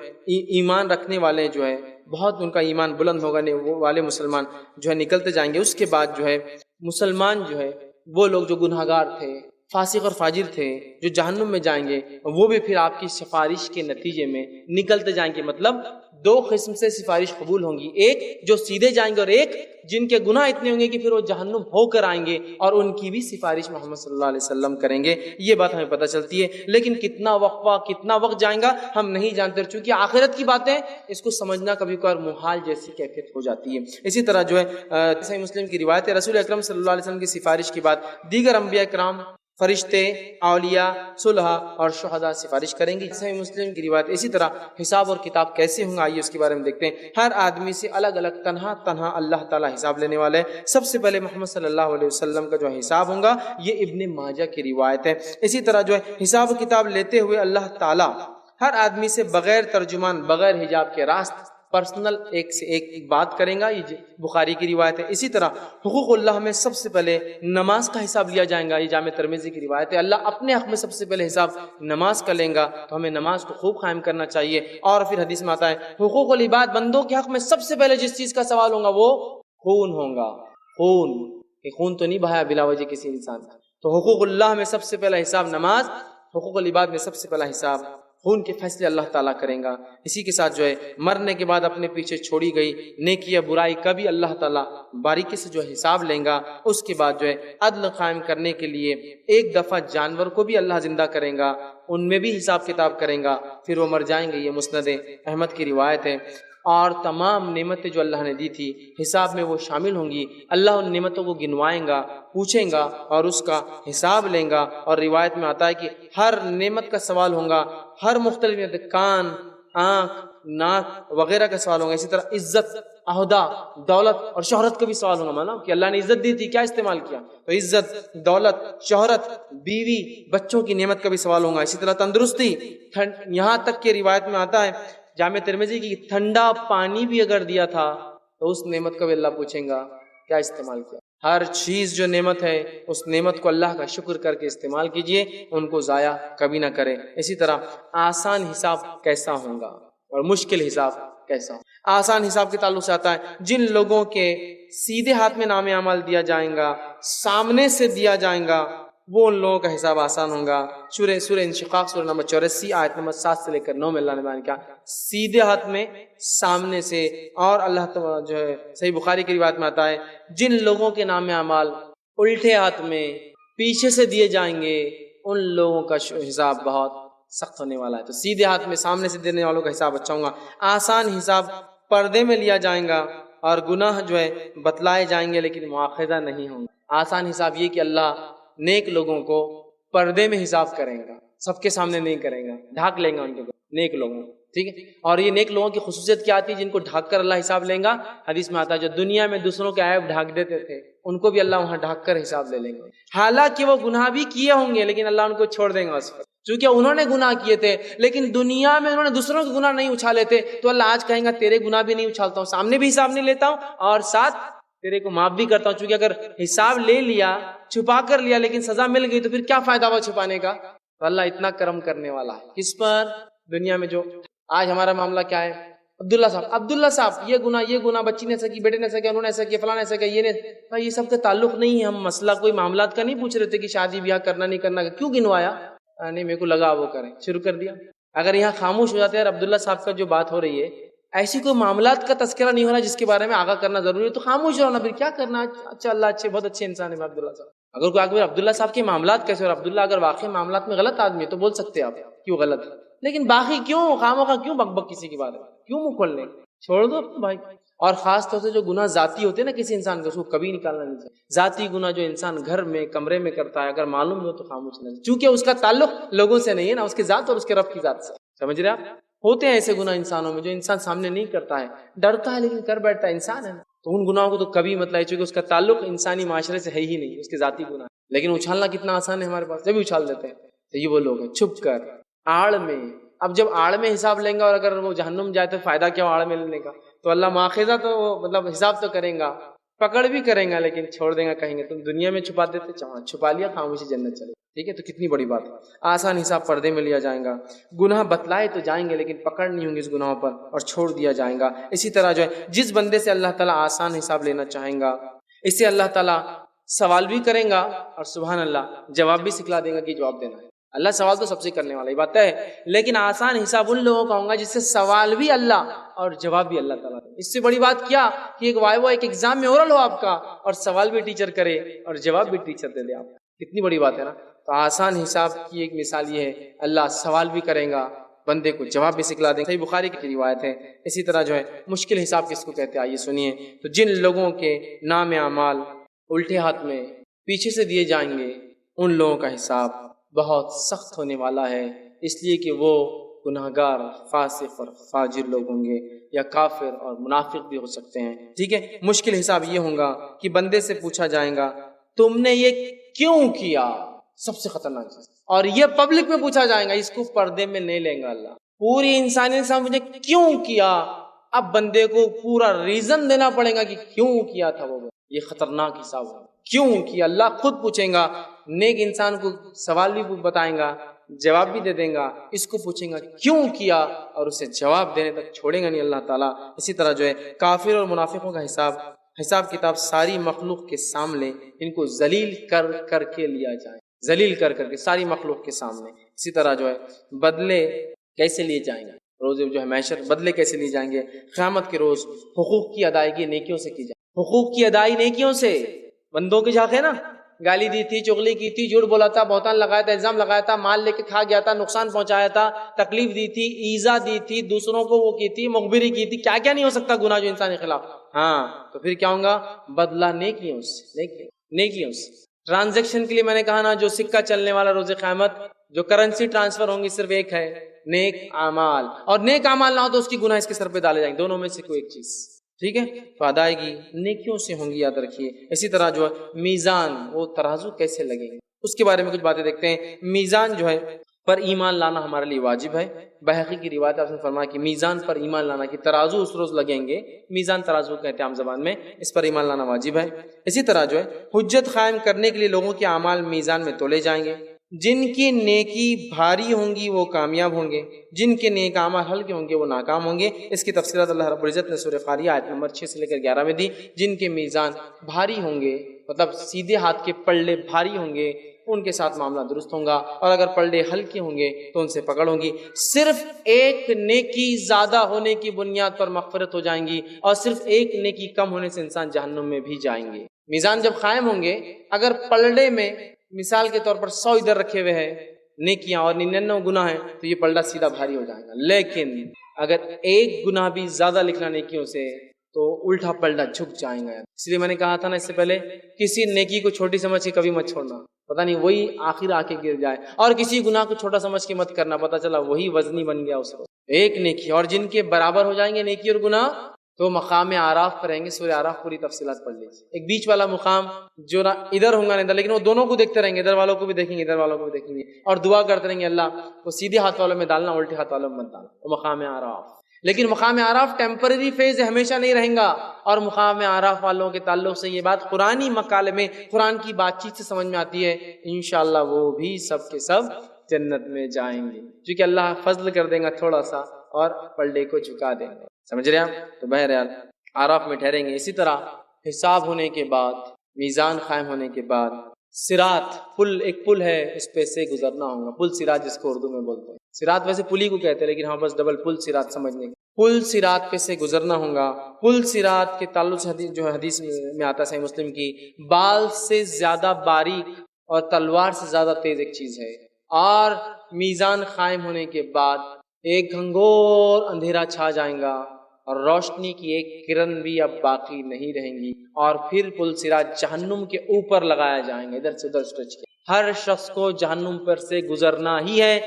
ایمان رکھنے والے جو ہے بہت ان کا ایمان بلند ہوگا، وہ والے مسلمان جو ہے نکلتے جائیں گے۔ اس کے بعد جو ہے مسلمان جو ہے وہ لوگ جو گناہ گار تھے، فاسق اور فاجر تھے، جو جہنم میں جائیں گے، وہ بھی پھر آپ کی سفارش کے نتیجے میں نکلتے جائیں گے۔ مطلب دو قسم سے سفارش قبول ہوں گی، ایک جو سیدھے جائیں گے اور ایک جن کے گناہ اتنے ہوں گے کہ پھر وہ جہنم ہو کر آئیں گے، اور ان کی بھی سفارش محمد صلی اللہ علیہ وسلم کریں گے۔ یہ بات ہمیں پتہ چلتی ہے، لیکن کتنا وقت جائیں گا ہم نہیں جانتے، چونکہ آخرت کی باتیں اس کو سمجھنا کبھی کبھار محال جیسی کیفیت ہو جاتی ہے۔ اسی طرح جو ہے صحیح مسلم کی روایت ہے، رسول اکرم صلی اللہ علیہ وسلم کی سفارش کے بعد دیگر انبیاء کرام، فرشتے، اولیاء، صلحاء اور شہداء سفارش کریں گے۔ صحیح مسلم کی روایت۔ اسی طرح حساب اور کتاب کیسے ہوں گا، آئیے اس کے بارے میں دیکھتے ہیں۔ ہر آدمی سے الگ الگ تنہا اللہ تعالیٰ حساب لینے والے ہیں۔ سب سے پہلے محمد صلی اللہ علیہ وسلم کا جو حساب ہوگا، یہ ابن ماجہ کی روایت ہے۔ اسی طرح جو ہے حساب و کتاب لیتے ہوئے اللہ تعالیٰ ہر آدمی سے بغیر ترجمان، بغیر حجاب کے راست پرسنل ایک سے ایک بات کریں گا، یہ بخاری کی روایت ہے۔ اسی طرح حقوق اللہ میں سب سے پہلے نماز کا حساب لیا جائے گا، یہ جامع ترمذی کی روایت ہے۔ اللہ اپنے حق میں سب سے پہلے حساب نماز کا لیں گا، تو ہمیں نماز کو خوب قائم کرنا چاہیے۔ اور پھر حدیث میں آتا ہے حقوق العباد، بندوں کے حق میں سب سے پہلے جس چیز کا سوال ہوگا وہ خون ہوگا۔ خون تو نہیں بہایا بلا وجہ کسی انسان کا، تو حقوق اللہ میں سب سے پہلا حساب نماز، حقوق العباد میں سب سے پہلا حساب خون کے فیصلے اللہ تعالیٰ کریں گا۔ اسی کے ساتھ جو ہے مرنے کے بعد اپنے پیچھے چھوڑی گئی نیکی یا برائی کا بھی اللہ تعالیٰ باریکی سے جو ہے حساب لیں گا۔ اس کے بعد جو ہے عدل قائم کرنے کے لیے ایک دفعہ جانور کو بھی اللہ زندہ کریں گا، ان میں بھی حساب کتاب کریں گا، پھر وہ مر جائیں گے۔ یہ مسند احمد کی روایت ہے۔ اور تمام نعمتیں جو اللہ نے دی تھی حساب میں وہ شامل ہوں گی، اللہ ان نعمتوں کو گنوائیں گا، پوچھیں گا اور اس کا حساب لیں گا۔ اور روایت میں آتا ہے کہ ہر نعمت کا سوال ہوگا، ہر مختلف کان، آنکھ، ناک وغیرہ کا سوال ہوگا. اسی طرح عزت، عہدہ، دولت اور شہرت کا بھی سوال ہوگا. مانا کہ اللہ نے عزت دی تھی، کیا استعمال کیا؟ تو عزت، دولت، شہرت، بیوی، بچوں کی نعمت کا بھی سوال ہوگا. اسی طرح تندرستی، یہاں تک کہ روایت میں آتا ہے جامع ترمذی کی ٹھنڈا پانی بھی اگر دیا تھا تو اس نعمت کا بھی اللہ پوچھیں گا کیا استعمال کیا. ہر چیز جو نعمت ہے اس نعمت کو اللہ کا شکر کر کے استعمال کیجئے، ان کو ضائع کبھی نہ کریں. اسی طرح آسان حساب کیسا ہوگا اور مشکل حساب کیسا ہوگا. آسان حساب کے تعلق سے آتا ہے جن لوگوں کے سیدھے ہاتھ میں نام اعمال دیا جائیں گا، سامنے سے دیا جائیں گا، وہ ان لوگوں کا حساب آسان ہوگا. سورہ انشقاق سورہ نمبر 84 آیت نمبر 7 سے لے کر 9 میں اللہ نے بیان کیا سیدھے ہاتھ میں، سامنے سے. اور اللہ تعالیٰ جو ہے صحیح بخاری کی روایت میں آتا ہے جن لوگوں کے نام اعمال الٹے ہاتھ میں پیچھے سے دیے جائیں گے ان لوگوں کا حساب بہت سخت ہونے والا ہے. تو سیدھے ہاتھ میں سامنے سے دینے والوں کا حساب اچھا ہوگا. آسان حساب پردے میں لیا جائیں گا اور گناہ جو ہے بتلائے جائیں گے لیکن مواخذہ نہیں ہوں گے. آسان حساب یہ کہ اللہ نیک لوگوں کو پردے میں حساب کریں گا، سب کے سامنے نہیں کریں گا، ڈھانک لیں گا ان کو، نیک لوگوں کو. ٹھیک ہے. اور یہ نیک لوگوں کی خصوصیت کیا آتی ہے جن کو ڈھانک کر اللہ حساب لیں گا؟ حدیث میں آتا ہے جو دنیا میں دوسروں کے عیب ڈھانک دیتے تھے ان کو بھی اللہ وہاں ڈھانک کر حساب لے لیں گے. حالانکہ وہ گناہ بھی کیے ہوں گے لیکن اللہ ان کو چھوڑ دیں گا اس پر، چونکہ انہوں نے گناہ کیے تھے لیکن دنیا میں انہوں نے دوسروں کے گناہ نہیں اچھالے تھے. تو اللہ آج کہیں گا تیرے گناہ بھی نہیں اچھالتا ہوں، سامنے بھی حساب نہیں لیتا ہوں اور ساتھ تیرے کو معاف بھی کرتا ہوں. چونکہ اگر حساب لے لیا، چھپا کر لیا لیکن سزا مل گئی تو پھر کیا فائدہ ہوا چھپانے کا؟ تو اللہ اتنا کرم کرنے والا ہے. کس پر؟ دنیا میں. جو آج ہمارا معاملہ کیا ہے؟ عبداللہ صاحب یہ گناہ بچی نے ایسا کی، بیٹے نے ایسا کیا، انہوں نے ایسا کیا، فلاں نے ایسا کیا. یہ سب کا تعلق نہیں ہے. ہم مسئلہ کوئی معاملات کا نہیں پوچھ رہے تھے کہ شادی بیاہ کرنا نہیں کرنا، کیوں گنوایا؟ نہیں میرے کو لگا وہ کریں، شروع کر دیا. اگر یہاں خاموش ہو جاتے ہیں اور عبداللہ صاحب کا جو بات ہو رہی ہے ایسی کوئی معاملات کا تذکرہ نہیں ہونا جس کے بارے میں آگاہ کرنا ضروری ہے تو خاموش رہنا. پھر کیا کرنا؟ اچھا اللہ اچھے، بہت اچھے انسان ہے عبداللہ صاحب. اگر کوئی آگے عبداللہ صاحب کے معاملات کیسے، اور عبداللہ اگر واقعی معاملات میں غلط آدمی ہے تو بول سکتے ہیں آپ کیوں غلط ہے، لیکن باقی کیوں خامخواہ کیوں بک بک کسی کے بارے میں کیوں منہ کھول لیں؟ چھوڑ دو بھائی. اور خاص طور سے جو گناہ ذاتی ہوتے ہیں نا کسی انسان کا، اس کو کبھی نکالنا نہیں چاہیے. ذاتی گناہ جو انسان گھر میں کمرے میں کرتا ہے اگر معلوم ہو تو خاموش نہیں، چونکہ اس کا تعلق لوگوں سے نہیں ہے نا، اس کے ذات اور اس کے رب کی ذات سے. سمجھ رہے آپ؟ ہوتے ہیں ایسے گناہ انسانوں میں جو انسان سامنے نہیں کرتا ہے، ڈرتا ہے لیکن کر بیٹھتا ہے، انسان ہے نا. تو ان گناہوں کو تو کبھی مطلب چونکہ اس کا تعلق انسانی معاشرے سے ہے ہی نہیں، اس کے ذاتی گناہ. لیکن اچھالنا کتنا آسان ہے ہمارے پاس، جب بھی اچھال دیتے ہیں. تو یہ وہ لوگ ہیں چھپ کر، آڑ میں. اب جب آڑ میں حساب لیں گا اور اگر وہ جہنم جائے تو فائدہ کیا آڑ میں لینے کا؟ تو اللہ مواخذہ تو مطلب حساب تو کریں گا، پکڑ بھی کریں گا لیکن چھوڑ دیں گا. کہیں گے تم دنیا میں چھپا دیتے، چھپا لیا، خاموشی جنت چلے. ٹھیک ہے. تو کتنی بڑی بات ہے. آسان حساب پردے میں لیا جائے گا. گناہ بتلائے تو جائیں گے لیکن پکڑ نہیں ہوں گی اس گناہوں پر اور چھوڑ دیا جائے گا. اسی طرح جو ہے جس بندے سے اللہ تعالیٰ آسان حساب لینا چاہیں گا اس سے اللہ تعالیٰ سوال بھی کریں گا اور سبحان اللہ جواب بھی سکھلا دیں گا کہ جواب دینا ہے. اللہ سوال تو سب سے کرنے والی بات ہے لیکن آسان حساب ان لوگوں کا ہوگا جس سے سوال بھی اللہ اور جواب بھی اللہ تعالیٰ. اس سے بڑی بات کیا کہ ایک وائوا ایک ایگزام میں اورل ہو آپ کا اور سوال بھی ٹیچر کرے اور جواب بھی ٹیچر دے دے آپ. کتنی بڑی بات ہے نا. تو آسان حساب کی ایک مثال یہ ہے اللہ سوال بھی کریں گا، بندے کو جواب بھی سکھلا دیں گے. صحیح بخاری کی روایت ہے. اسی طرح جو ہے مشکل حساب کس کو کہتے ہیں آئیے سنیے. تو جن لوگوں کے نام اعمال الٹے ہاتھ میں پیچھے سے دیے جائیں گے ان لوگوں کا حساب بہت سخت ہونے والا ہے، اس لیے کہ وہ گناہگار، فاسق اور فاجر لوگ ہوں گے یا کافر اور منافق بھی ہو سکتے ہیں. ٹھیک ہے. مشکل حساب یہ ہوگا کہ بندے سے پوچھا جائے گا تم نے یہ کیوں کیا، سب سے خطرناک چیز. اور یہ پبلک میں پوچھا جائے گا، اس کو پردے میں نہیں لیں گا اللہ. پوری انسانیت سے مجھے کیوں کیا، اب بندے کو پورا ریزن دینا پڑے گا کہ کیوں کیا تھا وہ. یہ خطرناک حساب ہے. کیوں کیا اللہ خود پوچھیں گا. نیک انسان کو سوال بھی بتائیں گا، جواب بھی دے دیں گا. اس کو پوچھیں گا کیوں کیا اور اسے جواب دینے تک چھوڑیں گا نہیں اللہ تعالیٰ. اسی طرح جو ہے کافر اور منافقوں کا حساب کتاب ساری مخلوق کے سامنے ان کو ذلیل کر کر کے لیا جائے، ذلیل کر کر کے ساری مخلوق کے سامنے. اسی طرح جو ہے بدلے کیسے لیے جائیں گے، روز جو ہے محشر بدلے کیسے لیے جائیں گے. قیامت کے روز حقوق کی ادائیگی نیکیوں سے کی جائے. حقوق کی ادائی نیکیوں سے. بندوں کے جھاگ ہے نا، گالی دی تھی، چغلی کی تھی، جھوٹ بولا تھا، بہتان لگایا تھا، الزام لگایا تھا، مال لے کے کھا گیا تھا، نقصان پہنچایا تھا، تکلیف دی تھی، ایذا دی تھی، دوسروں کو وہ کی تھی، مخبری کی تھی، کیا کیا نہیں ہو سکتا گناہ جو انسان کے خلاف. ہاں تو پھر کیا ہوگا؟ بدلہ نیکیوں سے. نیکیوں سے ٹرانزیکشن کے لیے میں نے کہا نا جو سکہ چلنے والا روز قیامت جو کرنسی ٹرانسفر ہوں گی صرف ایک ہے، نیک اعمال، اور نیک اعمال نہ ہو تو اس کی گناہ اس کے سر پہ ڈالے جائیں گے، دونوں میں سے کوئی ایک چیز، ٹھیک ہے؟ تو ادائیگی نیکیوں سے ہوں گی، یاد رکھیے۔ اسی طرح جو ہے میزان، وہ ترازو کیسے لگیں گے اس کے بارے میں کچھ باتیں دیکھتے ہیں۔ میزان جو ہے پر ایمان لانا ہمارے لیے واجب ہے۔ بحقی کی روایت آپ نے فرمایا کہ میزان پر ایمان لانا، کہ ترازو اس روز لگیں گے، میزان ترازو کہتے ہیں عام زبان میں، اس پر ایمان لانا واجب ہے۔ اسی طرح جو ہے حجت قائم کرنے کے لیے لوگوں کے اعمال میزان میں تولے جائیں گے، جن کی نیکی بھاری ہوں گی وہ کامیاب ہوں گے، جن کے نیک اعمال ہلکے ہوں گے وہ ناکام ہوں گے۔ اس کی تفصیلات اللہ رب العزت نے سورہ قاریہ آیت نمبر 6 سے لے کر 11 میں دی۔ جن کے میزان بھاری ہوں گے، مطلب سیدھے ہاتھ کے پلڑے بھاری ہوں گے، ان کے ساتھ معاملہ درست ہوگا، اور اگر پلڑے ہلکے ہوں گے تو ان سے پکڑ ہوگی۔ صرف ایک نیکی زیادہ ہونے کی بنیاد پر مغفرت ہو جائیں گی، اور صرف ایک نیکی کم ہونے سے انسان جہنم میں بھی جائیں گے۔ میزان جب قائم ہوں گے، اگر پلڑے میں مثال کے طور پر 100 ادھر رکھے ہوئے ہیں نیکیاں اور 99 گناہ ہیں، تو یہ پلڑا سیدھا بھاری ہو جائے گا۔ لیکن اگر ایک گناہ بھی زیادہ لکھنا نیکیوں سے تو الٹا پلٹا جھک جائیں گا۔ اس لیے میں نے کہا تھا نا اس سے پہلے، کسی نیکی کو چھوٹی سمجھ کے کبھی مت چھوڑنا، پتہ نہیں وہی آخر آ کے گر جائے، اور کسی گناہ کو چھوٹا سمجھ کے مت کرنا، پتہ چلا وہی وزنی بن گیا اس وقت۔ ایک نیکی، اور جن کے برابر ہو جائیں گے نیکی اور گناہ تو مقام اعراف پر رہیں گے۔ سورہ اعراف پوری تفصیلات پڑھ لیجیے۔ ایک بیچ والا مقام جو نہ ادھر ہوں گا نہ ادھر، لیکن وہ دونوں کو دیکھتے رہیں گے، ادھر والوں کو بھی دیکھیں گے ادھر والوں کو بھی دیکھیں گے، اور دعا کرتے رہیں گے اللہ وہ سیدھے ہاتھ والوں میں ڈالنا، الٹے ہاتھ والوں میں مت ڈالنا، وہ مقام اعراف۔ لیکن مقام اعراف ٹیمپرری فیز ہے، ہمیشہ نہیں رہیں گا۔ اور مقام اعراف والوں کے تعلق سے یہ بات قرآنی مقالے میں، قرآن کی بات چیت سے سمجھ میں آتی ہے، انشاءاللہ وہ بھی سب کے سب جنت میں جائیں گے، کیونکہ اللہ فضل کر دیں گا تھوڑا سا اور پلڑے کو جھکا دیں گے۔ سمجھ رہے ہیں؟ تو بہرحال اعراف میں ٹھہریں گے۔ اسی طرح حساب ہونے کے بعد، میزان قائم ہونے کے بعد، صراط، پل، ایک پل ہے، اس پہ سے گزرنا ہوگا، پل صراط جس کو اردو میں بولتے ہیں۔ صراط ویسے پلی کو کہتے ہیں، لیکن ہاں بس ڈبل پل صراط سمجھنے کے، پل صراط پہ سے گزرنا ہوگا۔ پل صراط کے تعلق سے حدیث جو ہے حدیث میں آتا ہے صحیح مسلم کی، بال سے زیادہ باریک اور تلوار سے زیادہ تیز ایک چیز ہے، اور میزان قائم ہونے کے بعد ایک گھنگھور اندھیرا چھا جائے گا، اور روشنی کی ایک کرن بھی اب باقی نہیں رہیں گی، اور پھر پل صراط جہنم کے اوپر لگایا جائیں گے، ادھر سے ادھر اسٹریچ کے۔ ہر شخص کو جہنم پر سے گزرنا ہی ہے،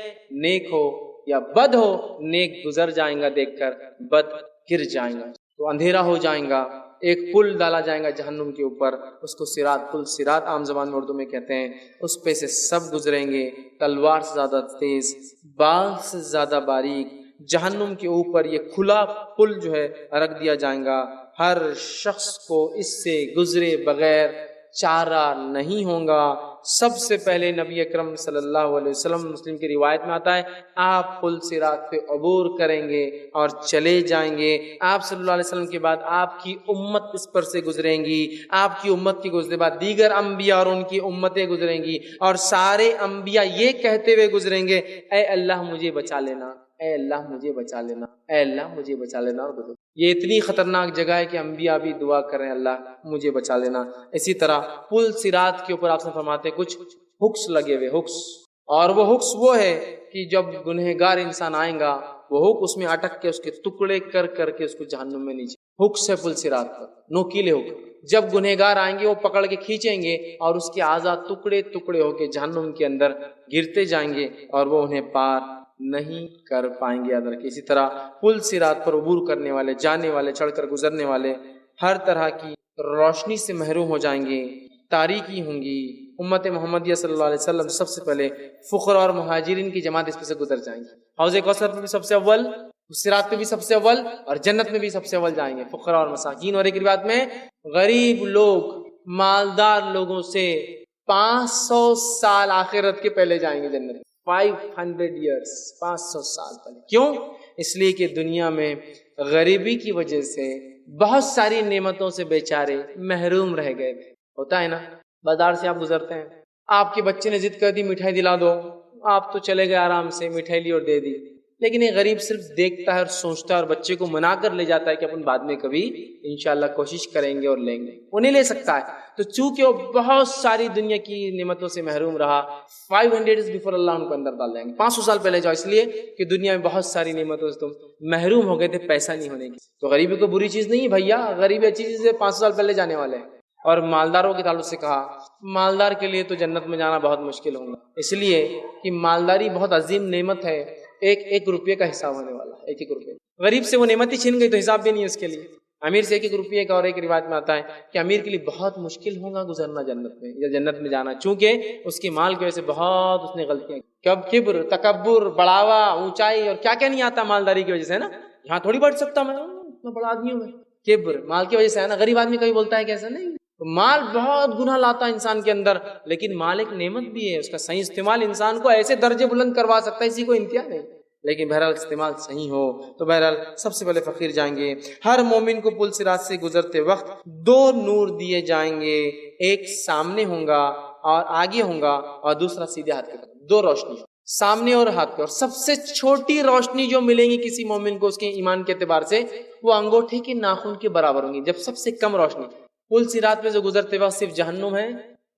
نیک ہو یا بد ہو، نیک گزر جائیں گا دیکھ کر، بد گر جائیں گا۔ تو اندھیرا ہو جائیں گا، ایک پل ڈالا جائے گا جہنم کے اوپر، اس کو صراط، پل صراط عام زبان میں اردو میں کہتے ہیں، اس پہ سے سب گزریں گے، تلوار سے زیادہ تیز، بال سے زیادہ باریک۔ جہنم کے اوپر یہ کھلا پل جو ہے رکھ دیا جائے گا، ہر شخص کو اس سے گزرے بغیر چارہ نہیں ہوگا۔ سب سے پہلے نبی اکرم صلی اللہ علیہ وسلم، مسلم کی روایت میں آتا ہے، آپ پل صراط پہ عبور کریں گے اور چلے جائیں گے۔ آپ صلی اللہ علیہ وسلم کے بعد آپ کی امت اس پر سے گزریں گی، آپ کی امت کی گزرے بعد دیگر انبیاء اور ان کی امتیں گزریں گی، اور سارے انبیاء یہ کہتے ہوئے گزریں گے، اے اللہ مجھے بچا لینا، اے اللہ مجھے بچا لینا، اے اللہ مجھے بچا لینا، اور گزر۔ یہ اتنی خطرناک جگہ ہے کہ انبیاء بھی دعا کریں اللہ مجھے بچا لینا۔ اسی طرح پل صراط کے اوپر آپ سے فرماتے ہیں کچھ ہکس لگے ہوئے، ہکس، اور وہ ہکس وہ ہے کہ جب گنہگار انسان آئیں گا، وہ ہک اس میں اٹک کے اس کے ٹکڑے کر کر کے اس کو جہنم میں نیچے، ہکس ہے پل صراط پر، نوکیلے ہک۔ جب گنہگار آئیں گے وہ پکڑ کے کھینچیں گے، اور اس کے اعضاء ٹکڑے ٹکڑے ہو کے جہنم کے اندر گرتے جائیں گے، اور وہ انہیں پار نہیں کر پائیں گے۔ یاد رکھیں، اسی طرح پل صراط پر عبور کرنے والے، جانے والے، چڑھ کر گزرنے والے ہر طرح کی روشنی سے محروم ہو جائیں گے، تاریکی ہوں گی۔ امت محمدیہ صلی اللہ علیہ وسلم سب سے پہلے فقراء اور مہاجرین کی جماعت اس پہ سے گزر جائیں گے، حوض کوثر پہ بھی سب سے اول، صراط پہ بھی سب سے اول، اور جنت میں بھی سب سے اول جائیں گے فقراء اور مساکین۔ اور ایک روایت میں غریب لوگ مالدار لوگوں سے 500 سال آخرت کے پہلے جائیں گے جنت، 500 ایئرس، 500 سال پہلے۔ کیوں؟ اس لیے کہ دنیا میں غریبی کی وجہ سے بہت ساری نعمتوں سے بیچارے محروم رہ گئے تھے۔ ہوتا ہے نا، بازار سے آپ گزرتے ہیں، آپ کے بچے نے ضد کر دی مٹھائی دلا دو، آپ تو چلے گئے آرام سے، مٹھائی لی اور دے دی، لیکن یہ غریب صرف دیکھتا ہے اور سوچتا ہے اور بچے کو منا کر لے جاتا ہے کہ اپن بعد میں کبھی انشاءاللہ کوشش کریں گے اور لیں گے، وہ نہیں لے سکتا ہے۔ تو چونکہ وہ بہت ساری دنیا کی نعمتوں سے محروم رہا، 500 ایئرز بیفور اللہ ان کو اندر ڈال دیں گے، 500 سال پہلے جاؤ، اس لیے کہ دنیا میں بہت ساری نعمتوں سے تم محروم ہو گئے تھے، پیسہ نہیں ہونے کی۔ تو غریبی کو بری چیز نہیں ہے بھیا، غریبی اچھی چیز ہے، 500 سال پہلے جانے والے ہیں۔ اور مالداروں کے تعلق سے کہا مالدار کے لیے تو جنت میں جانا بہت مشکل ہوگا، اس لیے کہ مالداری بہت عظیم نعمت ہے، ایک روپے کا حساب ہونے والا ہے، ایک روپے، غریب سے وہ نعمت ہی چھین گئی تو حساب بھی نہیں ہے اس کے لیے، امیر سے ایک روپے کا، اور ایک روایت میں آتا ہے کہ امیر کے لیے بہت مشکل ہوگا گزرنا جنت میں یا جنت میں جانا، چونکہ اس کے مال کی وجہ سے بہت اس نے غلطیاں کی، کب کبر، تکبر، بڑھاوا، اونچائی اور کیا کیا نہیں آتا مالداری کی وجہ سے، ہے نا، یہاں تھوڑی بڑھ سکتا میں اتنا بڑا آدمی ہوں میں، کبر مال کی وجہ سے ہے نا، غریب آدمی کبھی بولتا ہے کہ ایسا نہیں، مال بہت گناہ لاتا ہے انسان کے اندر، لیکن مال ایک نعمت بھی ہے، اس کا صحیح استعمال انسان کو ایسے درجے بلند کروا سکتا ہے، اسی کو انتہا نہیں، لیکن بہرحال استعمال صحیح ہو تو بہرحال سب سے پہلے فقیر جائیں گے۔ ہر مومن کو پل صراط سے گزرتے وقت 2 نور دیے جائیں گے، ایک سامنے ہوں گا اور آگے ہوں گا، اور دوسرا سیدھے ہاتھ کی طرف، 2 روشنی سامنے اور ہاتھ پہ، اور سب سے چھوٹی روشنی جو ملیں گی کسی مومن کو اس کے ایمان کے اعتبار سے، وہ انگوٹھے کے ناخن کے برابر ہوں گی، جب سب سے کم روشنی۔ پل صراط پہ جو گزرتے وقت صرف جہنم ہے،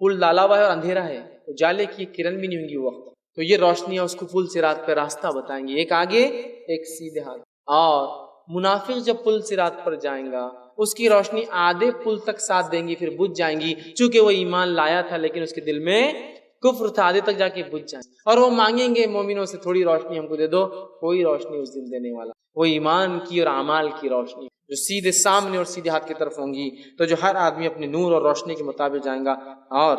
پل ڈالا ہوا ہے اور اندھیرا ہے، اجالے کی کرن بھی نہیں ہوں گی وہ وقت، تو یہ روشنیاں اس کو پل صراط پہ راستہ بتائیں گی، ایک آگے ایک سیدھے ہاتھ۔ اور منافق جب پل صراط پر جائیں گا، اس کی روشنی آدھے پل تک ساتھ دیں گی، پھر بجھ جائیں گی، چونکہ وہ ایمان لایا تھا لیکن اس کے دل میں کفر تھا، آدھے تک جا کے بجھ جائیں، اور وہ مانگیں گے مومنوں سے تھوڑی روشنی ہم کو دے دو، کوئی روشنی اس دن دینے والا، وہ ایمان کی اور اعمال کی روشنی جو سیدھے سامنے اور سیدھے ہاتھ کی طرف ہوں گی، تو جو ہر آدمی اپنے نور اور روشنی کے مطابق جائیں گا، اور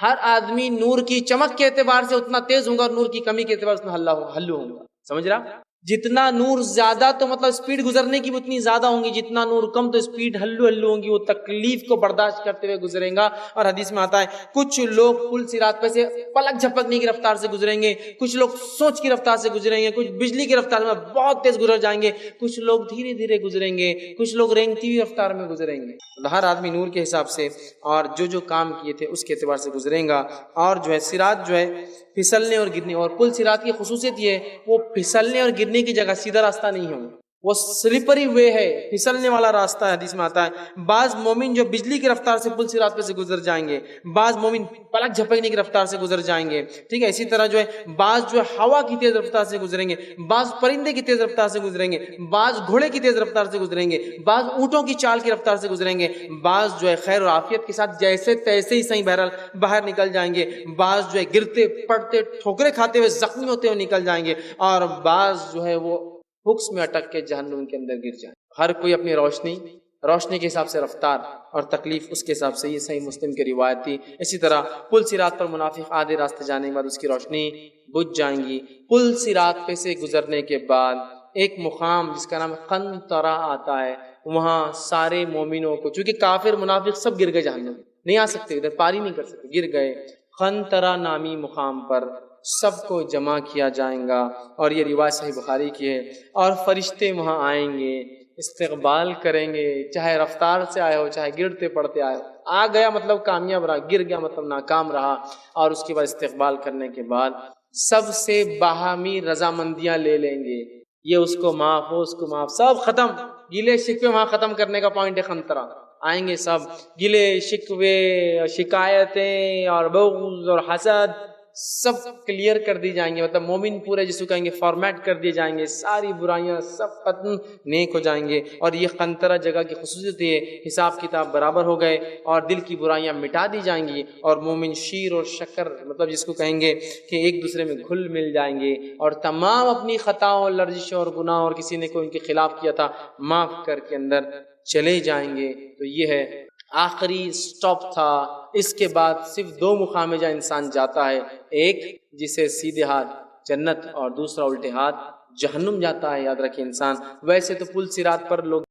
ہر آدمی نور کی چمک کے اعتبار سے اتنا تیز ہوگا اور نور کی کمی کے اعتبار سے اتنا ہلو ہوگا، سمجھ رہا؟ جتنا نور زیادہ تو مطلب سپیڈ گزرنے کی اتنی زیادہ ہوں گی، جتنا نور کم تو سپیڈ ہلو ہوں گی، وہ تکلیف کو برداشت کرتے ہوئے گزریں گا۔ اور حدیث میں آتا ہے کچھ لوگ پل صراط پہ سے پلک جھپکنے کی رفتار سے گزریں گے، کچھ لوگ سوچ کی رفتار سے گزریں گے، کچھ بجلی کی رفتار میں بہت تیز گزر جائیں گے، کچھ لوگ دھیرے دھیرے گزریں گے، کچھ لوگ رینگتی ہوئی رفتار میں گزریں گے۔ ہر آدمی نور کے حساب سے اور جو کام کیے تھے اس کے اعتبار سے گزریں گا۔ اور جو ہے صراط جو ہے پھسلنے اور گرنے، اور پل صراط کی خصوصیت یہ ہے وہ پھسلنے اور گرنے کی جگہ سیدھا راستہ نہیں ہے، وہ سلپری وے ہے، پھسلنے والا راستہ ہے۔ حدیث میں آتا ہے بعض مومن جو بجلی کی رفتار سے پل صراط پہ سے گزر جائیں گے، بعض مومن پلک جھپکنے کی رفتار سے گزر جائیں گے، ٹھیک ہے، اسی طرح جو ہے بعض جو ہے ہوا کی تیز رفتار سے گزریں گے، بعض پرندے کی تیز رفتار سے گزریں گے، بعض گھوڑے کی تیز رفتار سے گزریں گے، بعض اونٹوں کی چال کی رفتار سے گزریں گے، بعض جو ہے خیر اور عافیت کے ساتھ جیسے تیسے ہی صحیح بہرحال باہر نکل جائیں گے، بعض جو ہے گرتے پڑتے ٹھوکرے کھاتے ہوئے زخمی ہوتے ہوئے نکل جائیں گے، اور بعض جو ہے وہ حکس میں اٹک کے جہنم کے اندر گر جائیں۔ ہر کوئی اپنی روشنی کے حساب سے رفتار اور تکلیف اس کے حساب سے، یہ صحیح مسلم کی روایت تھی۔ اسی طرح پل صراط پر منافق آدھے راستے جانے کے بعد اس کی روشنی بجھ جائیں گی۔ پل صراط پہ سے گزرنے کے بعد ایک مقام جس کا نام قنطرہ آتا ہے، وہاں سارے مومنوں کو، چونکہ کافر منافق سب گر گئے جہنم، نہیں آ سکتے ادھر، پاری نہیں کر سکتے، گر گئے، قنطرہ نامی مقام پر سب کو جمع کیا جائیں گا، اور یہ روایت صحیح بخاری کی ہے، اور فرشتے وہاں آئیں گے، استقبال کریں گے، چاہے رفتار سے آئے ہو چاہے گرتے پڑتے آئے ہو، آ گیا مطلب کامیاب رہا، گر گیا مطلب ناکام رہا، اور اس کے بعد استقبال کرنے کے بعد سب سے باہمی رضامندیاں لے لیں گے، یہ اس کو معاف ہو اس کو معاف، سب ختم، گلے شکوے وہاں ختم کرنے کا پوائنٹ ہے قنطرہ، آئیں گے سب، گلے شکوے شکایتیں اور بغض اور حسد سب کلیئر کر دی جائیں گے، مطلب مومن پورے جس کو کہیں گے فارمیٹ کر دیے جائیں گے، ساری برائیاں سب ختم، نیک ہو جائیں گے۔ اور یہ قنطرہ جگہ کی خصوصیت ہے، حساب کتاب برابر ہو گئے اور دل کی برائیاں مٹا دی جائیں گی، اور مومن شیر اور شکر مطلب جس کو کہیں گے کہ ایک دوسرے میں گھل مل جائیں گے، اور تمام اپنی خطاؤں لرزشوں اور گناہوں اور کسی نے کوئی ان کے خلاف کیا تھا معاف کر کے اندر چلے جائیں گے۔ تو یہ ہے آخری سٹاپ تھا، اس کے بعد صرف 2 مقام جہاں انسان جاتا ہے، ایک جسے سیدھے ہاتھ جنت اور دوسرا الٹے ہاتھ جہنم جاتا ہے، یاد رکھیں انسان۔ ویسے تو پل صراط پر لوگ